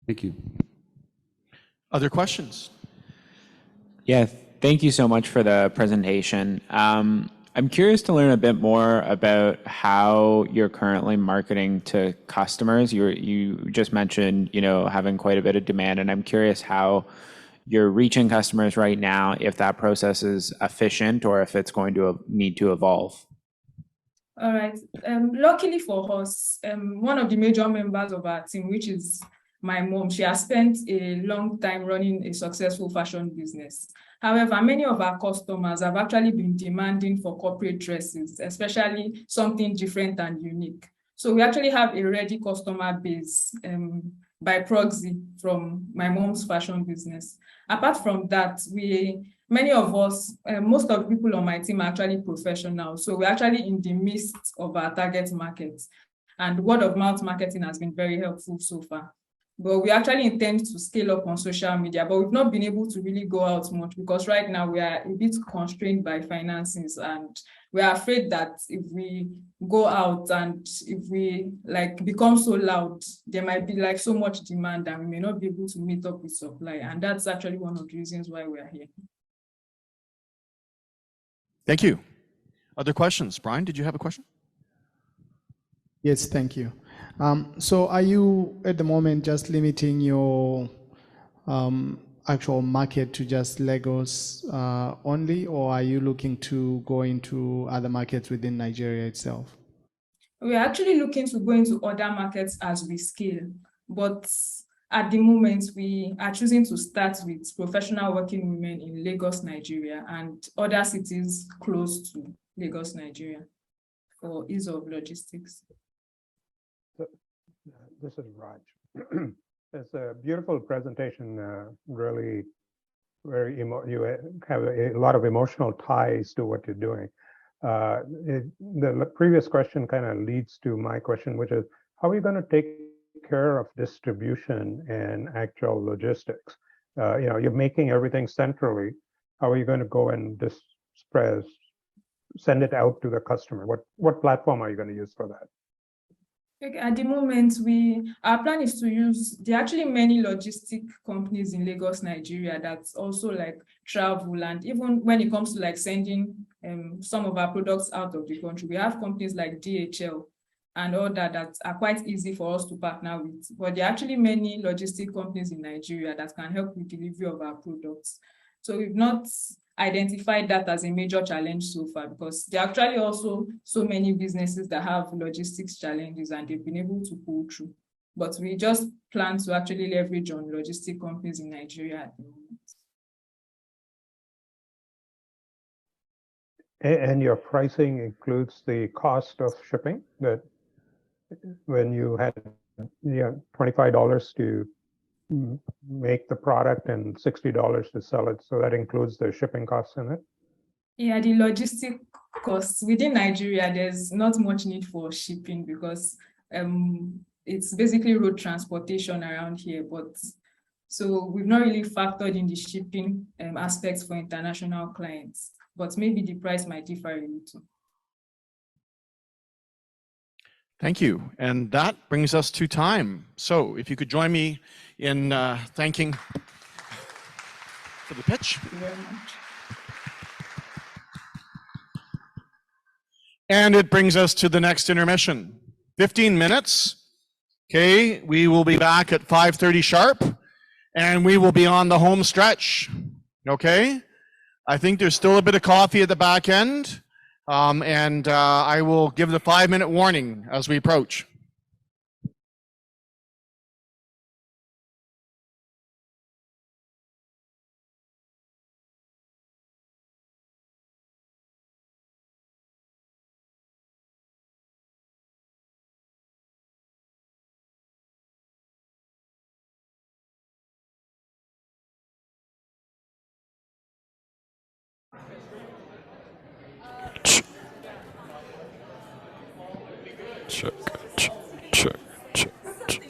Thank you. Other questions? Yeah, thank you so much for the presentation. I'm curious to learn a bit more about how you're currently marketing to customers. You just mentioned, having quite a bit of demand, and I'm curious how you're reaching customers right now, if that process is efficient or if it's going to need to evolve. All right. Luckily for us, one of the major members of our team, which is my mom, she has spent a long time running a successful fashion business. However, many of our customers have actually been demanding for corporate dresses, especially something different and unique. So we actually have a ready customer base by proxy from my mom's fashion business. Apart from that, many of us, most of the people on my team are actually professionals. So we're actually in the midst of our target market. And word of mouth marketing has been very helpful so far. But we actually intend to scale up on social media, but we've not been able to really go out much because right now we are a bit constrained by finances, and we are afraid that if we go out and if we become so loud, there might be so much demand and we may not be able to meet up with supply. And that's actually one of the reasons why we are here. Thank you. Other questions? Brian, did you have a question? Yes, thank you. So are you at the moment just limiting your actual market to just Lagos only, or are you looking to go into other markets within Nigeria itself? We're actually looking to go into other markets as we scale, but at the moment we are choosing to start with professional working women in Lagos, Nigeria, and other cities close to Lagos, Nigeria for ease of logistics. This is Raj. It's a beautiful presentation, really you have a lot of emotional ties to what you're doing. The previous question kind of leads to my question, which is, how are you going to take care of distribution and actual logistics? You're making everything centrally. How are you going to go and send it out to the customer? What platform are you going to use for that? At the moment, our plan is to use, there are actually many logistic companies in Lagos, Nigeria that also travel, and even when it comes to sending some of our products out of the country, we have companies like DHL and all that are quite easy for us to partner with. But there are actually many logistic companies in Nigeria that can help with delivery of our products. So we've not identified that as a major challenge so far, because there are actually also so many businesses that have logistics challenges and they've been able to pull through. But we just plan to actually leverage on logistic companies in Nigeria at the moment. And your pricing includes the cost of shipping, that when you had $25 to make the product and $60 to sell it, so that includes the shipping costs in it? Yeah, the logistic costs within Nigeria, there's not much need for shipping because it's basically road transportation around here. But so we've not really factored in the shipping aspects for international clients. but maybe the price might differ a little. Thank you. And that brings us to time. So if you could join me in thanking for the pitch. Thank you very much. And it brings us to the next intermission. 15 minutes. Okay, we will be back at 5:30 sharp, and we will be on the home stretch. Okay? I think there's still a bit of coffee at the back end, and I will give the 5-minute warning as we approach. Check, check, check, check, check.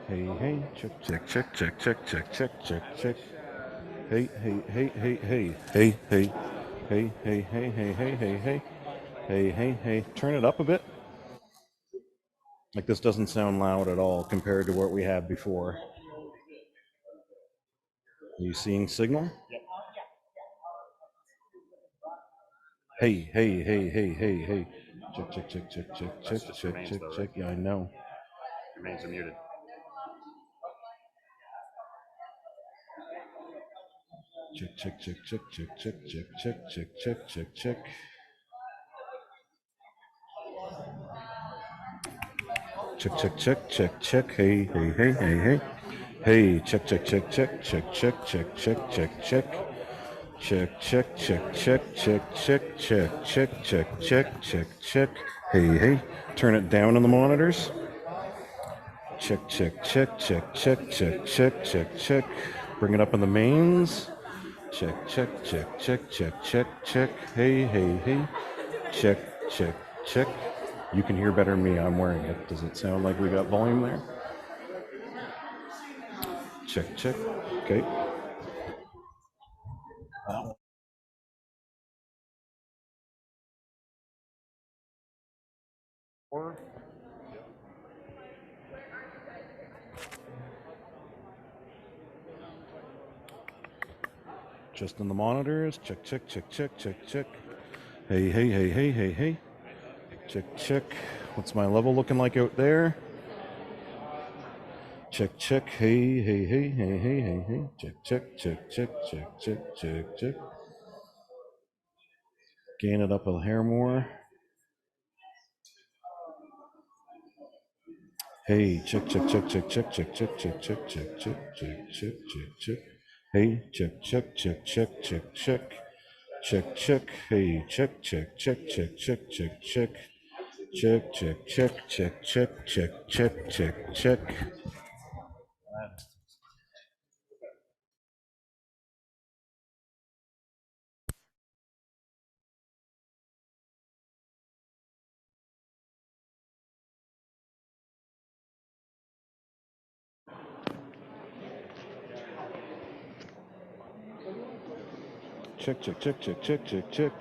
Hey, hey, check, check, check, check, check, check, check, check, check. Hey, hey, hey, hey, hey, hey, hey, hey, hey, hey, hey, hey, hey, hey, hey, hey, hey. Turn it up a bit. Like this doesn't sound loud at all compared to what we had before. Are you seeing signal? Hey, hey, hey, hey, hey, hey. Check, check, check, check, check, check, check, check, check. Yeah, I know. Your mains are muted. Check, check, check, check, check, check, check, check, check, check, check, check. Check, check, check, check, check. Hey, hey, hey, hey, hey. Hey, check, check, check, check, check, check, check, check, check, check. Check, check, check, check, check, check, check, check, check, check, check, check. Hey, hey. Turn it down on the monitors. Check, check, check, check, check, check, check, check, check. Bring it up on the mains. Check, check, check, check, check, check, check. Hey, hey, hey. Check, check, check. You can hear better than me. I'm wearing it. Does it sound like we got volume there? Check, check. Okay. Just on the monitors. Check, check, check, check, check, check. Hey, hey, hey, hey, hey, hey. Check, check. What's my level looking like out there? Check, check. Hey, hey, hey, hey, hey, hey, hey. Check, check, check, check, check, check, check, check. Gain it up a hair more. Hey, check, check, check, check, check, check, check, check, check, check, check, check, check, check, check. Hey, check, check, check, check, check, check. Check, check. Hey, check, check, check, check, check, check, check. Check, check, check, check, check, check, check, check, check. Check, check, check, check, check, check, check.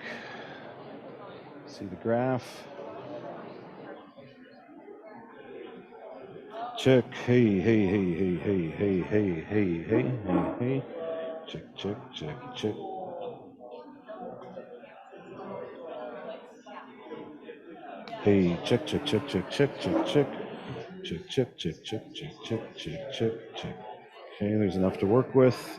See the graph. Check. Hey, hey, hey, hey, hey, hey, hey, hey, hey, hey, hey. Check, check, check, check. Hey, check, check, check, check, check, check, check. Check, check, check, check, check, check, check, check, check. Okay, there's enough to work with.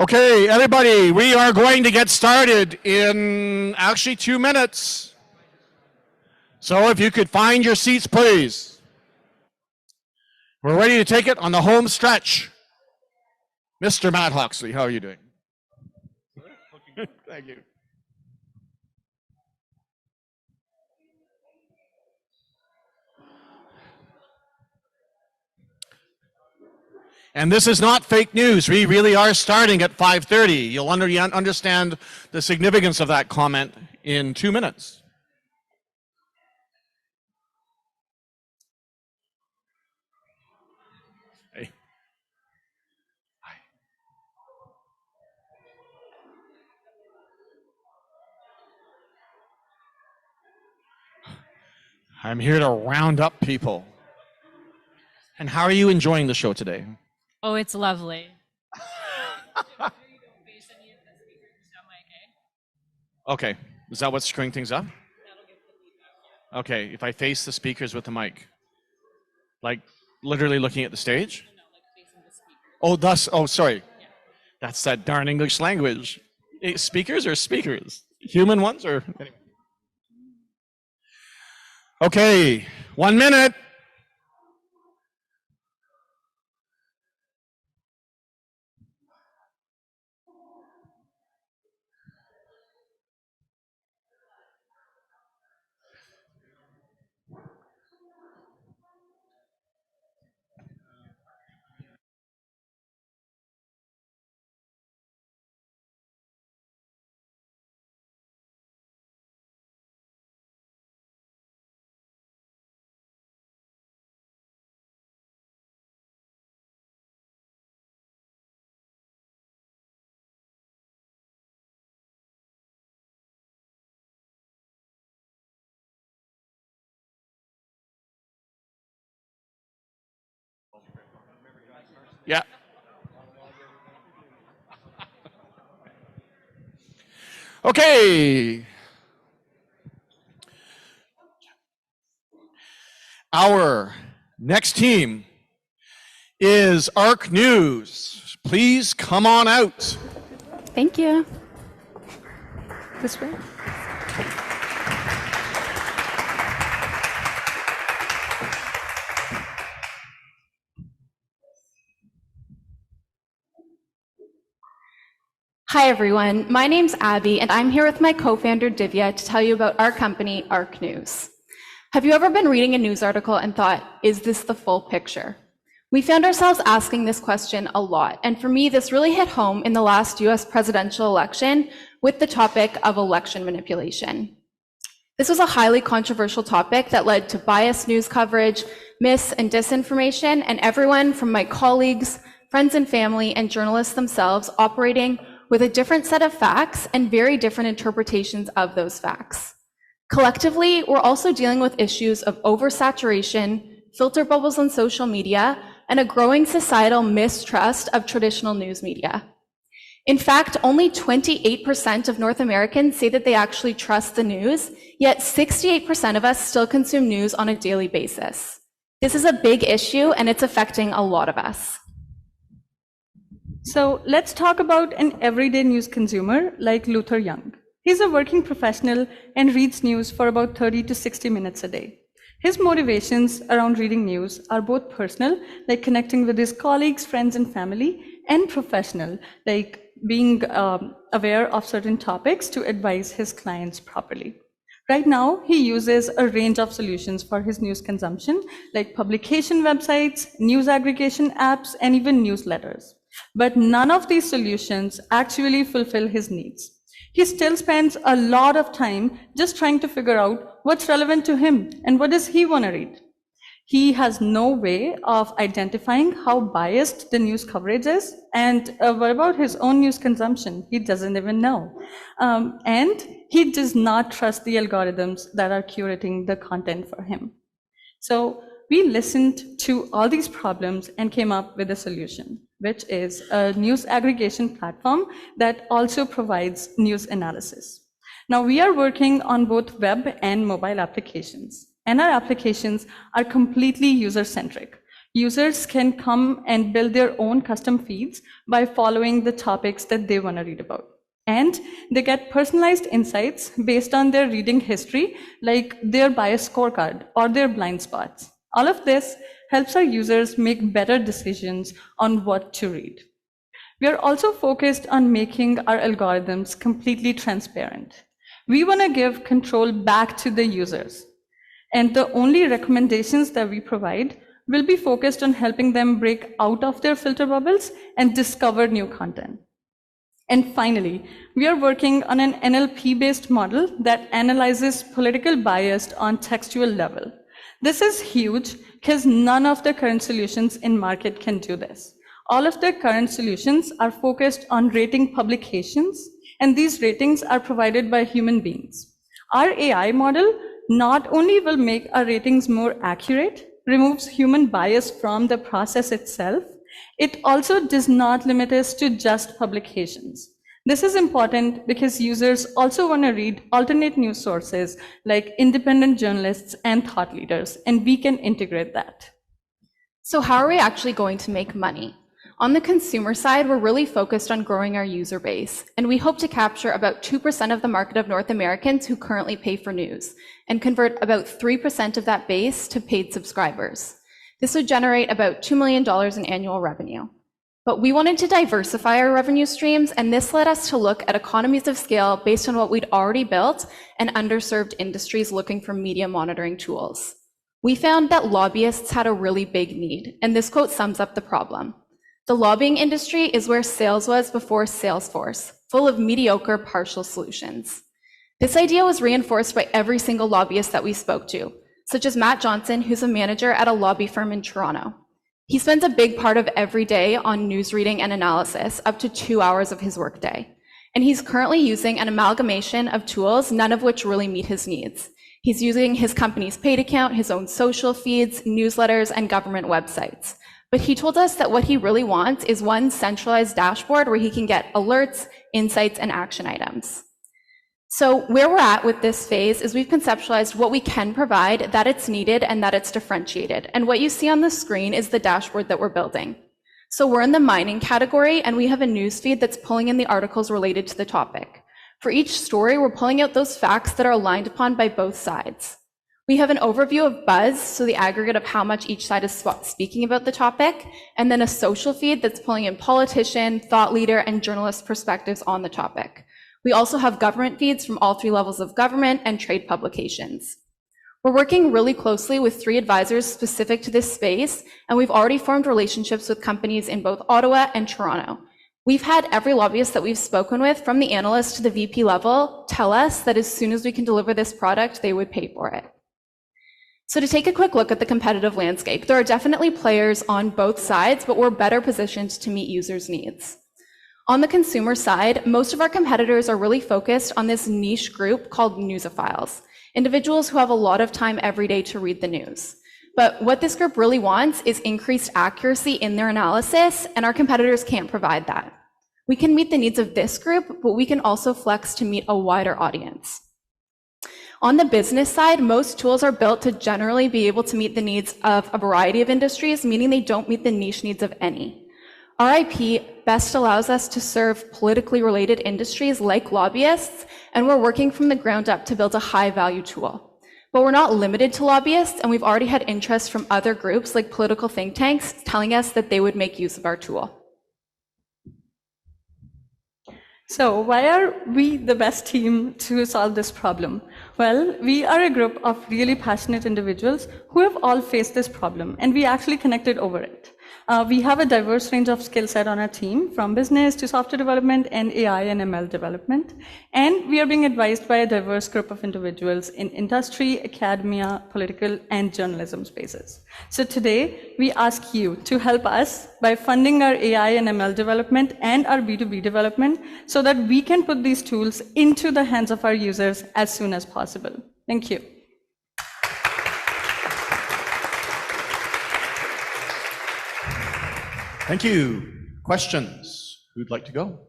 Okay, everybody, we are going to get started in actually 2 minutes. So if you could find your seats, please. We're ready to take it on the home stretch. Mr. Matt Hawksley, how are you doing? Thank you. And this is not fake news. We really are starting at 5:30. You'll understand the significance of that comment in 2 minutes. Hey. I'm here to round up people. And how are you enjoying the show today? Oh, it's lovely. Okay, is that what's screwing things up? Okay, if I face the speakers with the mic, like literally looking at the stage? Oh, sorry. That's that darn English language. Speakers or speakers? Human ones or? Anyway. Okay, 1 minute. Yeah. Okay. Our next team is ARKE News. Please come on out. Thank you. This way. Hi everyone, my name's Abby and I'm here with my co-founder Divya to tell you about our company, ARKE News. Have you ever been reading a news article and thought, is this the full picture? We found ourselves asking this question a lot, and for me this really hit home in the last US presidential election with the topic of election manipulation. This was a highly controversial topic that led to biased news coverage, mis- and disinformation, and everyone from my colleagues, friends and family, and journalists themselves operating with a different set of facts and very different interpretations of those facts. Collectively, we're also dealing with issues of oversaturation, filter bubbles on social media, and a growing societal mistrust of traditional news media. In fact, only 28% of North Americans say that they actually trust the news, yet 68% of us still consume news on a daily basis. This is a big issue and it's affecting a lot of us. So let's talk about an everyday news consumer like Luther Young. He's a working professional and reads news for about 30 to 60 minutes a day. His motivations around reading news are both personal, like connecting with his colleagues, friends, and family, and professional, like being aware of certain topics to advise his clients properly. Right now, he uses a range of solutions for his news consumption, like publication websites, news aggregation apps, and even newsletters. But none of these solutions actually fulfill his needs. He still spends a lot of time just trying to figure out what's relevant to him and what does he want to read. He has no way of identifying how biased the news coverage is, and what about his own news consumption? He doesn't even know. And he does not trust the algorithms that are curating the content for him. So we listened to all these problems and came up with a solution, which is a news aggregation platform that also provides news analysis. Now we are working on both web and mobile applications, and our applications are completely user-centric. Users can come and build their own custom feeds by following the topics that they want to read about. And they get personalized insights based on their reading history, like their bias scorecard or their blind spots. All of this helps our users make better decisions on what to read. We are also focused on making our algorithms completely transparent. We want to give control back to the users. And the only recommendations that we provide will be focused on helping them break out of their filter bubbles and discover new content. And finally, we are working on an NLP-based model that analyzes political bias on textual level. This is huge because none of the current solutions in market can do this. All of the current solutions are focused on rating publications, and these ratings are provided by human beings. Our AI model not only will make our ratings more accurate, removes human bias from the process itself, it also does not limit us to just publications. This is important because users also want to read alternate news sources like independent journalists and thought leaders, and we can integrate that. So how are we actually going to make money? On the consumer side, we're really focused on growing our user base, and we hope to capture about 2% of the market of North Americans who currently pay for news, and convert about 3% of that base to paid subscribers. This would generate about $2 million in annual revenue. But we wanted to diversify our revenue streams, and this led us to look at economies of scale based on what we'd already built and underserved industries looking for media monitoring tools. We found that lobbyists had a really big need, and this quote sums up the problem. The lobbying industry is where sales was before Salesforce, full of mediocre partial solutions. This idea was reinforced by every single lobbyist that we spoke to, such as Matt Johnson, who's a manager at a lobby firm in Toronto. He spends a big part of every day on news reading and analysis, up to 2 hours of his workday. And he's currently using an amalgamation of tools, none of which really meet his needs. He's using his company's paid account, his own social feeds, newsletters, and government websites. But he told us that what he really wants is one centralized dashboard where he can get alerts, insights, and action items. So where we're at with this phase is we've conceptualized what we can provide, that it's needed, and that it's differentiated. And what you see on the screen is the dashboard that we're building. So we're in the mining category, and we have a newsfeed that's pulling in the articles related to the topic. For each story, we're pulling out those facts that are aligned upon by both sides. We have an overview of buzz, so the aggregate of how much each side is speaking about the topic, and then a social feed that's pulling in politician, thought leader, and journalist perspectives on the topic. We also have government feeds from all 3 levels of government and trade publications. We're working really closely with 3 advisors specific to this space, and we've already formed relationships with companies in both Ottawa and Toronto. We've had every lobbyist that we've spoken with, from the analyst to the VP level, tell us that as soon as we can deliver this product, they would pay for it. So to take a quick look at the competitive landscape, there are definitely players on both sides, but we're better positioned to meet users' needs. On the consumer side, most of our competitors are really focused on this niche group called newsophiles, individuals who have a lot of time every day to read the news. But what this group really wants is increased accuracy in their analysis, and our competitors can't provide that. We can meet the needs of this group, but we can also flex to meet a wider audience. On the business side, most tools are built to generally be able to meet the needs of a variety of industries, meaning they don't meet the niche needs of any. Our IP best allows us to serve politically related industries like lobbyists, and we're working from the ground up to build a high-value tool. But we're not limited to lobbyists, and we've already had interest from other groups like political think tanks telling us that they would make use of our tool. So why are we the best team to solve this problem? Well, we are a group of really passionate individuals who have all faced this problem, and we actually connected over it. We have a diverse range of skill set on our team, from business to software development and AI and ML development. And we are being advised by a diverse group of individuals in industry, academia, political, and journalism spaces. So today, we ask you to help us by funding our AI and ML development and our B2B development so that we can put these tools into the hands of our users as soon as possible. Thank you. Thank you. Questions? Who'd like to go?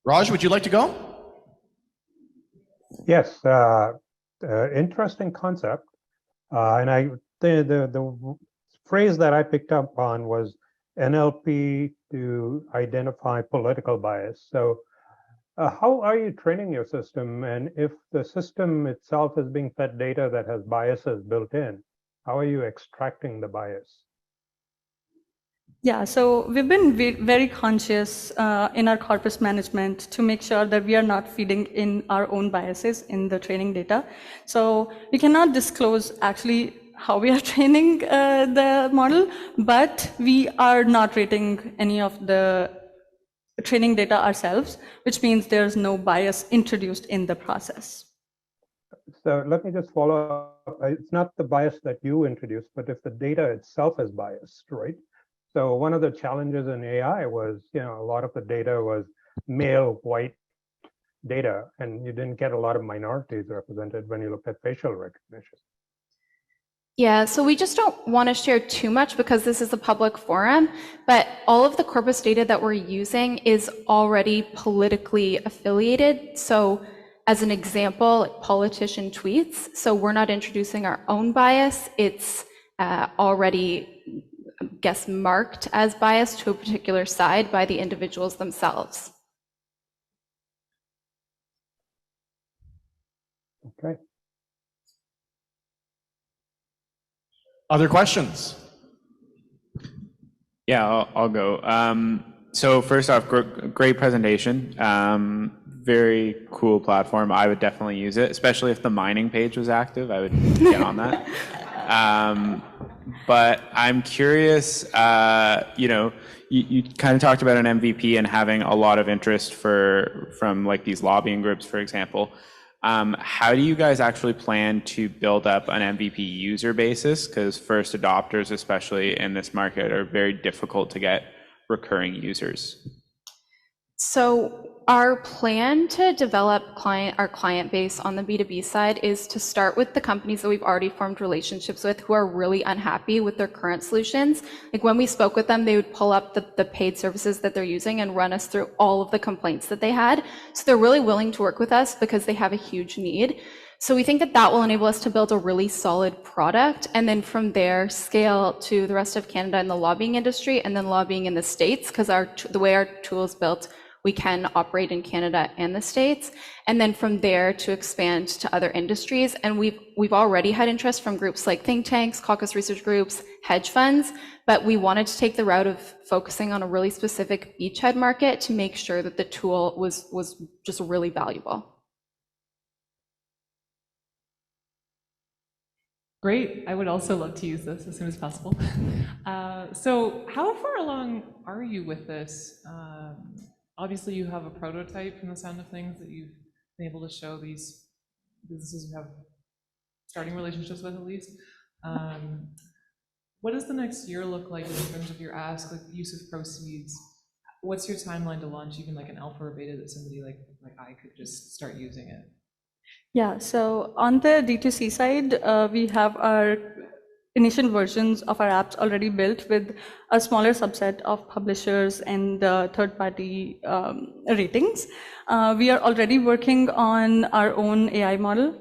Raj, would you like to go? Yes, interesting concept. And I the phrase that I picked up on was NLP to identify political bias. So how are you training your system? And if the system itself is being fed data that has biases built in, how are you extracting the bias? Yeah, so we've been very conscious in our corpus management to make sure that we are not feeding in our own biases in the training data. So we cannot disclose actually how we are training the model, but we are not rating any of the training data ourselves, which means there's no bias introduced in the process. So let me just follow up. It's not the bias that you introduced, but if the data itself is biased, right? So one of the challenges in AI was, a lot of the data was male, white data, and you didn't get a lot of minorities represented when you looked at facial recognition. Yeah, so we just don't want to share too much because this is a public forum, but all of the corpus data that we're using is already politically affiliated. So as an example, politician tweets. So we're not introducing our own bias. It's already, I guess, marked as bias to a particular side by the individuals themselves. Okay. Other questions? Yeah, I'll go. So first off, great presentation. Very cool platform. I would definitely use it, especially if the mining page was active. I would get on that. But I'm curious, you kind of talked about an MVP and having a lot of interest from like these lobbying groups, for example. How do you guys actually plan to build up an MVP user basis? Because first adopters, especially in this market, are very difficult to get recurring users. So our plan to develop our client base on the B2B side is to start with the companies that we've already formed relationships with who are really unhappy with their current solutions. Like when we spoke with them, they would pull up the paid services that they're using and run us through all of the complaints that they had. So they're really willing to work with us because they have a huge need. So we think that that will enable us to build a really solid product, and then from there scale to the rest of Canada in the lobbying industry, and then lobbying in the States, because the way our tool is built, we can operate in Canada and the States, and then from there to expand to other industries. And we've already had interest from groups like think tanks, caucus research groups, hedge funds, but we wanted to take the route of focusing on a really specific beachhead market to make sure that the tool was just really valuable. Great. I would also love to use this as soon as possible. So how far along are you with this? Obviously, you have a prototype from the sound of things that you've been able to show these businesses you have starting relationships with, at least. What does the next year look like in terms of your ask, like use of proceeds? What's your timeline to launch even like an alpha or beta that somebody like I could just start using it? Yeah, so on the D2C side, we have our initial versions of our apps already built with a smaller subset of publishers and third-party ratings. We are already working on our own AI model,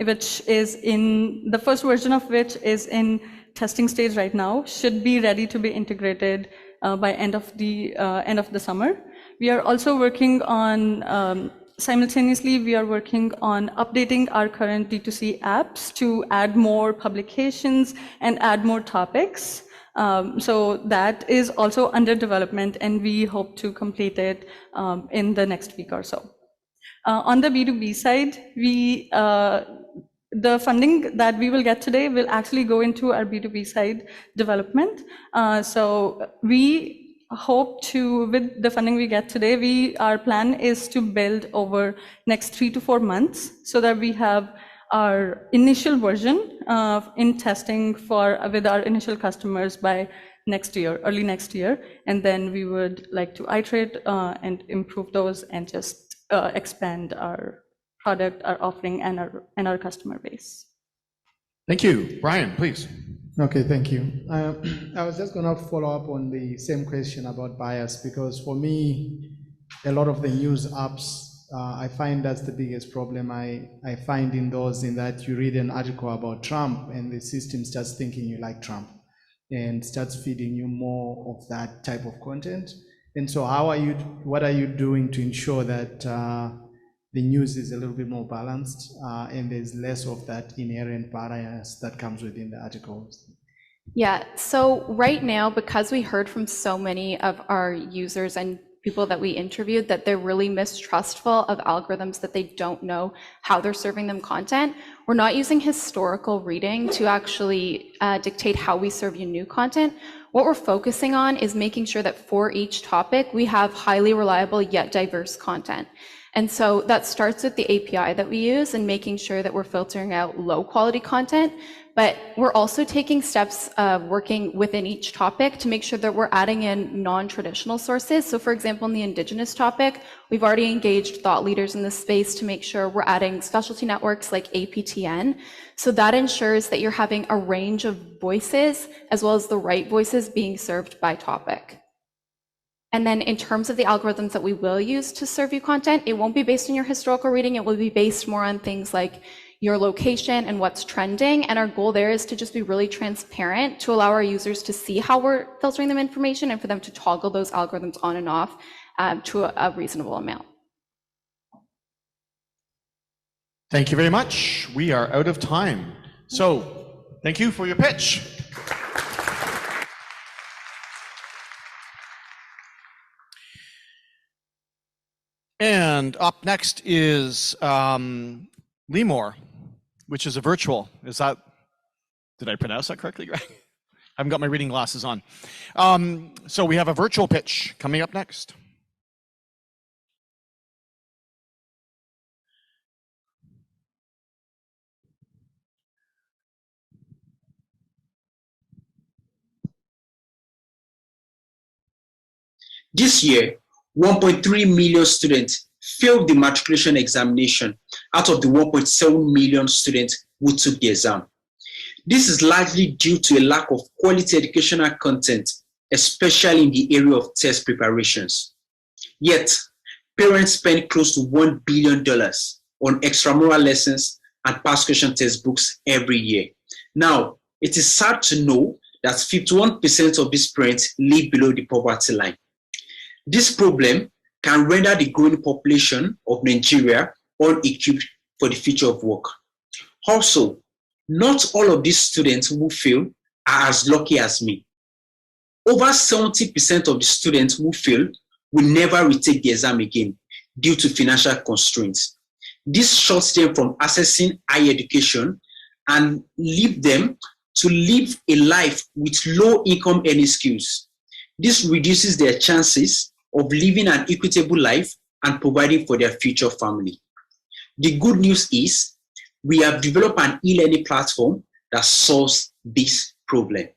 which is the first version of which is in testing stage right now, should be ready to be integrated by end of the summer. We are also working on simultaneously, we are working on updating our current D2C apps to add more publications and add more topics. So that is also under development, and we hope to complete it in the next week or so. On the B2B side, the funding that we will get today will actually go into our B2B side development. So we hope to, with the funding we get today, our plan is to build over next 3 to 4 months so that we have our initial version in testing with our initial customers by next year, early next year. And then we would like to iterate and improve those and just expand our product, our offering, and our customer base. Thank you. Brian, please. Okay, thank you. I was just going to follow up on the same question about bias, because for me, a lot of the news apps I find that's the biggest problem I find in those, in that you read an article about Trump and the system starts thinking you like Trump and starts feeding you more of that type of content. And so what are you doing to ensure that the news is a little bit more balanced and there's less of that inherent bias that comes within the articles? Yeah, so right now, because we heard from so many of our users and people that we interviewed that they're really mistrustful of algorithms, that they don't know how they're serving them content, we're not using historical reading to actually dictate how we serve you new content. What we're focusing on is making sure that for each topic, we have highly reliable yet diverse content. And so that starts with the API that we use and making sure that we're filtering out low quality content, but we're also taking steps working within each topic to make sure that we're adding in non-traditional sources. So for example, in the Indigenous topic, we've already engaged thought leaders in this space to make sure we're adding specialty networks like APTN. So that ensures that you're having a range of voices as well as the right voices being served by topic. And then in terms of the algorithms that we will use to serve you content, it won't be based on your historical reading. It will be based more on things like your location and what's trending. And our goal there is to just be really transparent to allow our users to see how we're filtering them information and for them to toggle those algorithms on and off to a reasonable amount. Thank you very much. We are out of time. So thank you for your pitch. And up next is Lemore, which is a virtual. Is that, did I pronounce that correctly? I haven't got my reading glasses on. So we have a virtual pitch coming up next. This year, 1.3 million students failed the matriculation examination out of the 1.7 million students who took the exam. This is largely due to a lack of quality educational content, especially in the area of test preparations. Yet, parents spend close to $1 billion on extramural lessons and past question textbooks every year. Now, it is sad to know that 51% of these parents live below the poverty line. This problem can render the growing population of Nigeria unequipped for the future of work. Also, not all of these students who fail are as lucky as me. Over 70% of the students who fail will never retake the exam again due to financial constraints. This shuts them from accessing higher education and leave them to live a life with low income earning skills. This reduces their chances of living an equitable life and providing for their future family. The good news is we have developed an e-learning platform that solves this problem.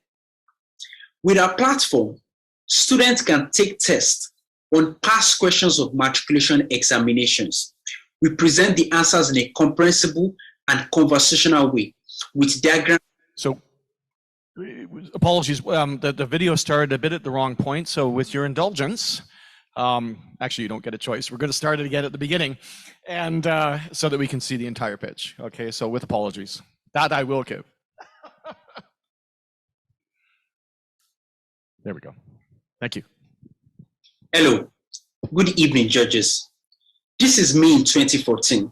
With our platform, students can take tests on past questions of matriculation examinations. We present the answers in a comprehensible and conversational way with diagrams. So, apologies, the video started a bit at the wrong point, so with your indulgence, actually, you don't get a choice. We're going to start it again at the beginning, and so that we can see the entire pitch. Okay, so with apologies. That I will give. There we go. Thank you. Hello. Good evening, judges. This is me in 2014.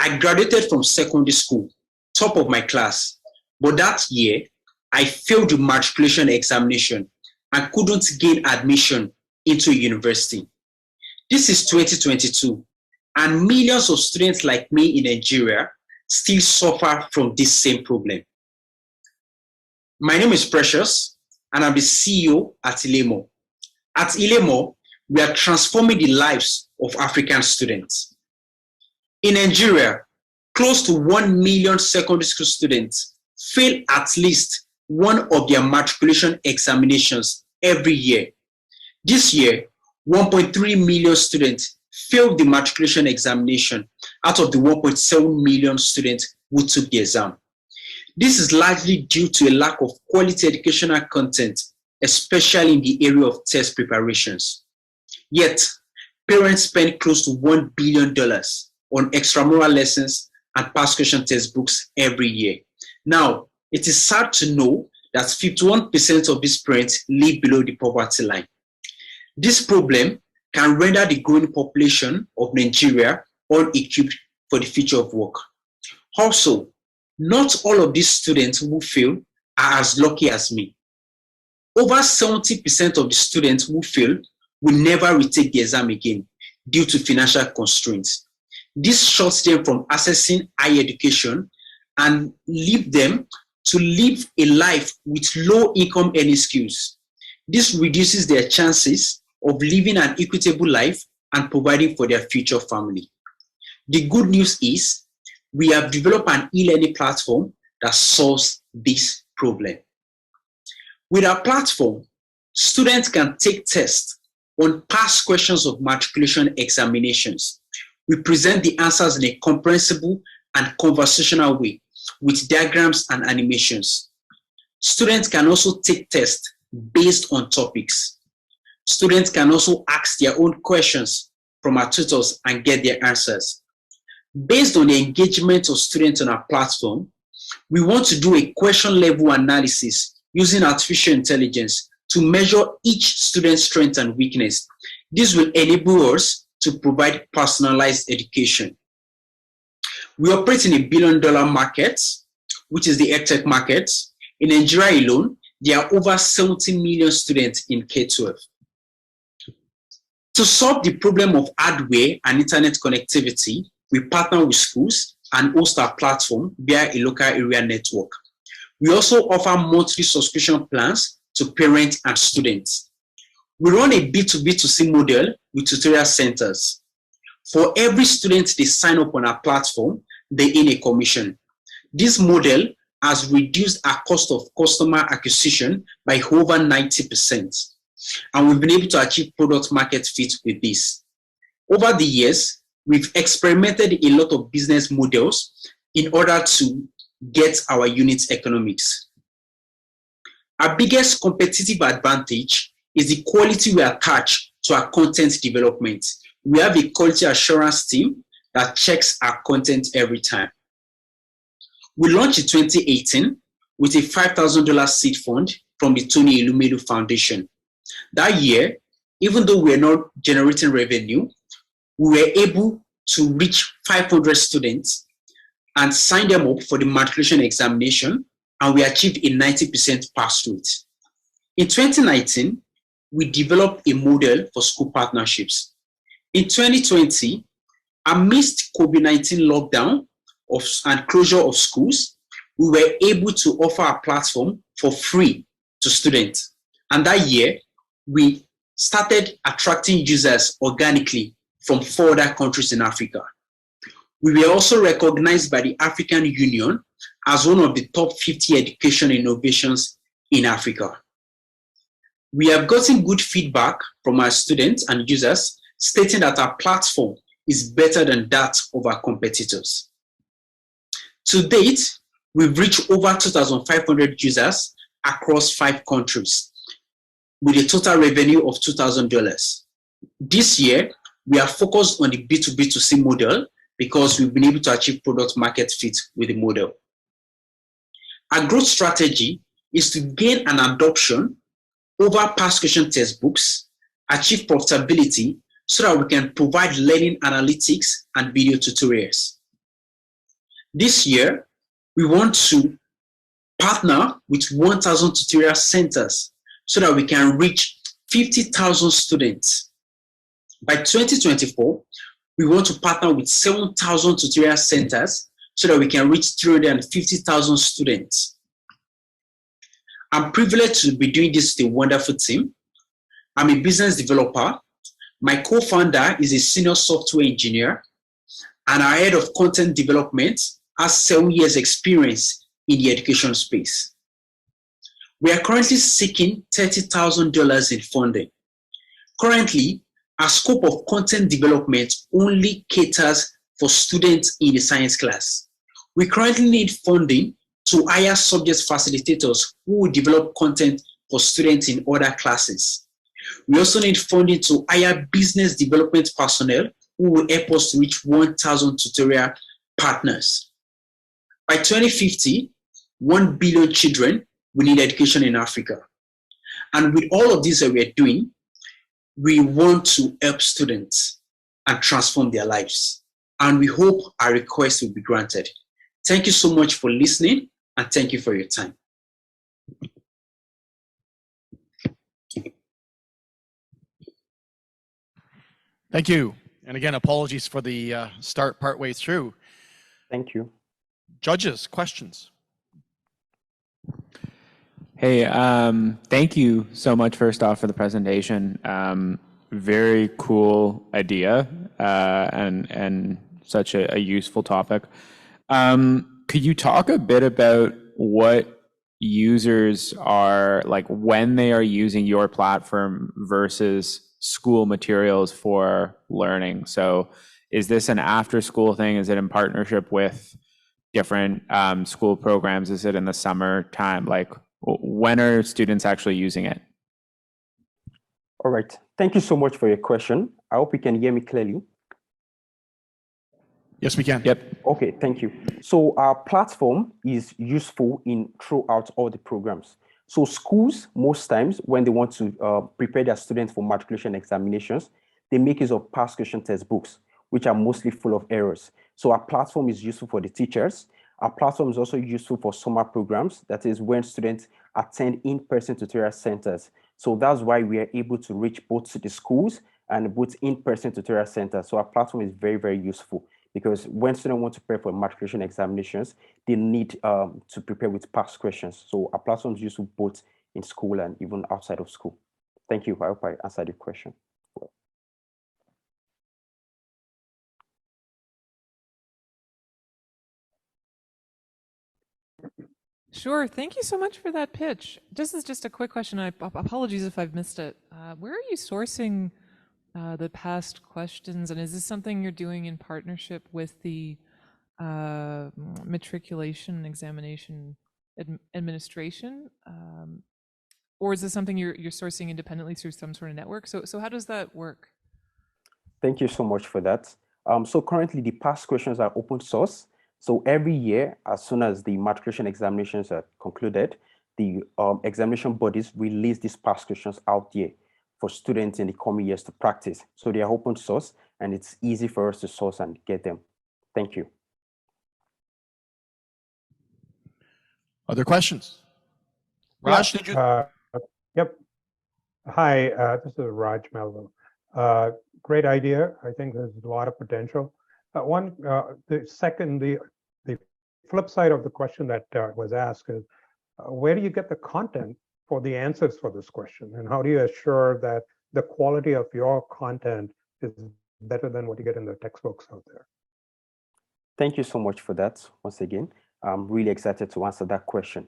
I graduated from secondary school, top of my class, but that year, I failed the matriculation examination and couldn't gain admission into a university. This is 2022, and millions of students like me in Nigeria still suffer from this same problem. My name is Precious, and I'm the CEO at Tilemo. At Tilemo, we are transforming the lives of African students. In Nigeria, close to 1 million secondary school students fail at least one of their matriculation examinations every year. This year, 1.3 million students failed the matriculation examination out of the 1.7 million students who took the exam. This is largely due to a lack of quality educational content, especially in the area of test preparations. Yet, parents spend close to $1 billion on extramural lessons and past question textbooks every year. Now, it is sad to know that 51% of these parents live below the poverty line. This problem can render the growing population of Nigeria unequipped for the future of work. Also, not all of these students who fail are as lucky as me. Over 70% of the students who fail will never retake the exam again due to financial constraints. This shuts them from accessing higher education and leave them to live a life with low income earning skills. This reduces their chances of living an equitable life and providing for their future family. The good news is we have developed an e-learning platform that solves this problem. With our platform, students can take tests on past questions of matriculation examinations. We present the answers in a comprehensible and conversational way with diagrams and animations. Students can also take tests based on topics. Students can also ask their own questions from our tutors and get their answers. Based on the engagement of students on our platform, we want to do a question level analysis using artificial intelligence to measure each student's strength and weakness. This will enable us to provide personalized education. We operate in a $1 billion market, which is the EdTech market. In Nigeria alone, there are over 70 million students in K-12. To solve the problem of hardware and internet connectivity, we partner with schools and host our platform via a local area network. We also offer monthly subscription plans to parents and students. We run a B2B2C model with tutorial centers. For every student they sign up on our platform, they earn a commission. This model has reduced our cost of customer acquisition by over 90%. And we've been able to achieve product market fit with this. Over the years, we've experimented a lot of business models in order to get our unit economics. Our biggest competitive advantage is the quality we attach to our content development. We have a quality assurance team that checks our content every time. We launched in 2018 with a $5,000 seed fund from the Tony Elumelu Foundation. That year, even though we were not generating revenue, we were able to reach 500 students and sign them up for the matriculation examination, and we achieved a 90% pass rate. In 2019, we developed a model for school partnerships. In 2020, amidst COVID-19 lockdown and closure of schools, we were able to offer our platform for free to students. And that year, we started attracting users organically from 4 other countries in Africa. We were also recognized by the African Union as one of the top 50 education innovations in Africa. We have gotten good feedback from our students and users stating that our platform is better than that of our competitors. To date, we've reached over 2,500 users across 5 countries with a total revenue of $2,000. This year, we are focused on the B2B2C model because we've been able to achieve product market fit with the model. Our growth strategy is to gain an adoption over past question textbooks, achieve profitability so that we can provide learning analytics and video tutorials. This year, we want to partner with 1,000 tutorial centers so that we can reach 50,000 students. By 2024, we want to partner with 7,000 tutorial centers so that we can reach 350,000 students. I'm privileged to be doing this with a wonderful team. I'm a business developer. My co-founder is a senior software engineer, and our head of content development has 7 years experience in the education space. We are currently seeking $30,000 in funding. Currently, our scope of content development only caters for students in the science class. We currently need funding to hire subject facilitators who will develop content for students in other classes. We also need funding to hire business development personnel who will help us to reach 1,000 tutorial partners. By 2050, 1 billion children will need education in Africa. And with all of this that we are doing, we want to help students and transform their lives. And we hope our request will be granted. Thank you so much for listening, and thank you for your time. Thank you. And again, apologies for the start partway through. Thank you. Judges, questions? Hey, thank you so much, first off, for the presentation. Very cool idea and such a useful topic. Could you talk a bit about what users are like when they are using your platform versus school materials for learning? So is this an after school thing? Is it in partnership with different school programs? Is it in the summertime? Like, when are students actually using it? All right. Thank you so much for your question. I hope you can hear me clearly. Yes, we can. Yep. Okay, thank you. So our platform is useful throughout all the programs. So schools, most times, when they want to prepare their students for matriculation examinations, they make use of past question textbooks, which are mostly full of errors. So our platform is useful for the teachers. Our platform is also useful for summer programs. That is when students attend in-person tutorial centers. So that's why we are able to reach both the schools and both in-person tutorial centers. So our platform is very, very useful because when students want to prepare for matriculation examinations, they need to prepare with past questions. So our platform is useful both in school and even outside of school. Thank you. I hope I answered your question. Sure. Thank you so much for that pitch. This is just a quick question. Apologies if I've missed it. Where are you sourcing the past questions? And is this something you're doing in partnership with the matriculation examination administration? Or is this something you're sourcing independently through some sort of network? So how does that work? Thank you so much for that. So currently the past questions are open source. So every year, as soon as the matriculation examinations are concluded, the examination bodies release these past questions out there for students in the coming years to practice. So they are open source and it's easy for us to source and get them. Thank you. Other questions? Raj, did you? Yep. Hi, this is Raj Melville. Great idea. I think there's a lot of potential. The flip side of the question that was asked is, where do you get the content for the answers for this question? And how do you assure that the quality of your content is better than what you get in the textbooks out there? Thank you so much for that. Once again, I'm really excited to answer that question.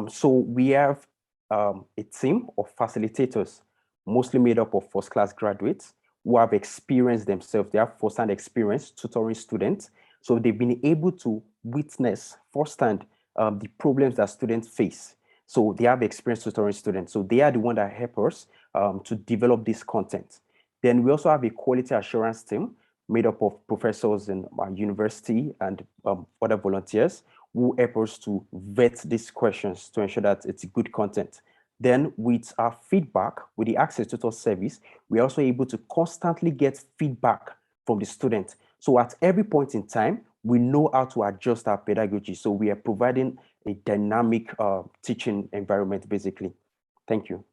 So we have a team of facilitators, mostly made up of first-class graduates who have experienced themselves. They have first-hand experience tutoring students. So they've been able to witness firsthand the problems that students face. So they have experience tutoring students. So they are the one that help us to develop this content. Then we also have a quality assurance team made up of professors in our university and other volunteers who help us to vet these questions to ensure that it's good content. Then with our feedback, with the Access Tutor service, we're also able to constantly get feedback from the student. So at every point in time, we know how to adjust our pedagogy. So we are providing a dynamic teaching environment, basically. Thank you.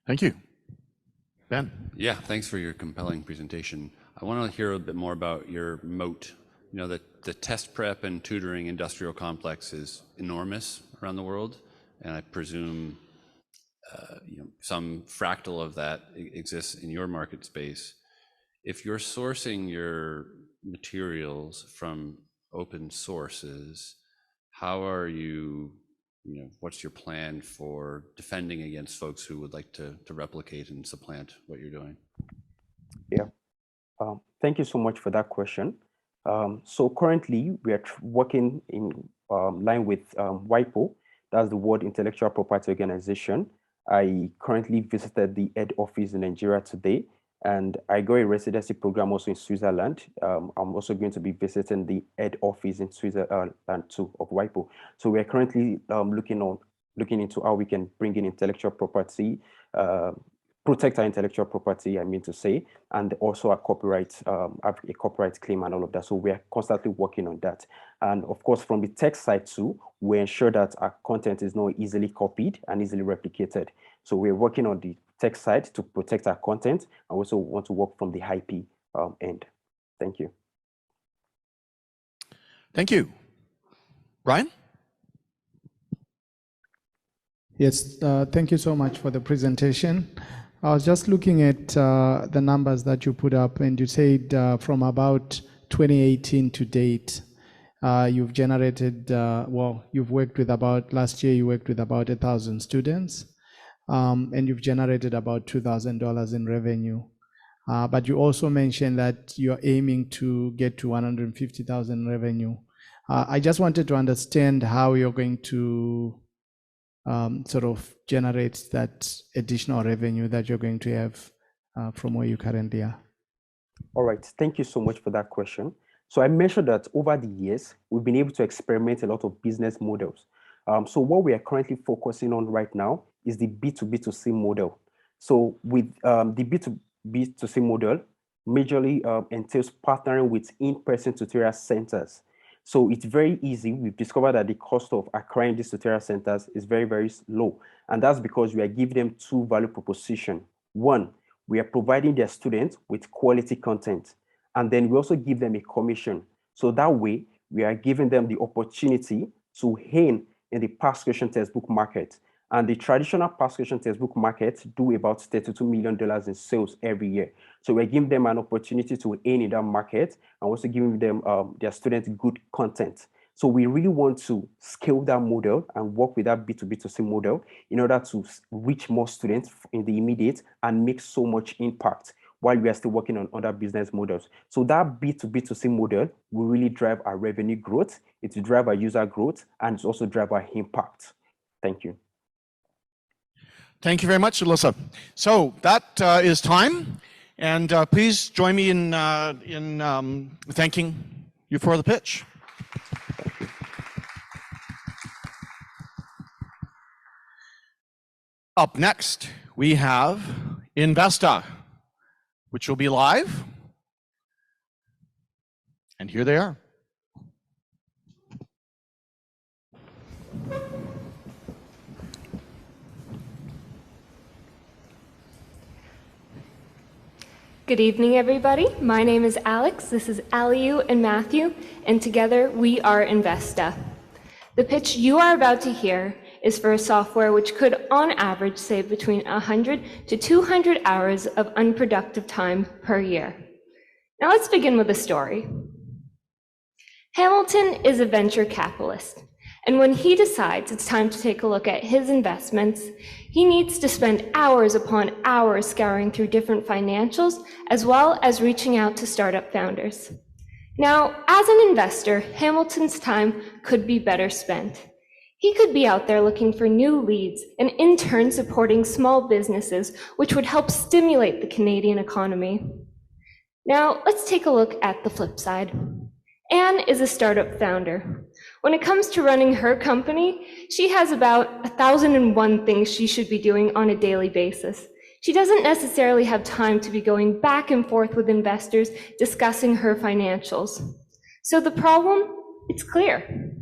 Thank you. Ben. Yeah, thanks for your compelling presentation. I want to hear a bit more about your moat. You know, the test prep and tutoring industrial complex is enormous around the world. And I presume some fractal of that exists in your market space. If you're sourcing your materials from open sources, how are you, what's your plan for defending against folks who would like to replicate and supplant what you're doing? Yeah, thank you so much for that question. So currently we are working in line with WIPO. That's the World Intellectual Property Organization. I currently visited the head office in Nigeria today, and I got a residency program also in Switzerland. I'm also going to be visiting the head office in Switzerland too of WIPO. So we are currently looking into how we can bring in intellectual property, protect our intellectual property, I mean to say, and also have a copyright claim and all of that. So we are constantly working on that. And of course, from the tech side too, we ensure that our content is not easily copied and easily replicated. So we're working on the tech side to protect our content, and also want to work from the IP end. Thank you. Thank you. Brian? Yes, thank you so much for the presentation. I was just looking at the numbers that you put up, and you said from about 2018 to date, you've generated, you've worked with last year you worked with about 1,000 students, and you've generated about $2,000 in revenue. But you also mentioned that you're aiming to get to 150,000 revenue. I just wanted to understand how you're going to sort of generate that additional revenue that you're going to have from where you currently are. All right, thank you so much for that question. So I mentioned that over the years, we've been able to experiment a lot of business models. So what we are currently focusing on right now is the B2B2C model. So with the B2B2C model, majorly entails partnering with in-person tutorial centers. So it's very easy. We've discovered that the cost of acquiring these tutorial centers is very, very low. And that's because we are giving them two value propositions. One, we are providing their students with quality content. And then we also give them a commission. So that way, we are giving them the opportunity to earn in the past question textbook market. And the traditional past question textbook market do about $32 million in sales every year. So we're giving them an opportunity to earn in that market and also giving them their students good content. So we really want to scale that model and work with that B2B2C model in order to reach more students in the immediate and make so much impact while we are still working on other business models. So that B2B2C model will really drive our revenue growth, it will drive our user growth, and it's also drive our impact. Thank you. Thank you very much, Alyssa. So that is time, and please join me in thanking you for the pitch. Up next, we have Investa, which will be live, and here they are. Good evening, everybody. My name is Alex. This is Aliu and Matthew, and together we are Investa. The pitch you are about to hear is for a software which could, on average, save between 100 to 200 hours of unproductive time per year. Now let's begin with a story. Hamilton is a venture capitalist, and when he decides it's time to take a look at his investments, he needs to spend hours upon hours scouring through different financials, as well as reaching out to startup founders. Now, as an investor, Hamilton's time could be better spent. He could be out there looking for new leads and in turn supporting small businesses, which would help stimulate the Canadian economy. Now, let's take a look at the flip side. Anne is a startup founder. When it comes to running her company, she has about 1,001 things she should be doing on a daily basis. She doesn't necessarily have time to be going back and forth with investors discussing her financials. So the problem, it's clear.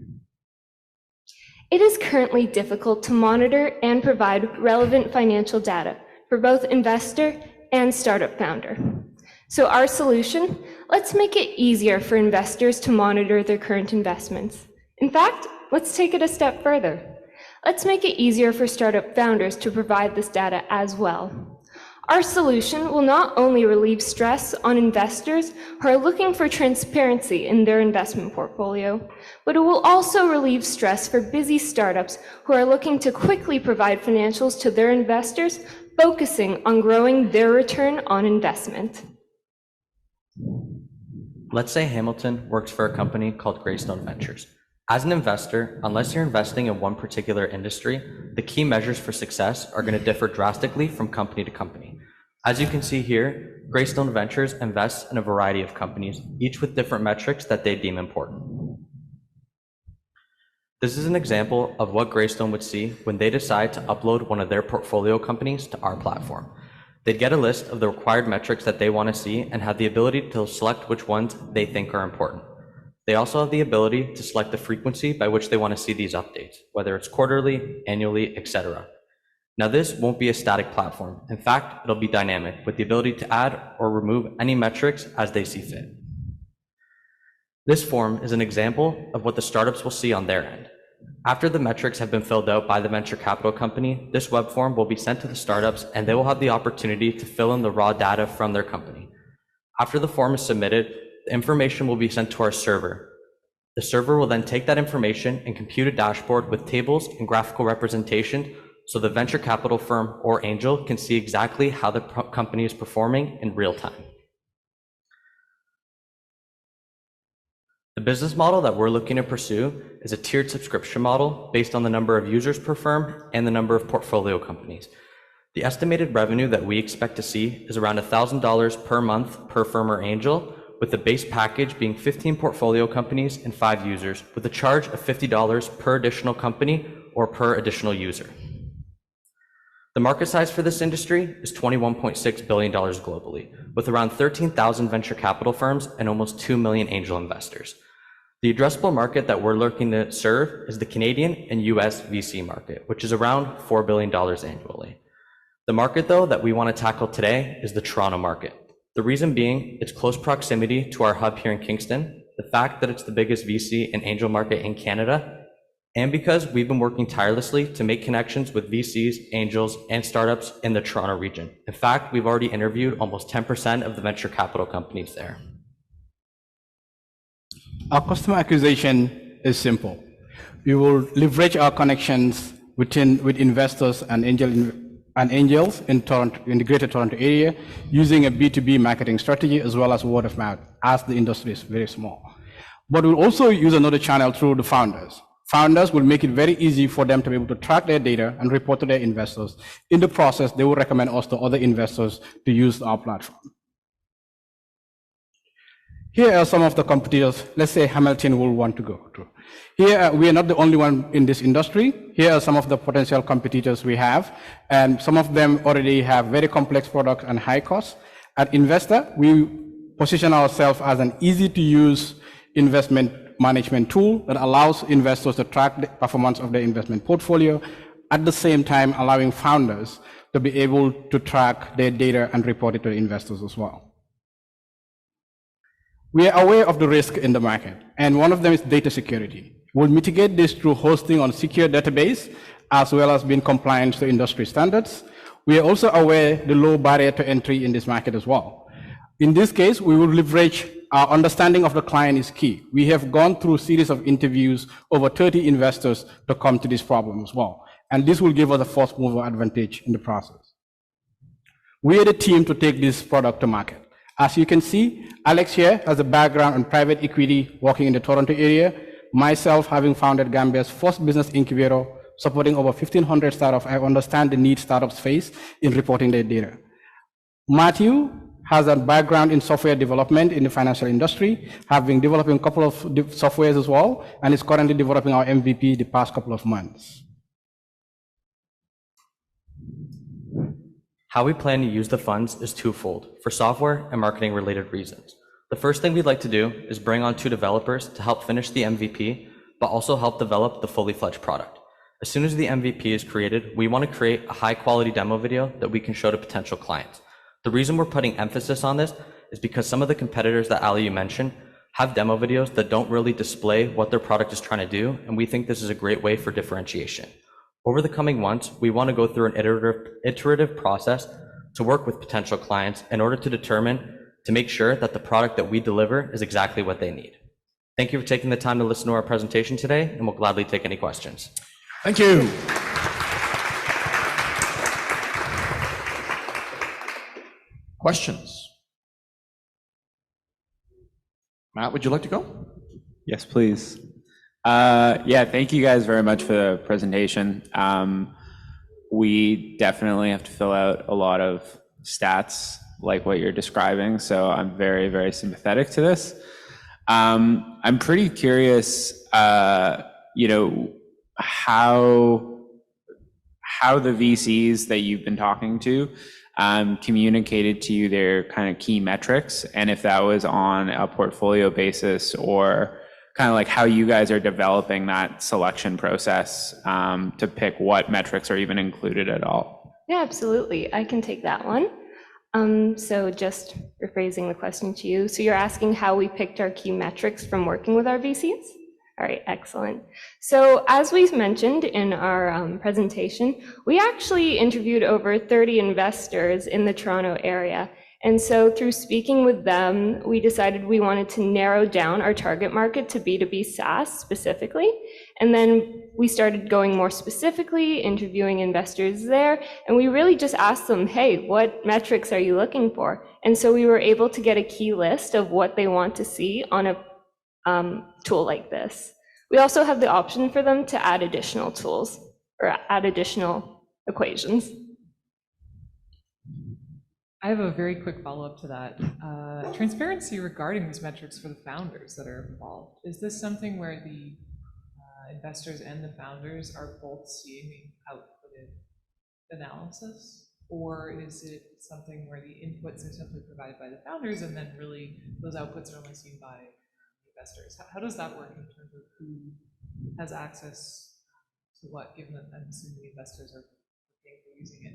It is currently difficult to monitor and provide relevant financial data for both investor and startup founder. So our solution, let's make it easier for investors to monitor their current investments. In fact, let's take it a step further. Let's make it easier for startup founders to provide this data as well. Our solution will not only relieve stress on investors who are looking for transparency in their investment portfolio, but it will also relieve stress for busy startups who are looking to quickly provide financials to their investors, focusing on growing their return on investment. Let's say Hamilton works for a company called Greystone Ventures. As an investor, unless you're investing in one particular industry, the key measures for success are going to differ drastically from company to company. As you can see here, Greystone Ventures invests in a variety of companies, each with different metrics that they deem important. This is an example of what Greystone would see when they decide to upload one of their portfolio companies to our platform. They'd get a list of the required metrics that they want to see and have the ability to select which ones they think are important. They also have the ability to select the frequency by which they want to see these updates, whether it's quarterly, annually, etc. Now this won't be a static platform. In fact, it'll be dynamic with the ability to add or remove any metrics as they see fit. This form is an example of what the startups will see on their end. After the metrics have been filled out by the venture capital company, this web form will be sent to the startups and they will have the opportunity to fill in the raw data from their company. After the form is submitted, the information will be sent to our server. The server will then take that information and compute a dashboard with tables and graphical representation so the venture capital firm or angel can see exactly how the company is performing in real time. The business model that we're looking to pursue is a tiered subscription model based on the number of users per firm and the number of portfolio companies. The estimated revenue that we expect to see is around $1,000 per month per firm or angel, with the base package being 15 portfolio companies and 5 users, with a charge of $50 per additional company or per additional user. The market size for this industry is $21.6 billion globally, with around 13,000 venture capital firms and almost 2 million angel investors. The addressable market that we're looking to serve is the Canadian and US VC market, which is around $4 billion annually. The market, though, that we want to tackle today is the Toronto market. The reason being its close proximity to our hub here in Kingston, the fact that it's the biggest VC and angel market in Canada, and because we've been working tirelessly to make connections with VCs, angels, and startups in the Toronto region. In fact, we've already interviewed almost 10% of the venture capital companies there. Our customer acquisition is simple. We will leverage our connections with investors and angels in Toronto, in the Greater Toronto area, using a B2B marketing strategy as well as word of mouth, as the industry is very small. But we'll also use another channel through the founders. Founders will make it very easy for them to be able to track their data and report to their investors. In the process, they will recommend us to other investors to use our platform. Here are some of the competitors, let's say Hamilton will want to go through. Here, we are not the only one in this industry. Here are some of the potential competitors we have, and some of them already have very complex products and high costs. At Investa, we position ourselves as an easy-to-use investment management tool that allows investors to track the performance of their investment portfolio, at the same time allowing founders to be able to track their data and report it to the investors as well. We are aware of the risk in the market, and one of them is data security. We'll mitigate this through hosting on secure database, as well as being compliant to industry standards. We are also aware the low barrier to entry in this market as well. In this case, we will leverage our understanding of the client is key. We have gone through a series of interviews, over 30 investors to come to this problem as well. And this will give us a first mover advantage in the process. We are the team to take this product to market. As you can see, Alex here has a background in private equity working in the Toronto area. Myself, having founded Gambia's first business incubator, supporting over 1,500 startups, I understand the need startups face in reporting their data. Matthew has a background in software development in the financial industry, having developing a couple of softwares as well, and is currently developing our MVP the past couple of months. How we plan to use the funds is twofold, for software and marketing related reasons. The first thing we'd like to do is bring on 2 developers to help finish the MVP, but also help develop the fully fledged product. As soon as the MVP is created, we want to create a high quality demo video that we can show to potential clients. The reason we're putting emphasis on this is because some of the competitors that Ali, you mentioned, have demo videos that don't really display what their product is trying to do, and we think this is a great way for differentiation. Over the coming months, we want to go through an iterative process to work with potential clients in order to make sure that the product that we deliver is exactly what they need. Thank you for taking the time to listen to our presentation today, and we'll gladly take any questions. Thank you. Questions? Matt, would you like to go? Yes, please. Yeah, thank you guys very much for the presentation. We definitely have to fill out a lot of stats like what you're describing, so I'm very, very sympathetic to this. I'm pretty curious, you know, how the VCs that you've been talking to communicated to you their kind of key metrics, and if that was on a portfolio basis or kind of like how you guys are developing that selection process to pick what metrics are even included at all. Yeah, absolutely. I can take that one. So just rephrasing the question to you. So you're asking how we picked our key metrics from working with our VCs? All right, excellent. So as we mentioned in our presentation, we actually interviewed over 30 investors in the Toronto area. And so through speaking with them, we decided we wanted to narrow down our target market to B2B SaaS specifically. And then we started going more specifically, interviewing investors there. And we really just asked them, hey, what metrics are you looking for? And so we were able to get a key list of what they want to see on a tool like this. We also have the option for them to add additional tools or add additional equations. I have a very quick follow-up to that. Transparency regarding these metrics for the founders that are involved. Is this something where the investors and the founders are both seeing the outputted analysis? Or is it something where the inputs are simply provided by the founders and then really those outputs are only seen by investors? How does that work in terms of who has access to what, given that I'm assuming the investors are using it?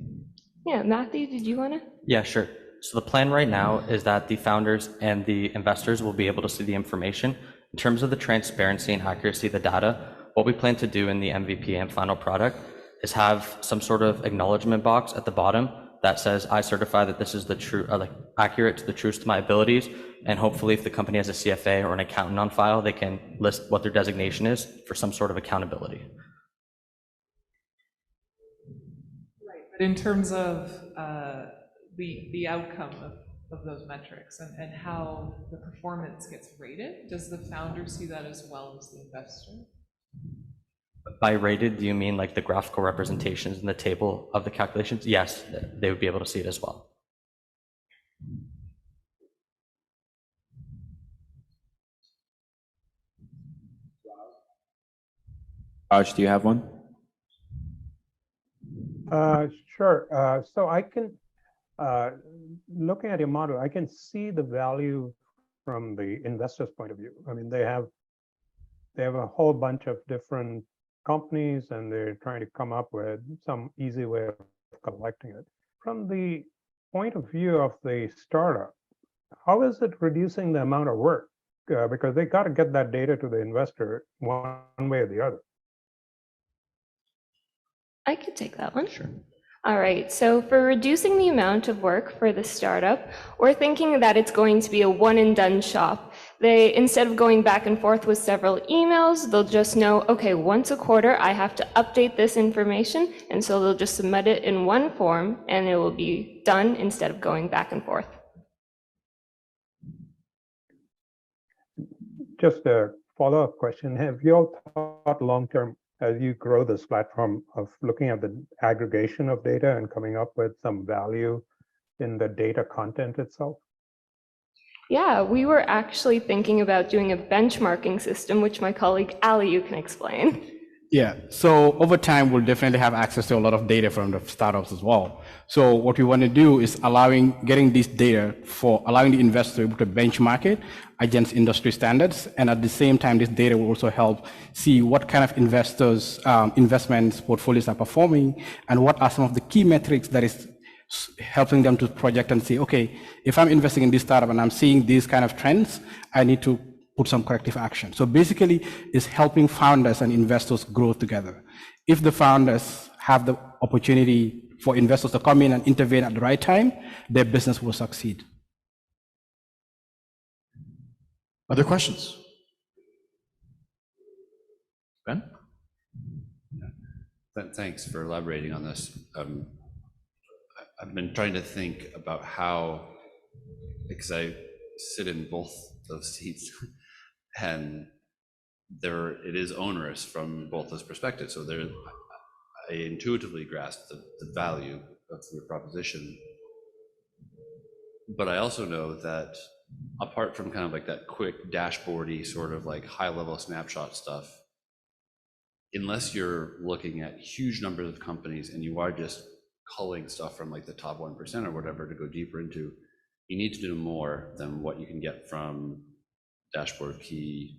Yeah, Matthew, did you want to? Yeah, sure. So the plan right now is that the founders and the investors will be able to see the information. In terms of the transparency and accuracy of the data, what we plan to do in the MVP and final product is have some sort of acknowledgement box at the bottom that says, I certify that this is the true, accurate to the truest of my abilities. And hopefully if the company has a CFA or an accountant on file, they can list what their designation is for some sort of accountability. Right, but in terms of the outcome of those metrics and how the performance gets rated, does the founder see that as well as the investor? By rated, do you mean like the graphical representations in the table of the calculations? Yes, they would be able to see it as well. Raj, do you have one? Sure. So I can, looking at your model, I can see the value from the investor's point of view. I mean, they have a whole bunch of different companies and they're trying to come up with some easy way of collecting it. From the point of view of the startup, how is it reducing the amount of work? Because they got to get that data to the investor one way or the other. I could take that one. Sure. All right, so for reducing the amount of work for the startup, we're thinking that it's going to be a one and done shop. They, instead of going back and forth with several emails, they'll just know, okay, once a quarter, I have to update this information. And so they'll just submit it in one form and it will be done instead of going back and forth. Just a follow-up question. Have you all thought long-term as you grow this platform of looking at the aggregation of data and coming up with some value in the data content itself? Yeah, we were actually thinking about doing a benchmarking system, which my colleague Ali, you can explain. Yeah, so over time, we'll definitely have access to a lot of data from the startups as well. So what we want to do is getting this data for allowing the investor to benchmark it against industry standards. And at the same time, this data will also help see what kind of investors, investments, portfolios are performing, and what are some of the key metrics that is helping them to project and say, okay, if I'm investing in this startup and I'm seeing these kind of trends, I need to put some corrective action. So basically, it's helping founders and investors grow together. If the founders have the opportunity for investors to come in and intervene at the right time, their business will succeed. Other questions? Ben? Thanks for elaborating on this. I've been trying to think about how, because I sit in both those seats, and it is onerous from both those perspectives. So I intuitively grasp the value of your proposition, but I also know that apart from kind of like that quick dashboardy sort of like high level snapshot stuff, unless you're looking at huge numbers of companies and you are just culling stuff from like the top 1% or whatever to go deeper into, you need to do more than what you can get from dashboard key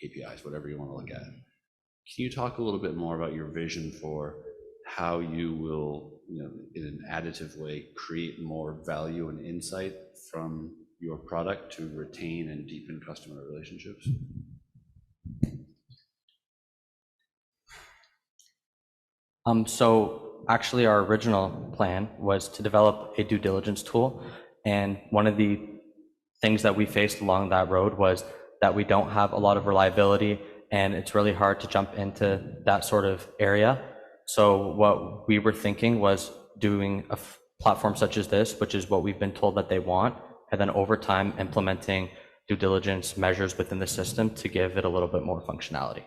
KPIs, whatever you want to look at. Can you talk a little bit more about your vision for how you will, in an additive way, create more value and insight from your product to retain and deepen customer relationships? So actually our original plan was to develop a due diligence tool. And one of the things that we faced along that road was that we don't have a lot of reliability, and it's really hard to jump into that sort of area. So what we were thinking was doing a platform such as this, which is what we've been told that they want, and then over time implementing due diligence measures within the system to give it a little bit more functionality.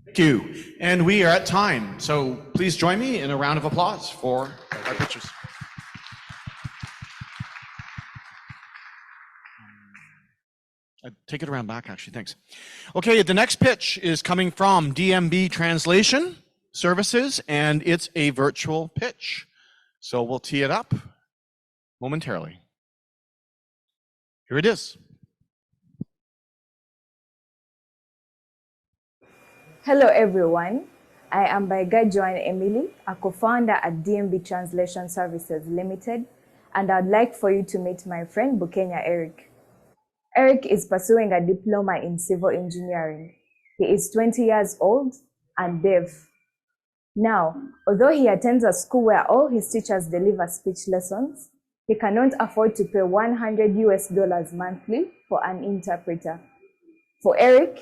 Thank you. And we are at time. So please join me in a round of applause for our pitchers. Take it around back, actually. Thanks. Okay, the next pitch is coming from DMB Translation Services, and it's a virtual pitch. So we'll tee it up momentarily. Here it is. Hello everyone, I am Baiga Joan Emily, a co-founder at DMB Translation Services Limited, and I'd like for you to meet my friend Bukenya Eric. Eric is pursuing a diploma in civil engineering. He is 20 years old and deaf. Now, although he attends a school where all his teachers deliver speech lessons, he cannot afford to pay $100 monthly for an interpreter. For Eric,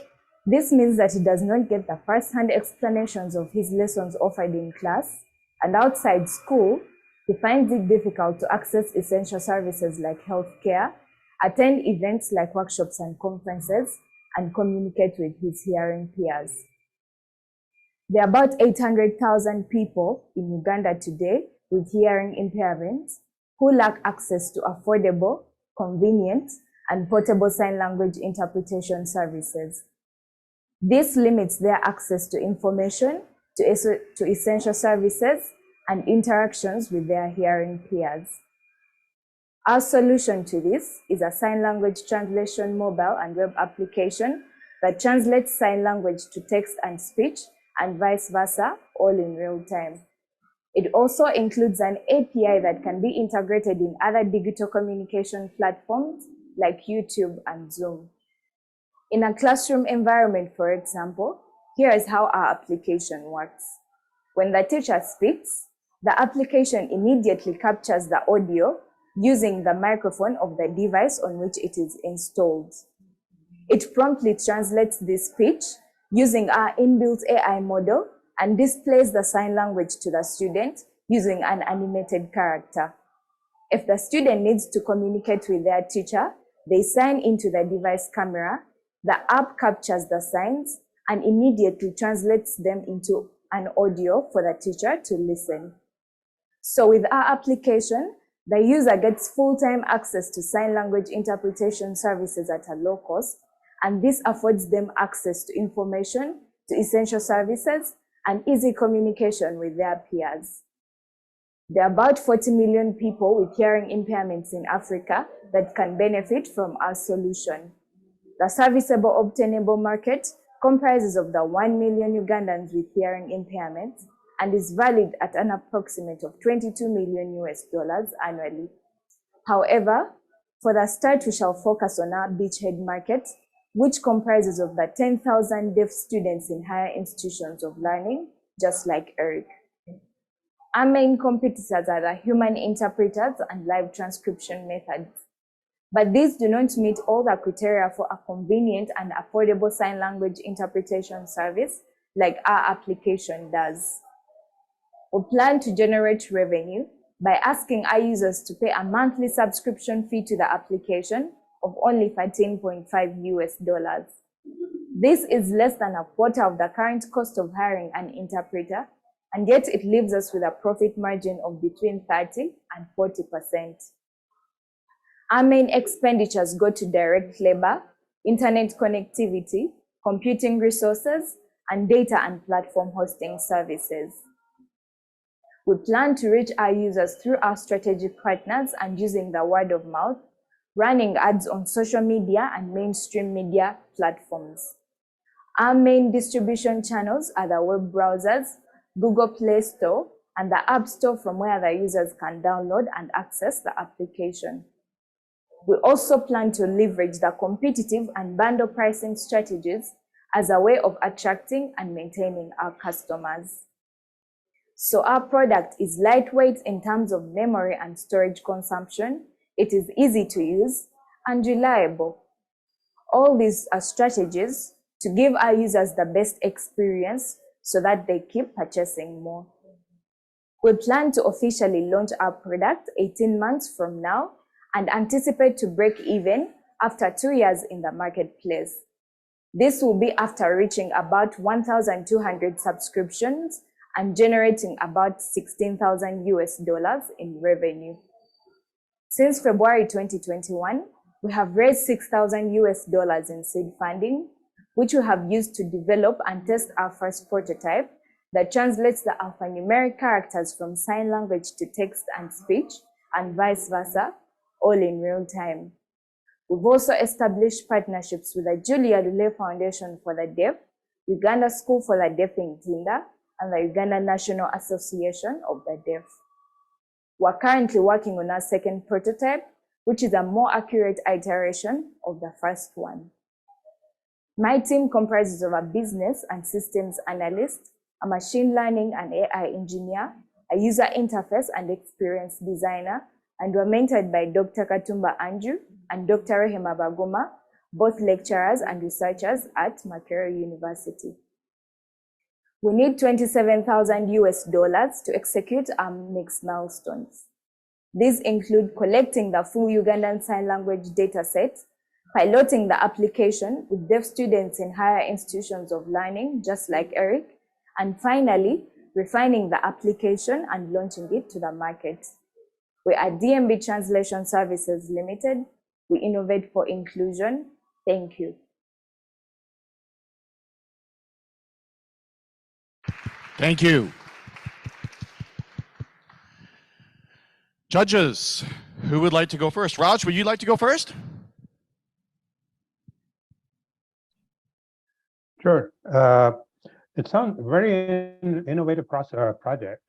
this means that he does not get the first-hand explanations of his lessons offered in class, and outside school, he finds it difficult to access essential services like healthcare, attend events like workshops and conferences, and communicate with his hearing peers. There are about 800,000 people in Uganda today with hearing impairments who lack access to affordable, convenient, and portable sign language interpretation services. This limits their access to information, to essential services, and interactions with their hearing peers. Our solution to this is a sign language translation mobile and web application that translates sign language to text and speech, and vice versa, all in real time. It also includes an API that can be integrated in other digital communication platforms like YouTube and Zoom. In a classroom environment, for example, here is how our application works. When the teacher speaks, the application immediately captures the audio using the microphone of the device on which it is installed. It promptly translates this speech using our inbuilt AI model and displays the sign language to the student using an animated character. If the student needs to communicate with their teacher, they sign into the device camera, the app captures the signs and immediately translates them into an audio for the teacher to listen. So with our application, the user gets full-time access to sign language interpretation services at a low cost, and this affords them access to information, to essential services, and easy communication with their peers. There are about 40 million people with hearing impairments in Africa that can benefit from our solution. The serviceable obtainable market comprises of the 1 million Ugandans with hearing impairments and is valued at an approximate of $22 million annually. However, for the start, we shall focus on our beachhead market, which comprises of the 10,000 deaf students in higher institutions of learning, just like Eric. Our main competitors are the human interpreters and live transcription methods. But these do not meet all the criteria for a convenient and affordable sign language interpretation service like our application does. We plan to generate revenue by asking our users to pay a monthly subscription fee to the application of only 13.5 US dollars. This is less than a quarter of the current cost of hiring an interpreter, and yet it leaves us with a profit margin of between 30 and 40%. Our main expenditures go to direct labor, internet connectivity, computing resources, and data and platform hosting services. We plan to reach our users through our strategic partners and using the word of mouth, running ads on social media and mainstream media platforms. Our main distribution channels are the web browsers, Google Play Store, and the App Store from where the users can download and access the application. We also plan to leverage the competitive and bundle pricing strategies as a way of attracting and maintaining our customers. So our product is lightweight in terms of memory and storage consumption. It is easy to use and reliable. All these are strategies to give our users the best experience so that they keep purchasing more. We plan to officially launch our product 18 months from now and anticipate to break even after 2 years in the marketplace. This will be after reaching about 1,200 subscriptions and generating about 16,000 US dollars in revenue. Since February 2021, we have raised 6,000 US dollars in seed funding, which we have used to develop and test our first prototype that translates the alphanumeric characters from sign language to text and speech, and vice versa, all in real time. We've also established partnerships with the Julia Lule Foundation for the Deaf, Uganda School for the Deaf in Tinda, and the Uganda National Association of the Deaf. We're currently working on our second prototype, which is a more accurate iteration of the first one. My team comprises of a business and systems analyst, a machine learning and AI engineer, a user interface and experience designer, and we're mentored by Dr. Katumba Andrew and Dr. Rehema Baguma, both lecturers and researchers at Makerere University. We need 27,000 US dollars to execute our next milestones. These include collecting the full Ugandan Sign Language dataset, piloting the application with deaf students in higher institutions of learning, just like Eric, and finally, refining the application and launching it to the market. We are DMB Translation Services Limited. We innovate for inclusion. Thank you. Thank you. Judges, who would like to go first? Raj, would you like to go first? Sure. It sounds very innovative project.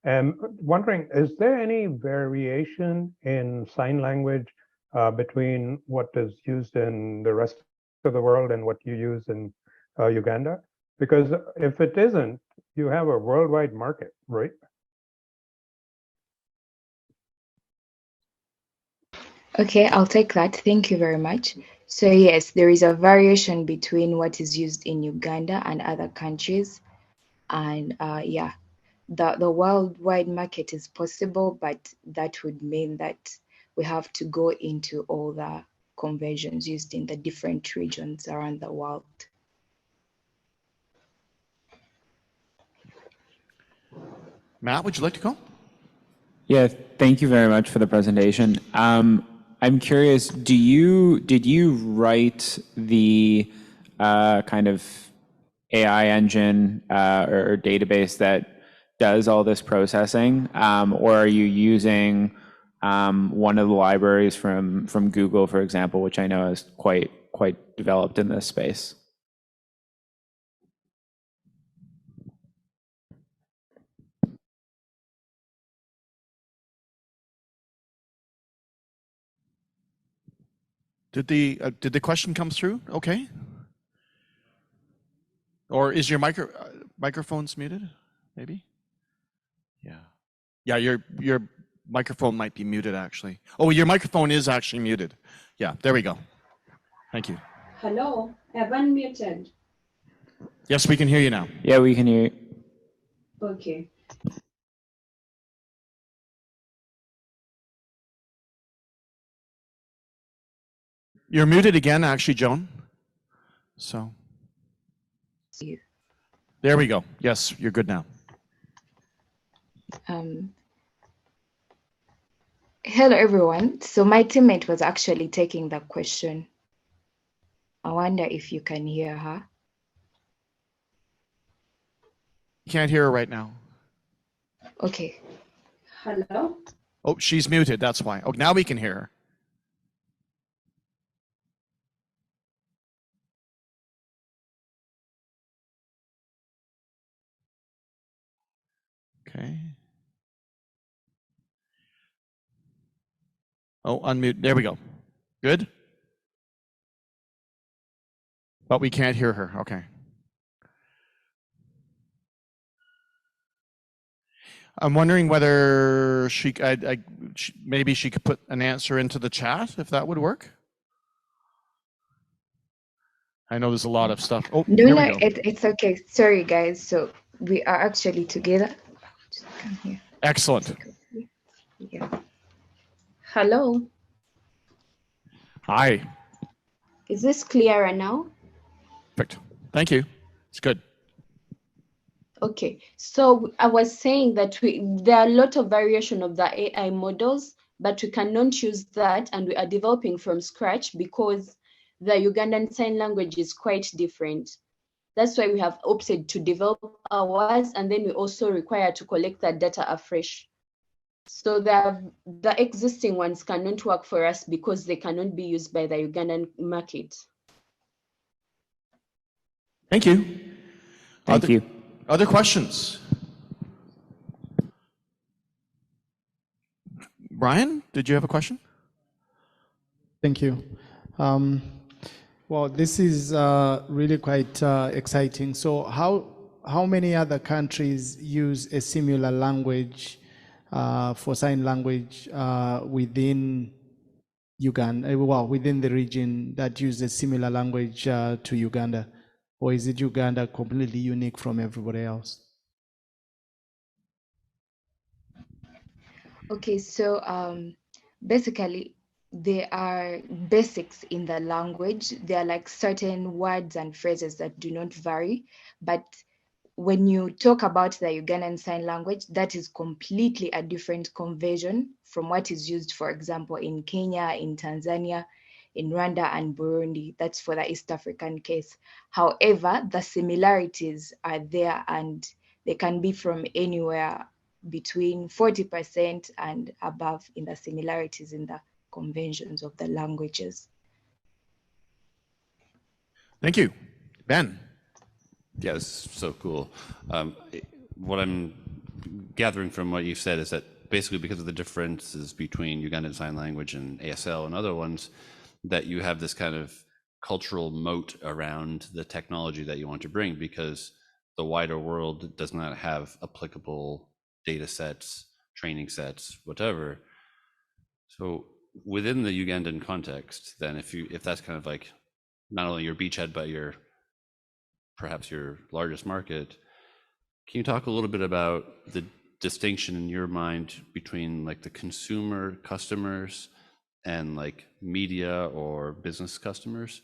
Wondering, is there any variation in sign language between what is used in the rest of the world and what you use in Uganda? Because if it isn't, you have a worldwide market, right? Okay, I'll take that. Thank you very much. So yes, there is a variation between what is used in Uganda and other countries. And yeah, the worldwide market is possible, but that would mean that we have to go into all the conversions used in the different regions around the world. Matt, would you like to go? Yeah, thank you very much for the presentation. I'm curious, did you write the kind of AI engine or database that does all this processing, or are you using one of the libraries from Google, for example, which I know is quite developed in this space? Did the question come through? Okay. Or is your microphone's muted? Maybe. Yeah. Yeah, your microphone might be muted actually. Oh, your microphone is actually muted. Yeah, there we go. Thank you. Hello, I've unmuted. Yes, we can hear you now. Yeah, we can hear you. Okay. You're muted again, actually, Joan. So. There we go. Yes, you're good now. Hello, everyone. So my teammate was actually taking the question. I wonder if you can hear her. Can't hear her right now. Okay. Hello? Oh, she's muted. That's why. Oh, now we can hear her. Okay. Oh, unmute. There we go. Good? But we can't hear her. Okay. I'm wondering whether maybe she could put an answer into the chat, if that would work. I know there's a lot of stuff. Oh, No, there we no, go. it's okay. Sorry, guys. So we are actually together. Just come here. Excellent. Yeah. Hello. Hi. Is this clearer now? Perfect. Thank you. It's good. Okay, so I was saying that there are a lot of variation of the AI models, but we cannot use that, and we are developing from scratch because the Ugandan Sign Language is quite different. That's why we have opted to develop ours, and then we also require to collect that data afresh. So the existing ones cannot work for us because they cannot be used by the Ugandan market. Thank you. Thank you. Other questions? Brian, did you have a question? Thank you. Well, this is really quite exciting. So how many other countries use a similar language for sign language within Uganda, well, within the region that use a similar language to Uganda? Or is it Uganda completely unique from everybody else? Okay, so basically there are basics in the language. There are like certain words and phrases that do not vary, but when you talk about the Ugandan Sign Language, that is completely a different conversion from what is used, for example, in Kenya, in Tanzania, in Rwanda and Burundi. That's for the East African case. However, the similarities are there, and they can be from anywhere between 40% and above in the similarities in the conventions of the languages. Thank you. Ben. Yeah, it's so cool. What I'm gathering from what you've said is that basically because of the differences between Ugandan Sign Language and ASL and other ones, that you have this kind of cultural moat around the technology that you want to bring, because the wider world does not have applicable data sets, training sets, whatever. So within the Ugandan context, then if that's kind of like not only your beachhead, but perhaps your largest market, can you talk a little bit about the distinction in your mind between like the consumer customers and like media or business customers,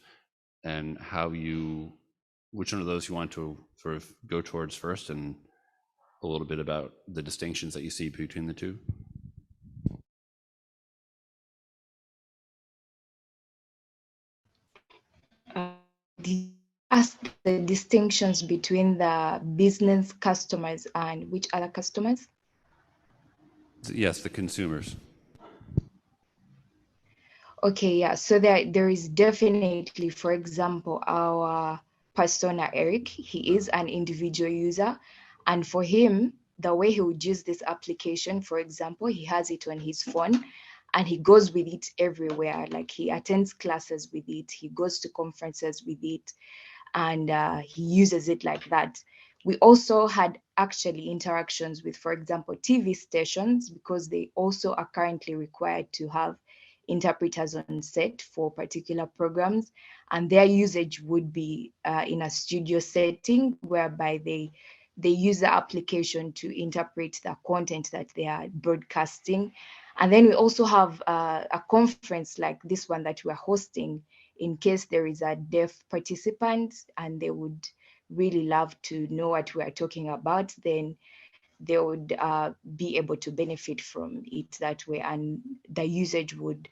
and which one of those you want to sort of go towards first, and a little bit about the distinctions that you see between the two? Ask the distinctions between the business customers and which other customers? Yes, the consumers. Okay, yeah. So there is definitely, for example, our persona Eric. He is an individual user, and for him, the way he would use this application, for example, he has it on his phone, and he goes with it everywhere. Like he attends classes with it, he goes to conferences with it, and he uses it like that. We also had actually interactions with, for example, TV stations, because they also are currently required to have interpreters on set for particular programs, and their usage would be in a studio setting whereby they use the application to interpret the content that they are broadcasting. And then we also have a conference like this one that we are hosting in case there is a deaf participant and they would really love to know what we are talking about, then they would be able to benefit from it that way, and the usage would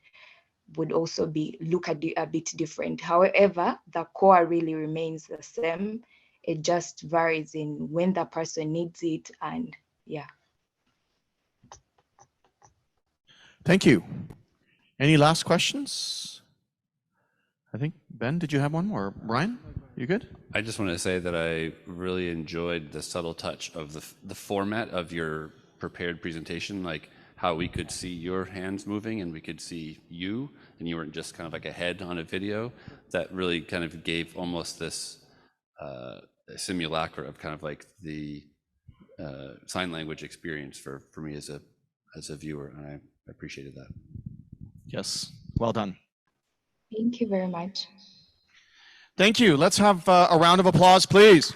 also look a bit different. However, the core really remains the same. It just varies in when the person needs it, and yeah. Thank you. Any last questions? I think, Ben, did you have one more? Brian, you good? I just want to say that I really enjoyed the subtle touch of the format of your prepared presentation, like how we could see your hands moving and we could see you, and you weren't just kind of like a head on a video. That really kind of gave almost this simulacra of kind of like the sign language experience for me as a viewer, and I appreciated that. Yes, well done. Thank you very much. Thank you. Let's have a round of applause, please.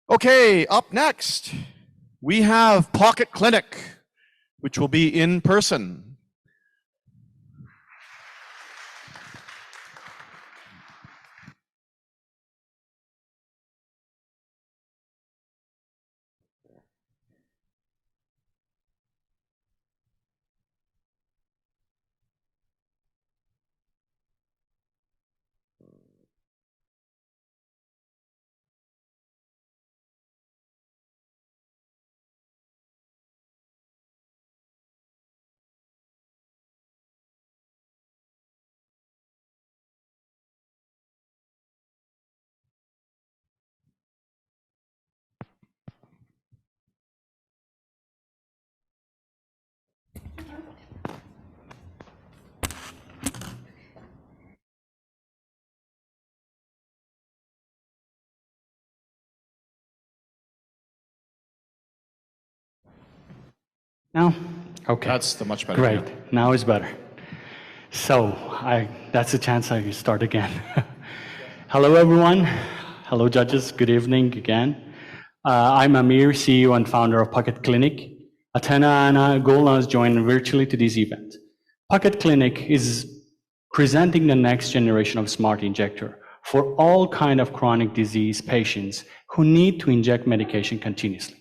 Okay, up next, we have Pocket Clinic, which will be in person. Now? Okay. That's the much better. Great. Yeah. Now is better. So that's a chance I can start again. Hello, everyone. Hello, judges. Good evening again. I'm Amir, CEO and founder of Pocket Clinic. Lotana and Gola has joined virtually to this event. Pocket Clinic is presenting the next generation of smart injector for all kind of chronic disease patients who need to inject medication continuously.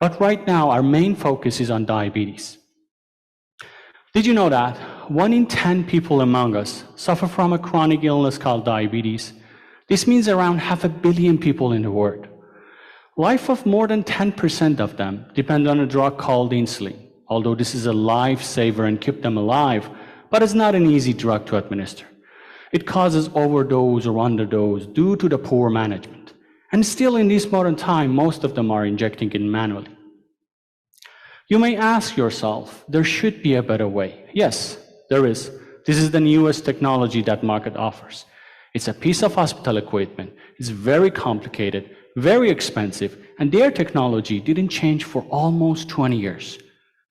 But right now, our main focus is on diabetes. Did you know that 1 in 10 people among us suffer from a chronic illness called diabetes? This means around 500 million people in the world. Life of more than 10% of them depend on a drug called insulin, although this is a lifesaver and keep them alive, but it's not an easy drug to administer. It causes overdose or underdose due to the poor management. And still in this modern time, most of them are injecting it manually. You may ask yourself, there should be a better way. Yes, there is. This is the newest technology that market offers. It's a piece of hospital equipment. It's very complicated, very expensive, and their technology didn't change for almost 20 years.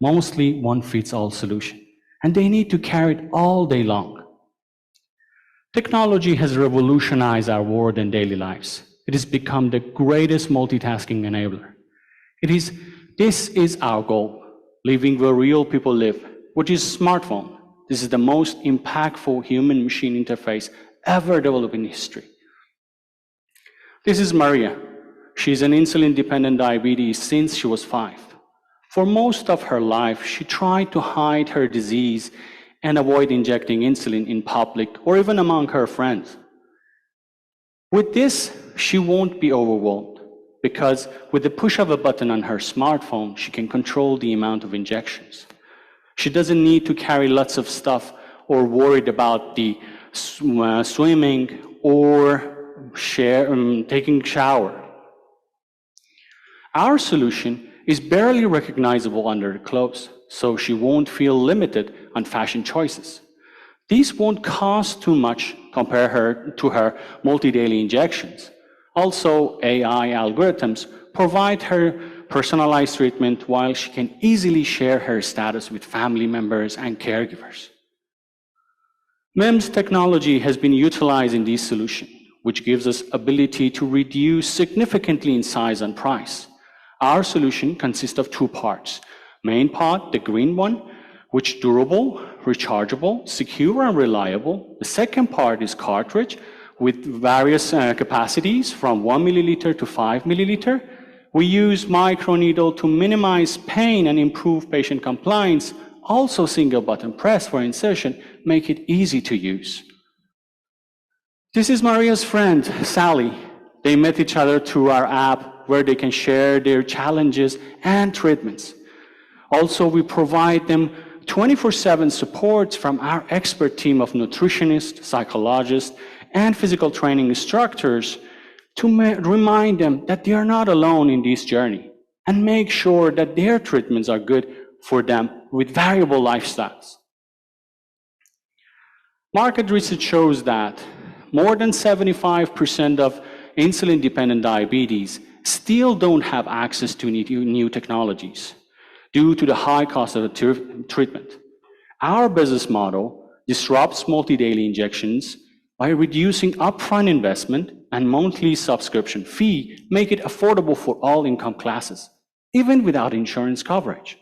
Mostly one-fits-all solution. And they need to carry it all day long. Technology has revolutionized our world and daily lives. It has become the greatest multitasking enabler. This is our goal, living where real people live, which is smartphone. This is the most impactful human-machine interface ever developed in history. This is Maria. She's an insulin-dependent diabetes since she was 5. For most of her life, she tried to hide her disease and avoid injecting insulin in public or even among her friends. With this, she won't be overwhelmed because with the push of a button on her smartphone, she can control the amount of injections. She doesn't need to carry lots of stuff or worried about the swimming or taking a shower. Our solution is barely recognizable under the clothes, so she won't feel limited on fashion choices. These won't cost too much compared to her multi-daily injections. Also, AI algorithms provide her personalized treatment while she can easily share her status with family members and caregivers. MEMS technology has been utilized in this solution, which gives us ability to reduce significantly in size and price. Our solution consists of 2 parts. Main part, the green one, which durable, rechargeable, secure, and reliable. The second part is cartridge with various capacities from 1 milliliter to 5 milliliter. We use microneedle to minimize pain and improve patient compliance. Also single button press for insertion, make it easy to use. This is Maria's friend, Sally. They met each other through our app where they can share their challenges and treatments. Also, we provide them 24/7 support from our expert team of nutritionists, psychologists, and physical training instructors to remind them that they are not alone in this journey and make sure that their treatments are good for them with variable lifestyles. Market research shows that more than 75% of insulin-dependent diabetes still don't have access to new technologies due to the high cost of the treatment. Our business model disrupts multi-daily injections by reducing upfront investment and monthly subscription fee, make it affordable for all income classes, even without insurance coverage.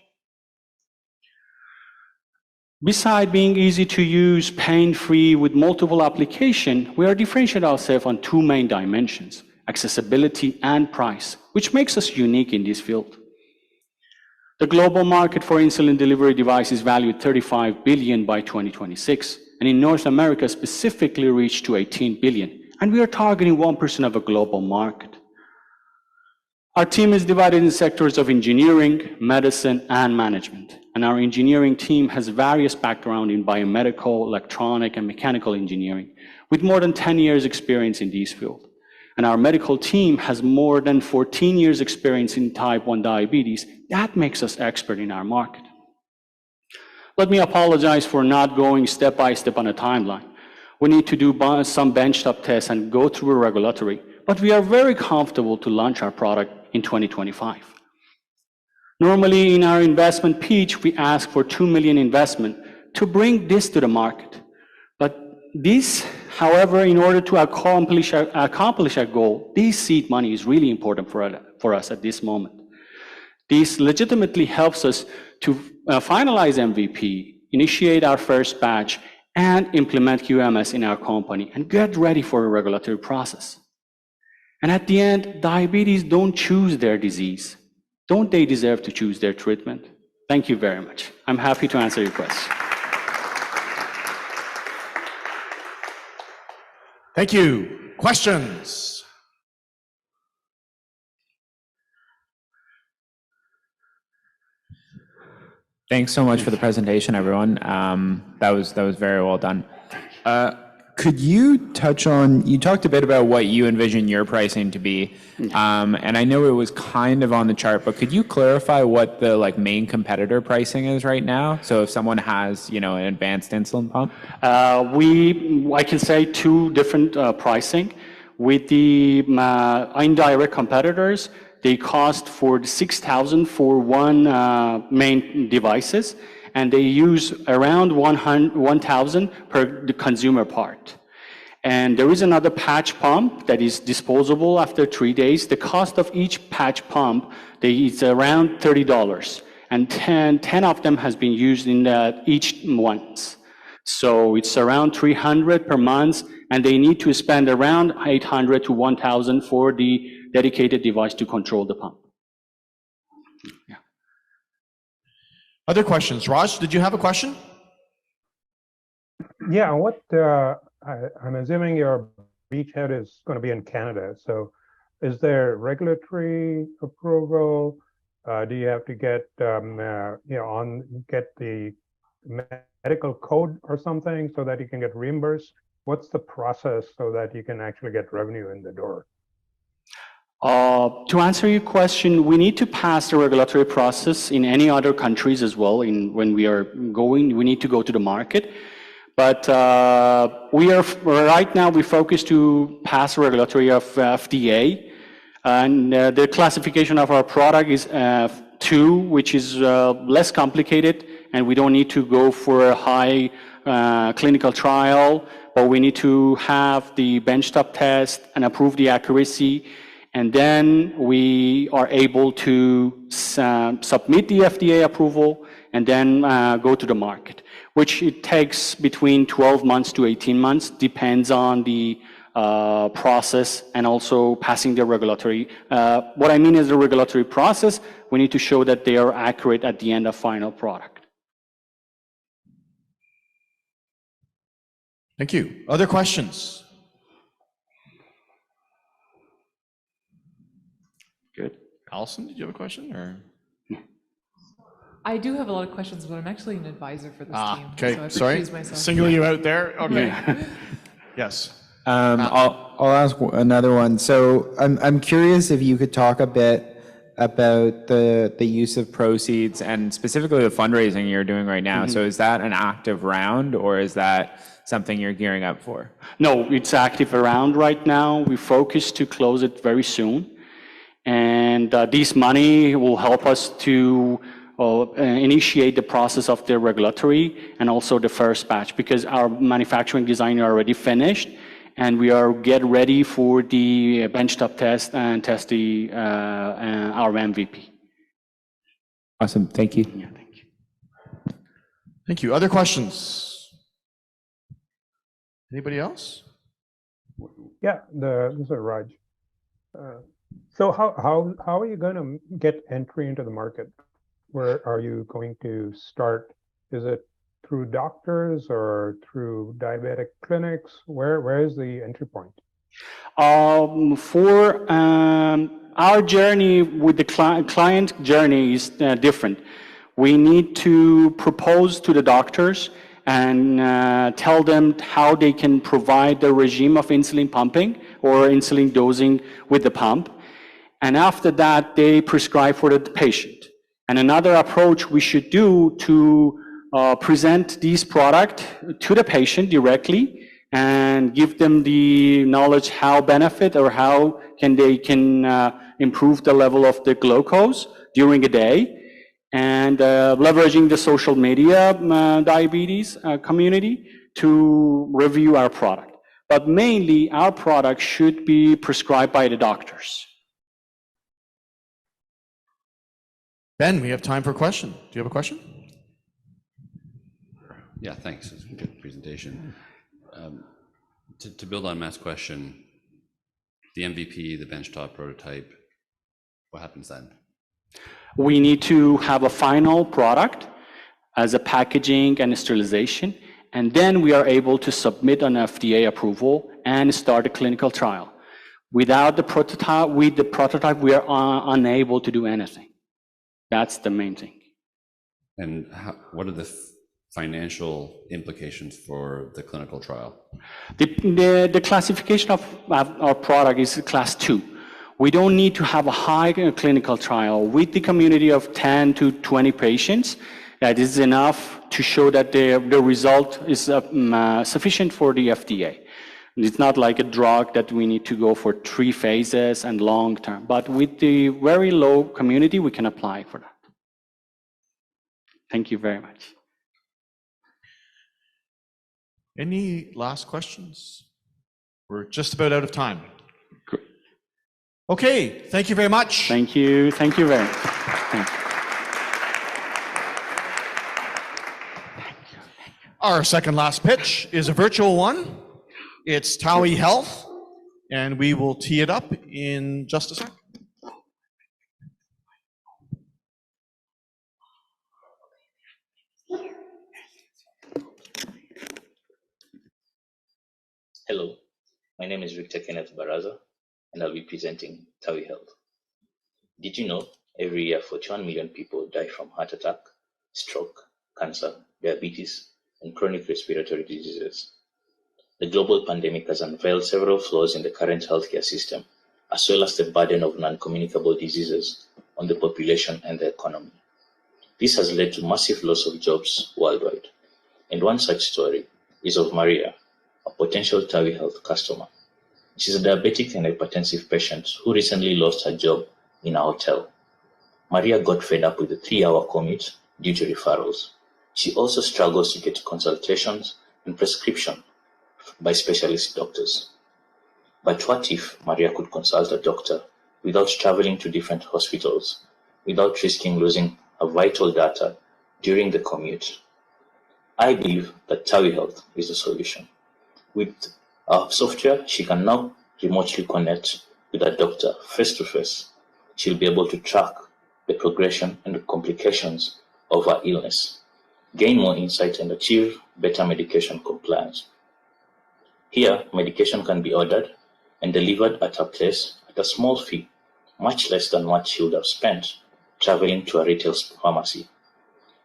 Besides being easy to use, pain-free with multiple applications, we are differentiating ourselves on two main dimensions, accessibility and price, which makes us unique in this field. The global market for insulin delivery devices valued $35 billion by 2026, and in North America specifically reached to $18 billion, and we are targeting 1% of a global market. Our team is divided in sectors of engineering, medicine, and management. And our engineering team has various backgrounds in biomedical, electronic, and mechanical engineering, with more than 10 years experience in this field. And our medical team has more than 14 years experience in type 1 diabetes. That makes us expert in our market. Let me apologize for not going step by step on a timeline. We need to do some benchtop tests and go through a regulatory, but we are very comfortable to launch our product in 2025. Normally in our investment pitch, we ask for $2 million investment to bring this to the market. But this, however, in order to accomplish our goal, this seed money is really important for us at this moment. This legitimately helps us to finalize MVP, initiate our first batch, and implement QMS in our company and get ready for a regulatory process. And at the end, diabetes don't choose their disease. Don't they deserve to choose their treatment? Thank you very much. I'm happy to answer your question. Thank you. Questions? Thanks so much for the presentation, everyone. That was very well done. Could you touch on, you talked a bit about what you envision your pricing to be, and I know it was kind of on the chart, but could you clarify what the main competitor pricing is right now? So if someone has, an advanced insulin pump? I can say two different pricing. With the indirect competitors, they cost for $6,000 for one main devices, and they use around $1,000 per the consumer part. And there is another patch pump that is disposable after 3 days. The cost of each patch pump is around $30, and 10 of them has been used in each month. So it's around $300 per month, and they need to spend around $800 to $1,000 for the dedicated device to control the pump. Yeah. Other questions? Raj, did you have a question? Yeah, I'm assuming your beachhead is going to be in Canada. So is there regulatory approval? Do you have to get, get the medical code or something so that you can get reimbursed? What's the process so that you can actually get revenue in the door? To answer your question, we need to pass the regulatory process in any other countries as well. When we are going, we need to go to the market. But right now we focus to pass regulatory of FDA, and the classification of our product is 2, which is less complicated, and we don't need to go for a high clinical trial, but we need to have the benchtop test and approve the accuracy. And then we are able to submit the FDA approval and then go to the market, which it takes between 12 months to 18 months, depends on the process and also passing the regulatory. What I mean is the regulatory process, we need to show that they are accurate at the end of final product. Thank you. Other questions? Good. Allison, did you have a question or? I do have a lot of questions, but I'm actually an advisor for this team. Okay, so I sorry. myself. Single you out there? Okay. Yes. I'll ask another one. So I'm curious if you could talk a bit about the use of proceeds and specifically the fundraising you're doing right now. So is that an active round or is that something you're gearing up for? No, it's active around right now. We focus to close it very soon. And this money will help us to initiate the process of the regulatory and also the first batch, because our manufacturing design are already finished and we are get ready for the benchtop test and test the our MVP. Awesome, thank you. Yeah, thank you. Thank you. Other questions? Anybody else? Yeah, this is Raj. So how are you going to get entry into the market? Where are you going to start? Is it through doctors or through diabetic clinics? Where is the entry point? For our journey with the client journey is different. We need to propose to the doctors and tell them how they can provide the regime of insulin pumping or insulin dosing with the pump. And after that, they prescribe for the patient. And another approach we should do to present this product to the patient directly and give them the knowledge how benefit or how they can improve the level of the glucose during a day, and leveraging the social media diabetes community to review our product. But mainly our product should be prescribed by the doctors. Ben, we have time for a question. Do you have a question? Yeah, thanks. It's a good presentation. To build on Matt's question, the MVP, the benchtop prototype, what happens then? We need to have a final product as a packaging and sterilization, and then we are able to submit an FDA approval and start a clinical trial. Without the prototype, with the prototype, we are unable to do anything. That's the main thing. And what are the financial implications for the clinical trial? The classification of our product is class 2. We don't need to have a high clinical trial. With the community of 10 to 20 patients, that is enough to show that the result is sufficient for the FDA. It's not like a drug that we need to go for 3 phases and long term, but with the very low community, we can apply for that. Thank you very much. Any last questions? We're just about out of time. Okay, thank you very much. Thank you. Thank you very much. Thank you. Our second last pitch is a virtual one. It's Towie Health, and we will tee it up in just a sec. Hello, my name is Victor Kenneth Baraza, and I'll be presenting Towie Health. Did you know every year 41 million people die from heart attack, stroke, cancer, diabetes, and chronic respiratory diseases? The global pandemic has unveiled several flaws in the current healthcare system, as well as the burden of non-communicable diseases on the population and the economy. This has led to massive loss of jobs worldwide. And one such story is of Maria, a potential Towie Health customer. She's a diabetic and hypertensive patient who recently lost her job in a hotel. Maria got fed up with the 3-hour commute due to referrals. She also struggles to get consultations and prescription by specialist doctors. But what if Maria could consult a doctor without traveling to different hospitals, without risking losing her vital data during the commute. I believe that Towie Health is the solution. With our software, she can now remotely connect with a doctor face to face. She'll be able to track the progression and the complications of her illness, gain more insight, and achieve better medication compliance. Here, medication can be ordered and delivered at her place at a small fee, much less than what she would have spent traveling to a retail pharmacy.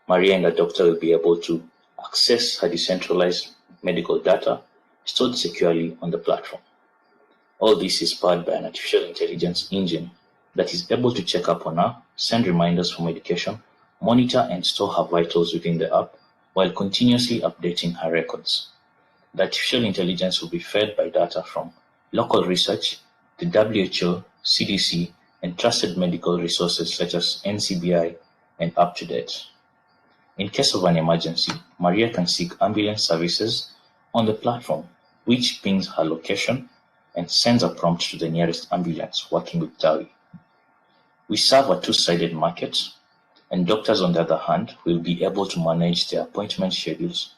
Maria and the doctor will be able to access her decentralized medical data stored securely on the platform. All this is powered by an artificial intelligence engine that is able to check up on her, send reminders for medication, monitor and store her vitals within the app while continuously updating her records. The artificial intelligence will be fed by data from local research, the WHO, CDC, and trusted medical resources such as NCBI and UpToDate. In case of an emergency, Maria can seek ambulance services on the platform, which pings her location and sends a prompt to the nearest ambulance working with Towie. We serve a two-sided market, and doctors, on the other hand, will be able to manage their appointment schedules,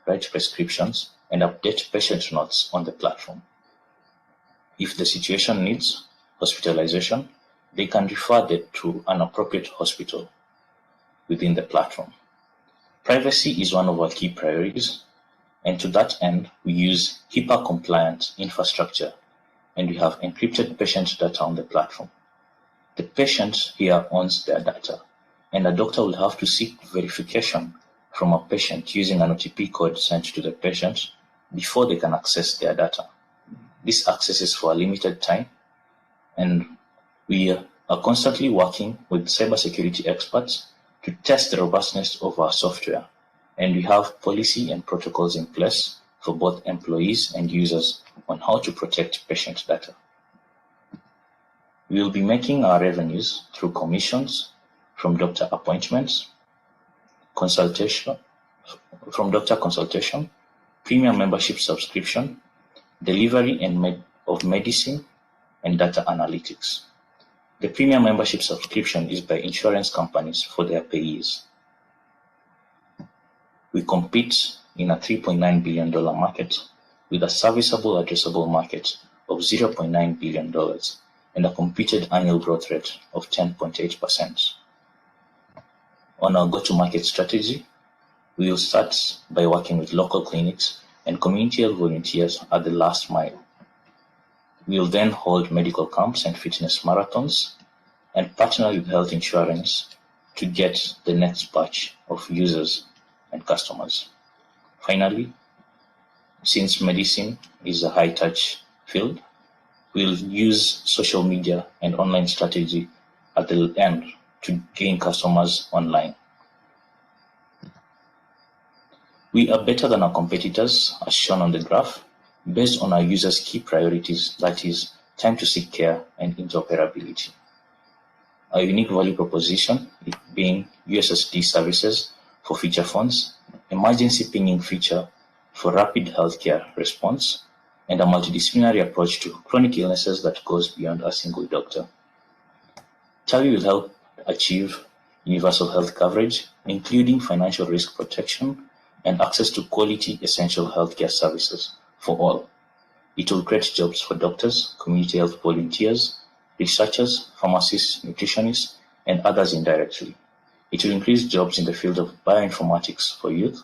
write prescriptions, and update patient notes on the platform. If the situation needs hospitalization, they can refer them to an appropriate hospital within the platform. Privacy is one of our key priorities, and to that end, we use HIPAA-compliant infrastructure, and we have encrypted patient data on the platform. The patient here owns their data, and a doctor will have to seek verification from a patient using an OTP code sent to the patient before they can access their data. This access is for a limited time, and we are constantly working with cybersecurity experts to test the robustness of our software, and we have policy and protocols in place for both employees and users on how to protect patient data. We will be making our revenues through commissions from doctor appointments, consultation, premium membership subscription, delivery of medicine, and data analytics. The premium membership subscription is by insurance companies for their payees. We compete in a $3.9 billion market with a serviceable addressable market of $0.9 billion and a computed annual growth rate of 10.8%. On our go-to-market strategy, we will start by working with local clinics and community health volunteers at the last mile. We will then hold medical camps and fitness marathons and partner with health insurance to get the next batch of users and customers. Finally, since medicine is a high-touch field, we'll use social media and online strategy at the end to gain customers online. We are better than our competitors, as shown on the graph, based on our users' key priorities, that is, time to seek care and interoperability. Our unique value proposition being USSD services for feature phones, emergency pinging feature for rapid healthcare response, and a multidisciplinary approach to chronic illnesses that goes beyond a single doctor. Towie will help achieve universal health coverage, including financial risk protection and access to quality essential healthcare services for all. It will create jobs for doctors, community health volunteers, researchers, pharmacists, nutritionists, and others indirectly. It will increase jobs in the field of bioinformatics for youth,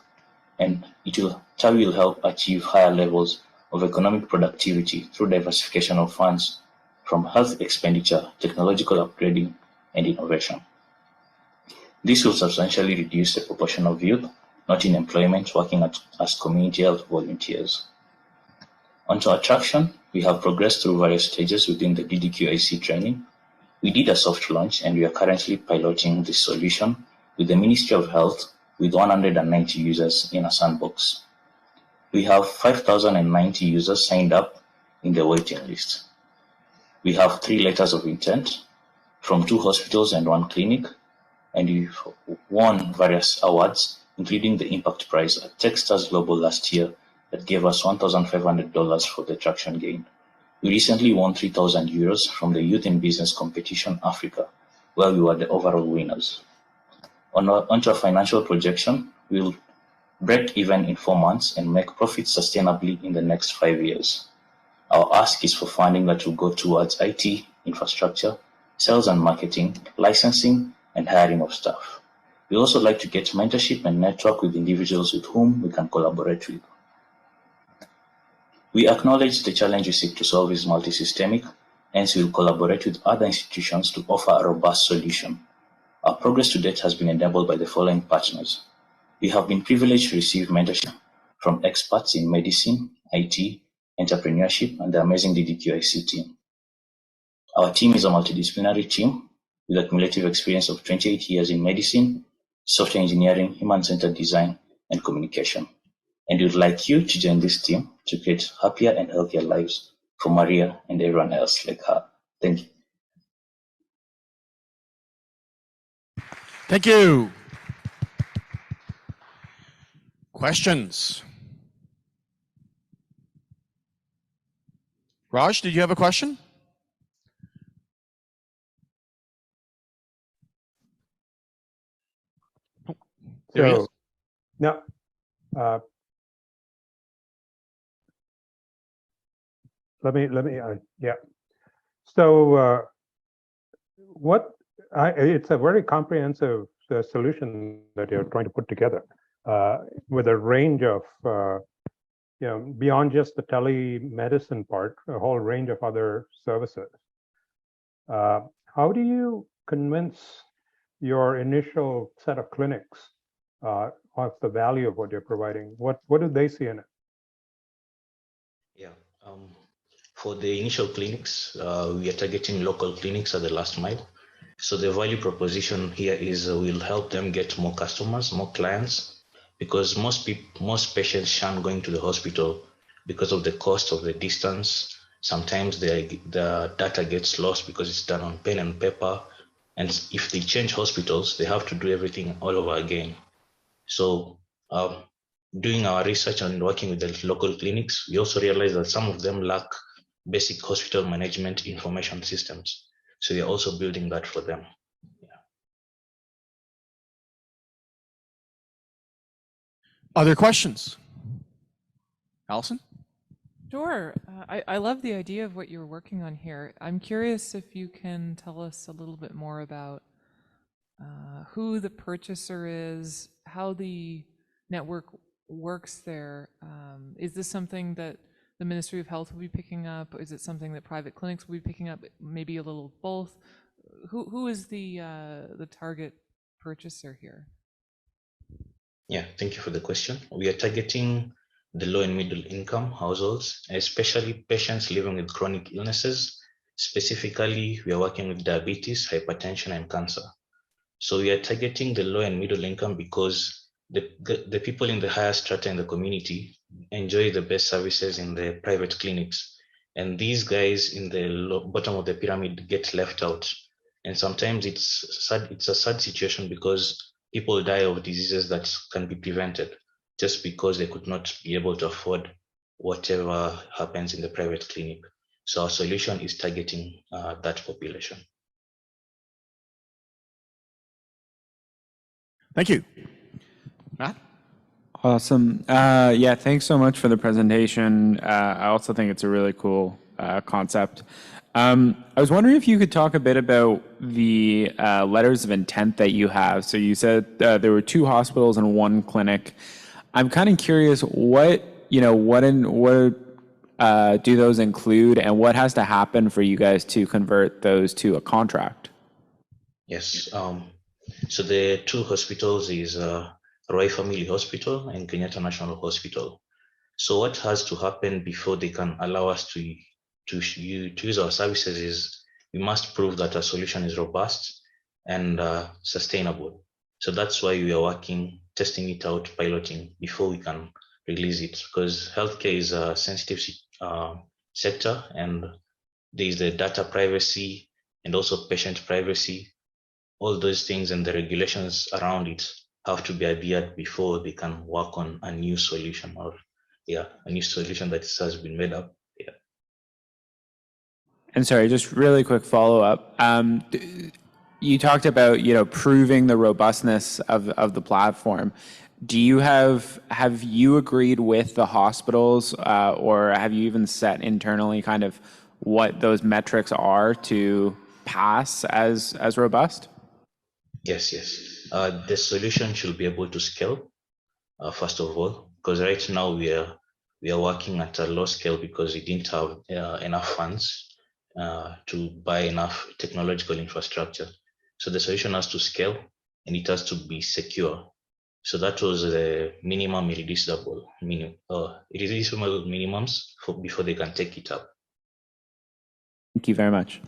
and Towie will help achieve higher levels of economic productivity through diversification of funds from health expenditure, technological upgrading, and innovation. This will substantially reduce the proportion of youth not in employment working as community health volunteers. Onto attraction, we have progressed through various stages within the DDQICSI training. We did a soft launch, and we are currently piloting this solution with the Ministry of Health with 190 users in a sandbox. We have 5,090 users signed up in the waiting list. We have 3 letters of intent from 2 hospitals and 1 clinic, and we've won various awards, including the Impact Prize at Techstars Global last year that gave us $1,500 for the traction gain. We recently won 3,000 euros from the Youth in Business Competition Africa, where we were the overall winners. Onto a financial projection, we'll break even in 4 months and make profit sustainably in the next 5 years. Our ask is for funding that will go towards IT, infrastructure, sales and marketing, licensing, and hiring of staff. We also like to get mentorship and network with individuals with whom we can collaborate with. We acknowledge the challenge we seek to solve is multi-systemic, hence we will collaborate with other institutions to offer a robust solution. Our progress to date has been enabled by the following partners. We have been privileged to receive mentorship from experts in medicine, IT, entrepreneurship, and the amazing DDQICSI team. Our team is a multidisciplinary team with a cumulative experience of 28 years in medicine, software engineering, human-centered design, and communication. And we'd like you to join this team to create happier and healthier lives for Maria and everyone else like her. Thank you. Thank you. Questions? Raj, did you have a question? There he is. No. Yeah. So it's a very comprehensive solution that you're trying to put together with a range of, beyond just the telemedicine part, a whole range of other services. How do you convince your initial set of clinics of the value of what you're providing? What do they see in it? Yeah. For the initial clinics, we are targeting local clinics at the last mile. So the value proposition here is we'll help them get more customers, more clients, because most patients shun going to the hospital because of the cost of the distance. Sometimes the data gets lost because it's done on pen and paper. And if they change hospitals, they have to do everything all over again. So doing our research and working with the local clinics, we also realized that some of them lack basic hospital management information systems. So we are also building that for them. Yeah. Other questions? Allison? Sure. I love the idea of what you're working on here. I'm curious if you can tell us a little bit more about who the purchaser is, how the network works there. Is this something that the Ministry of Health will be picking up? Is it something that private clinics will be picking up? Maybe a little of both. Who is the target purchaser here? Yeah, thank you for the question. We are targeting the low and middle income households, especially patients living with chronic illnesses. Specifically, we are working with diabetes, hypertension, and cancer. So we are targeting the low and middle income because the people in the higher strata in the community enjoy the best services in the private clinics. And these guys in the bottom of the pyramid get left out. And sometimes it's a sad situation because people die of diseases that can be prevented just because they could not be able to afford whatever happens in the private clinic. So our solution is targeting that population. Thank you. Matt? Awesome. Yeah, thanks so much for the presentation. I also think it's a really cool concept. I was wondering if you could talk a bit about the letters of intent that you have. So you said there were 2 hospitals and 1 clinic. I'm kind of curious what do those include, and what has to happen for you guys to convert those to a contract? Yes. So the 2 hospitals is Roy Family Hospital and Kenyatta National Hospital. So what has to happen before they can allow us to use our services is we must prove that our solution is robust and sustainable. So that's why we are working, testing it out, piloting before we can release it, because healthcare is a sensitive sector, and there is the data privacy and also patient privacy. All those things and the regulations around it have to be adhered before they can work on a new solution, or a new solution that has been made up. Yeah. And sorry, just really quick follow-up. You talked about, proving the robustness of the platform. Have you agreed with the hospitals, or have you even set internally kind of what those metrics are to pass as robust? Yes. The solution should be able to scale, first of all, because right now we are working at a low scale because we didn't have enough funds to buy enough technological infrastructure. So the solution has to scale and it has to be secure. So that was the minimum irreducible minimums before they can take it up. Thank you very much.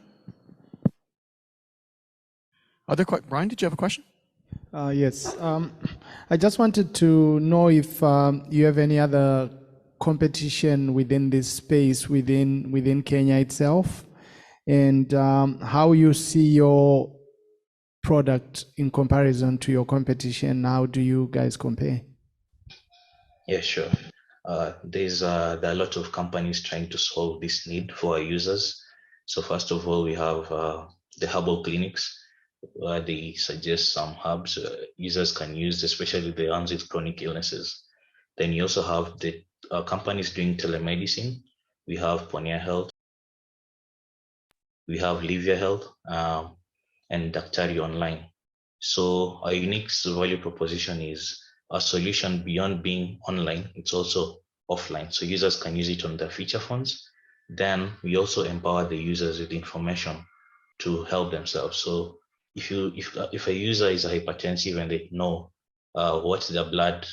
Brian, did you have a question? Yes. I just wanted to know if you have any other competition within this space within Kenya itself, and how you see your product in comparison to your competition. How do you guys compare? Yeah, sure. There are a lot of companies trying to solve this need for our users. So first of all, we have the herbal clinics, where they suggest some herbs users can use, especially the ones with chronic illnesses. Then you also have the companies doing telemedicine. We have Ponia Health, we have Livia Health, and Daktari Online. So our unique value proposition is a solution beyond being online, it's also offline. So users can use it on their feature phones. Then we also empower the users with information to help themselves. So if a user is hypertensive and they know what their blood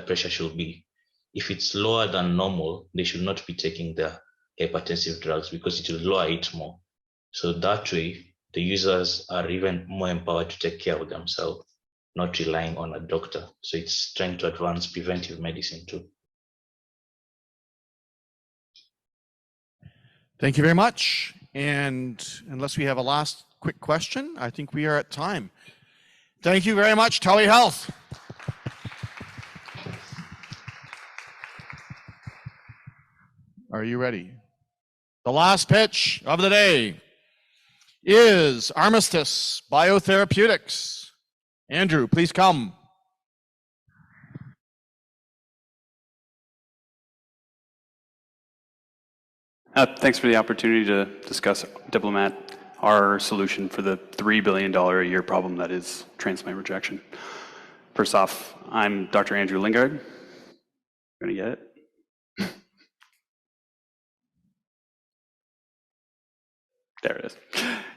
pressure should be, if it's lower than normal, they should not be taking their hypertensive drugs because it will lower it more. So that way, the users are even more empowered to take care of themselves, not relying on a doctor. So it's trying to advance preventive medicine too. Thank you very much. And unless we have a last quick question, I think we are at time. Thank you very much, Towie Health. Are you ready? The last pitch of the day is Armistice Biotherapeutics. Andrew, please come. Thanks for the opportunity to discuss Diplomat, our solution for the $3 billion a year problem that is transplant rejection. First off, I'm Dr. Andrew Lingard. Gonna get it? There it is.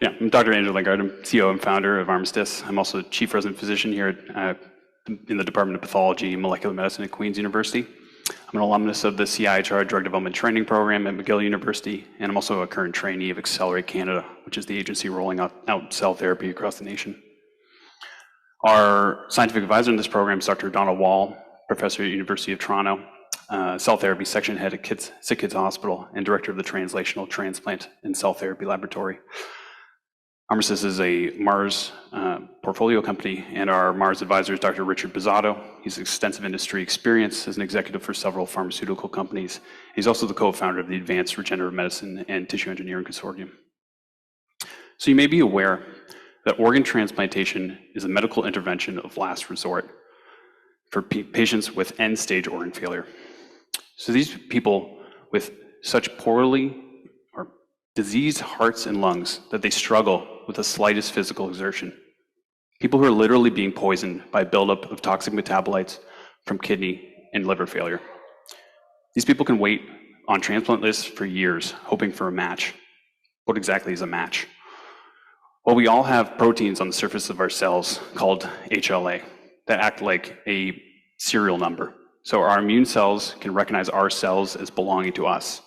Yeah, I'm Dr. Andrew Lingard. I'm CEO and founder of Armistice. I'm also chief resident physician here in the Department of Pathology and Molecular Medicine at Queen's University. I'm an alumnus of the CIHR Drug Development Training Program at McGill University, and I'm also a current trainee of Accelerate Canada, which is the agency rolling out cell therapy across the nation. Our scientific advisor in this program is Dr. Donna Wall, professor at University of Toronto, cell therapy section head at Sick Kids Hospital, and director of the Translational Transplant and Cell Therapy Laboratory. Armistice is a Mars portfolio company, and our Mars advisor is Dr. Richard Bizzato. He's extensive industry experience as an executive for several pharmaceutical companies. He's also the co-founder of the Advanced Regenerative Medicine and Tissue Engineering Consortium. So you may be aware that organ transplantation is a medical intervention of last resort for patients with end-stage organ failure. So these people with such poorly or diseased hearts and lungs that they struggle with the slightest physical exertion. People who are literally being poisoned by buildup of toxic metabolites from kidney and liver failure. These people can wait on transplant lists for years, hoping for a match. What exactly is a match? Well, we all have proteins on the surface of our cells called HLA that act like a serial number. So our immune cells can recognize our cells as belonging to us.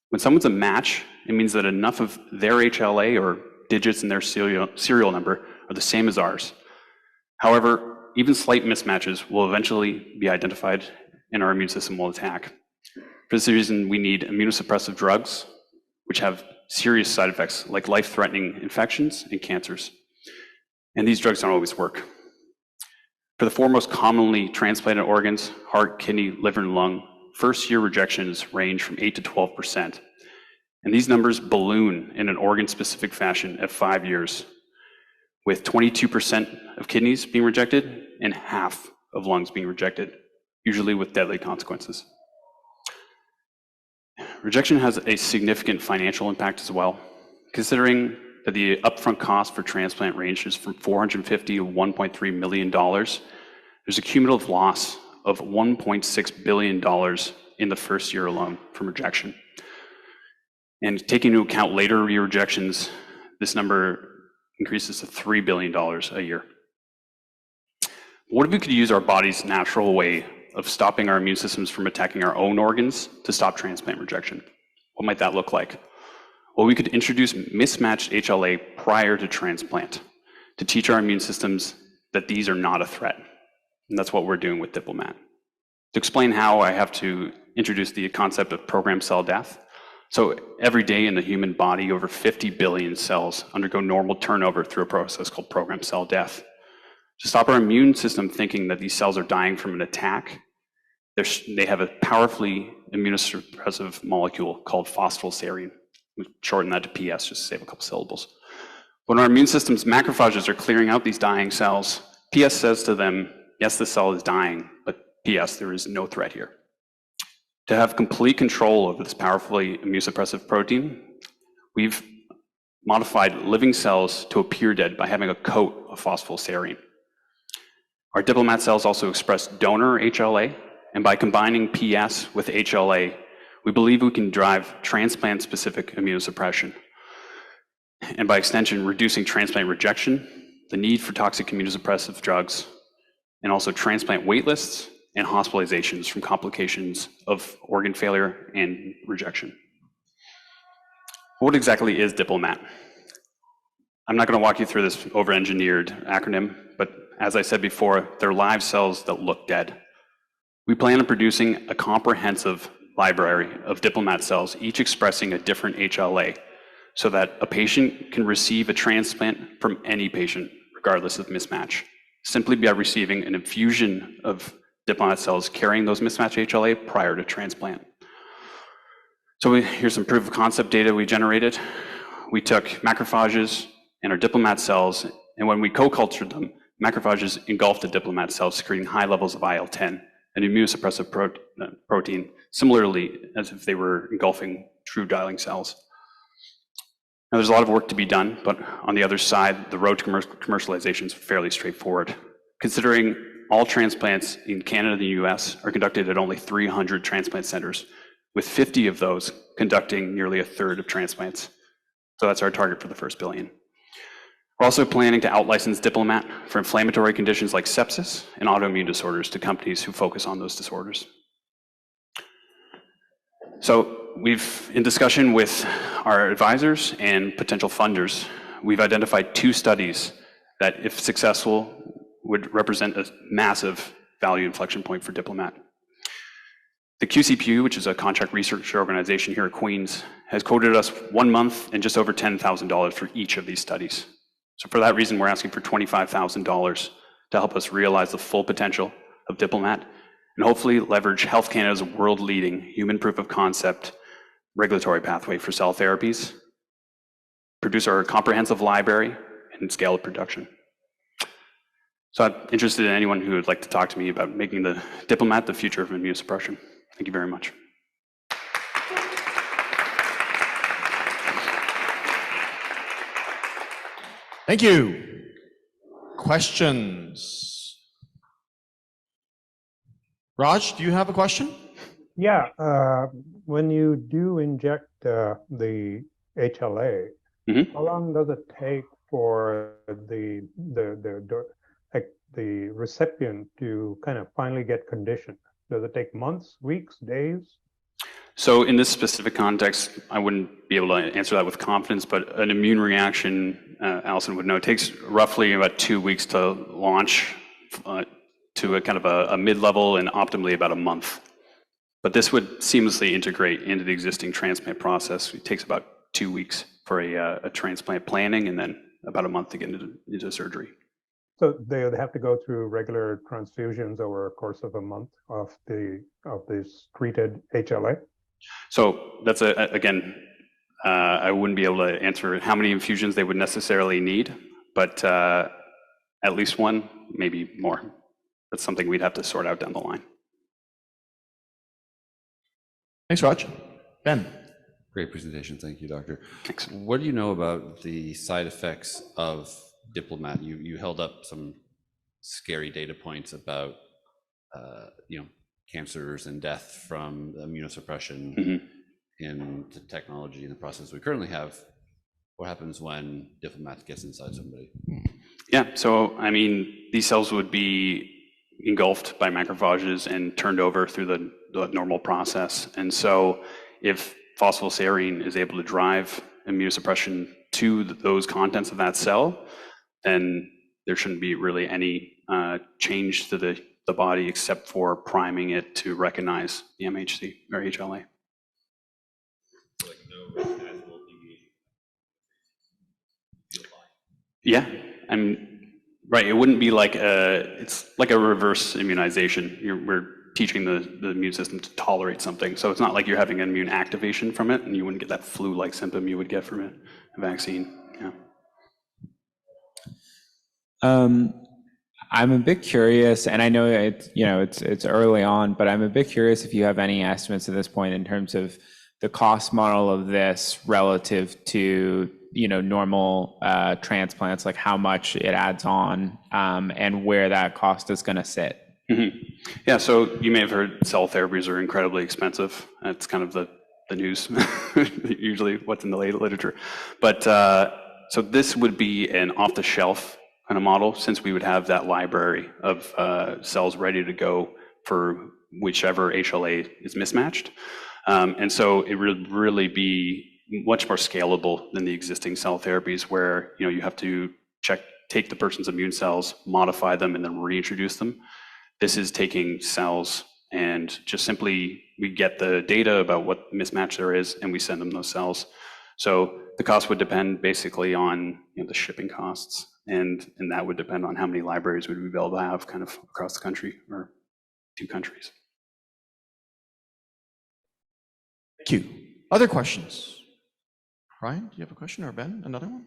When someone's a match, it means that enough of their HLA or digits in their serial number are the same as ours. However, even slight mismatches will eventually be identified and our immune system will attack. For this reason, we need immunosuppressive drugs, which have serious side effects like life-threatening infections and cancers. And these drugs don't always work. For the four most commonly transplanted organs, heart, kidney, liver, and lung, first-year rejections range from 8 to 12%. And these numbers balloon in an organ-specific fashion at 5 years, with 22% of kidneys being rejected and half of lungs being rejected, usually with deadly consequences. Rejection has a significant financial impact as well, considering that the upfront cost for transplant ranges from $450 to $1.3 million. There's a cumulative loss of $1.6 billion in the first year alone from rejection. And taking into account later re-rejections, this number increases to $3 billion a year. What if we could use our body's natural way of stopping our immune systems from attacking our own organs to stop transplant rejection? What might that look like? Well, we could introduce mismatched HLA prior to transplant to teach our immune systems that these are not a threat. And that's what we're doing with Diplomat. To explain how, I have to introduce the concept of programmed cell death. So every day in the human body, over 50 billion cells undergo normal turnover through a process called programmed cell death. To stop our immune system thinking that these cells are dying from an attack, they have a powerfully immunosuppressive molecule called phosphoserine. We shorten that to PS just to save a couple syllables. When our immune system's macrophages are clearing out these dying cells, PS says to them, yes, the cell is dying, but PS, there is no threat here. To have complete control over this powerfully immunosuppressive protein, we've modified living cells to appear dead by having a coat of phosphoserine. Our Diplomat cells also express donor HLA, and by combining PS with HLA, we believe we can drive transplant-specific immunosuppression. And by extension, reducing transplant rejection, the need for toxic immunosuppressive drugs, and also transplant wait lists and hospitalizations from complications of organ failure and rejection. What exactly is Diplomat? I'm not going to walk you through this over-engineered acronym, but as I said before, they're live cells that look dead. We plan on producing a comprehensive library of Diplomat cells, each expressing a different HLA, so that a patient can receive a transplant from any patient, regardless of mismatch, simply by receiving an infusion of Diplomat cells carrying those mismatched HLA prior to transplant. So here's some proof of concept data we generated. We took macrophages and our Diplomat cells, and when we co-cultured them, macrophages engulfed the Diplomat cells, secreting high levels of IL-10, an immunosuppressive protein, similarly as if they were engulfing true dialing cells. Now, there's a lot of work to be done, but on the other side, the road to commercialization is fairly straightforward. Considering all transplants in Canada and the US are conducted at only 300 transplant centers, with 50 of those conducting nearly a third of transplants. So that's our target for the first billion. We're also planning to out-license Diplomat for inflammatory conditions like sepsis and autoimmune disorders to companies who focus on those disorders. So in discussion with our advisors and potential funders, we've identified 2 studies that, if successful, would represent a massive value inflection point for Diplomat. The QCPU, which is a contract research organization here at Queen's, has quoted us 1 month and just over $10,000 for each of these studies. So for that reason, we're asking for $25,000 to help us realize the full potential of Diplomat and hopefully leverage Health Canada's world-leading human proof of concept regulatory pathway for cell therapies, produce our comprehensive library, and scale production. So I'm interested in anyone who would like to talk to me about making the Diplomat the future of immunosuppression. Thank you very much. Thank you. Questions? Raj, do you have a question? Yeah, when you do inject the HLA, how long does it take for the recipient to kind of finally get conditioned? Does it take months, weeks, days? So in this specific context, I wouldn't be able to answer that with confidence, but an immune reaction, Allison would know, it takes roughly about 2 weeks to launch to a kind of a mid-level and optimally about a month. But this would seamlessly integrate into the existing transplant process. It takes about 2 weeks for a transplant planning and then about a month to get into surgery. So they would have to go through regular transfusions over a course of a month of this treated HLA? So that's, again, I wouldn't be able to answer how many infusions they would necessarily need, but at least one, maybe more. That's something we'd have to sort out down the line. Thanks, Raj. Ben. Great presentation. Thank you, Doctor. Thanks. What do you know about the side effects of Diplomat? You held up some scary data points about, cancers and death from immunosuppression in the technology and the process we currently have. What happens when Diplomat gets inside somebody? Yeah, so I mean, these cells would be engulfed by macrophages and turned over through the normal process. And so if phosphoserine is able to drive immunosuppression to those contents of that cell, then there shouldn't be really any change to the body except for priming it to recognize the MHC or HLA. Yeah, right. It wouldn't be like it's like a reverse immunization. We're teaching the immune system to tolerate something. So it's not like you're having an immune activation from it, and you wouldn't get that flu-like symptom you would get from a vaccine. Yeah. I'm a bit curious, and I know it's early on, but I'm a bit curious if you have any estimates at this point in terms of the cost model of this relative to normal transplants, like how much it adds on, and where that cost is going to sit. Mm-hmm. Yeah, so you may have heard cell therapies are incredibly expensive. That's kind of the news, usually what's in the literature. But so this would be an off-the-shelf kind of model, since we would have that library of cells ready to go for whichever HLA is mismatched. And so it would really be much more scalable than the existing cell therapies, where you have to take the person's immune cells, modify them, and then reintroduce them. This is taking cells and just simply we get the data about what mismatch there is, and we send them those cells. So the cost would depend basically on the shipping costs, and that would depend on how many libraries would we be able to have kind of across the country or 2 countries. Thank you. Other questions? Brian, do you have a question, or Ben, another one?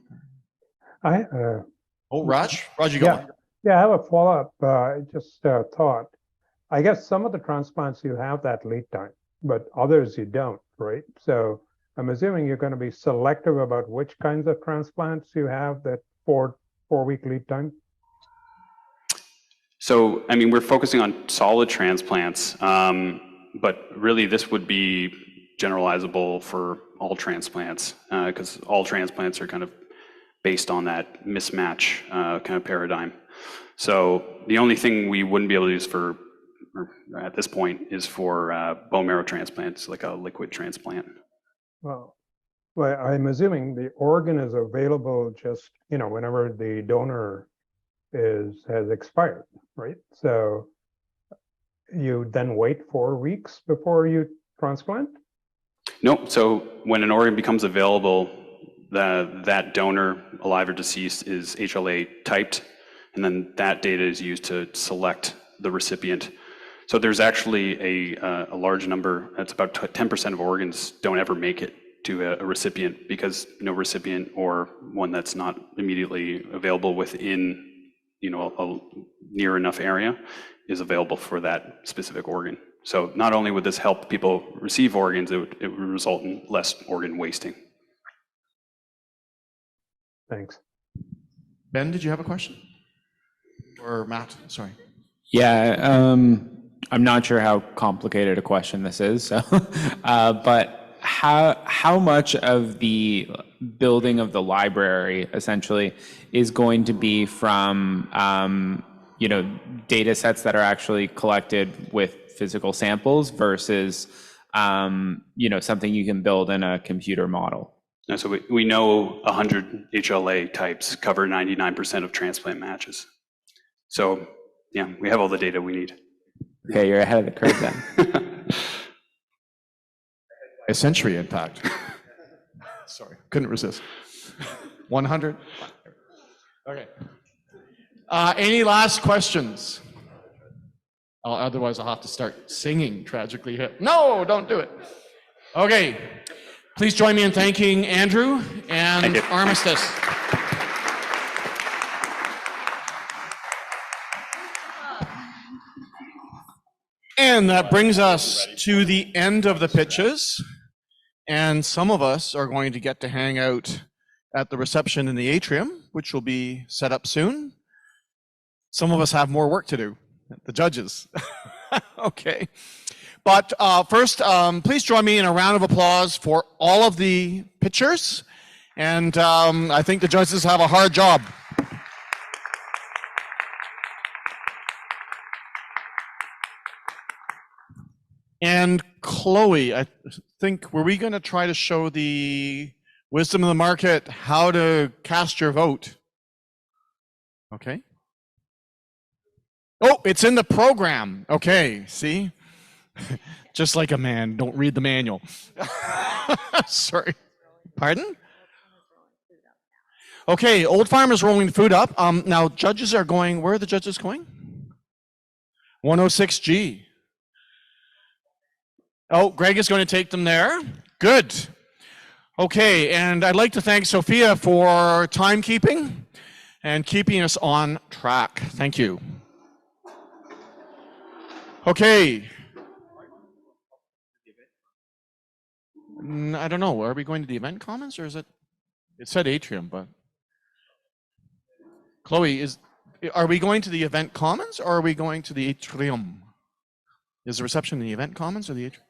Raj, you go. Yeah, I have a follow-up. Just thought. I guess some of the transplants you have that lead time, but others you don't, right? So I'm assuming you're going to be selective about which kinds of transplants you have that 4-week lead time. So, I mean, we're focusing on solid transplants, but really this would be generalizable for all transplants, because all transplants are kind of based on that mismatch kind of paradigm. So the only thing we wouldn't be able to use at this point is for bone marrow transplants, like a liquid transplant. Well, I'm assuming the organ is available just whenever the donor has expired, right? So you then wait 4 weeks before you transplant? No. So when an organ becomes available, that donor, alive or deceased, is HLA typed, and then that data is used to select the recipient. So there's actually a large number, it's about 10% of organs don't ever make it to a recipient, because no recipient or one that's not immediately available within a near enough area is available for that specific organ. So not only would this help people receive organs, it would result in less organ wasting. Thanks. Ben, did you have a question? Or Matt, sorry. Yeah, I'm not sure how complicated a question this is, so, but how much of the building of the library essentially is going to be from data sets that are actually collected with physical samples versus something you can build in a computer model? And so we know 100 HLA types cover 99% of transplant matches. So yeah, we have all the data we need. Okay, you're ahead of the curve then. A century, in fact. Sorry, couldn't resist. 100? Okay. Any last questions? Otherwise, I'll have to start singing Tragically Hip. No, don't do it. Okay. Please join me in thanking Andrew and Armistice. And that brings us to the end of the pitches. And some of us are going to get to hang out at the reception in the atrium, which will be set up soon. Some of us have more work to do, the judges. Okay. But first, please join me in a round of applause for all of the pitchers. And I think the judges have a hard job. And Chloe, I think, were we going to try to show the wisdom of the market, how to cast your vote? Okay. Oh, it's in the program. Okay, see? Just like a man, don't read the manual. Sorry. Pardon? Okay, Old Farm is rolling the food up. Now, judges are going, where are the judges going? 106G. Oh, Greg is going to take them there. Good. Okay, and I'd like to thank Sophia for timekeeping and keeping us on track. Thank you. Okay. I don't know. Are we going to the event commons or is it? It said atrium, but. Chloe, are we going to the event commons or are we going to the atrium? Is the reception in the event commons or the atrium?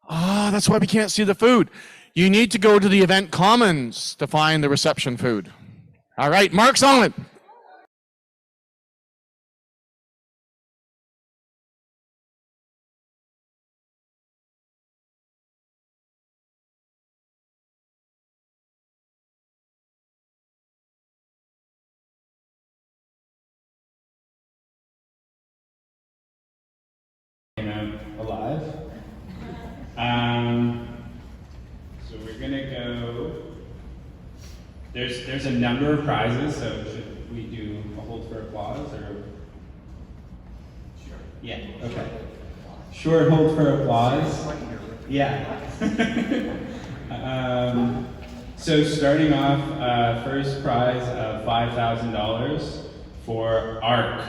Ah, that's why we can't see the food. You need to go to the event commons to find the reception food. All right, Mark's on it. Alive. So we're gonna go. There's a number of prizes. So should we do a hold for applause or? Sure. Yeah. Okay. Short hold for applause. Yeah. So starting off, first prize of $5,000 for ARKE.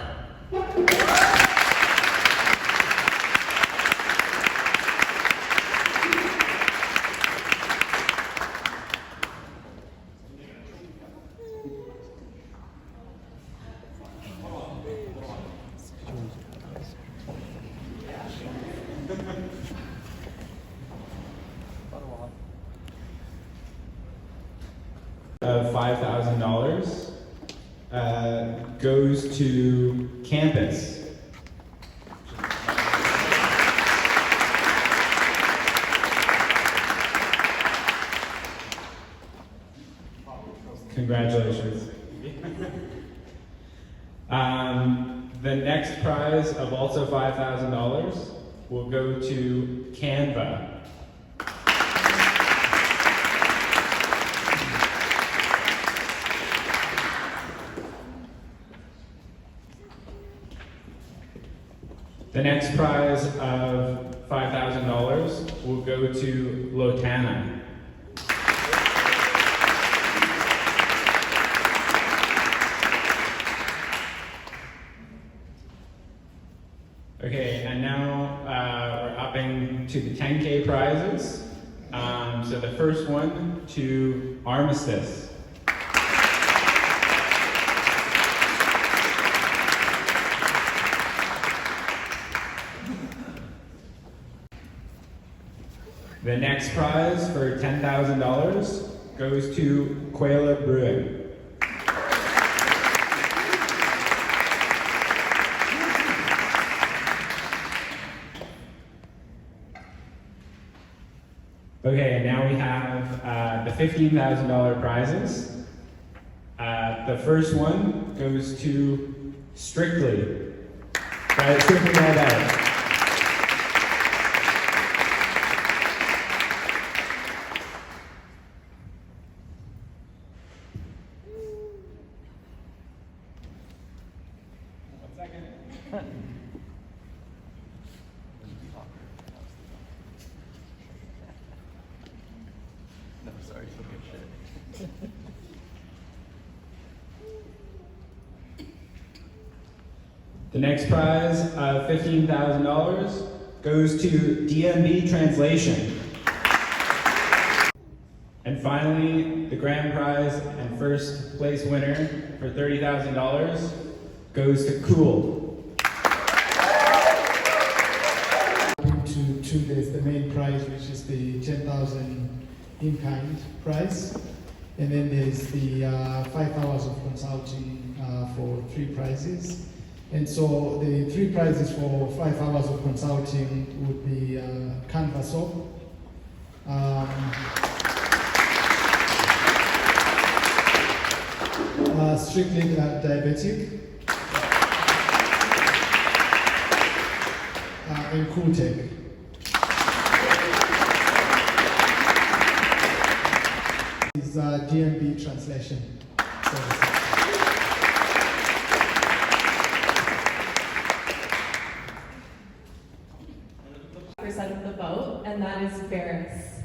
Of $5,000 goes to campus. Congratulations. The next prize of also $5,000 will go to Canva. The next prize of $5,000 will go to Lotana. Okay, and now we're upping to the 10K prizes. So the first one to Armistice. The next prize for $10,000 goes to Coela Bruce. Okay, and now we have the $15,000 prizes. The first one goes to Strictly. Strictly Diabetic. The next prize of $15,000 goes to DMB Translation. And finally, the grand prize and first place winner for $30,000 goes to Cool. There's the main prize, which is the 10,000 in-kind prize. And then there's the 5 hours of consulting for 3 prizes. And so the 3 prizes for 5 hours of consulting would be Canva Soap, Strictly Diabetic, and Cooltec. Is DMB Translation Services. Percent of the vote, and that is Ferris.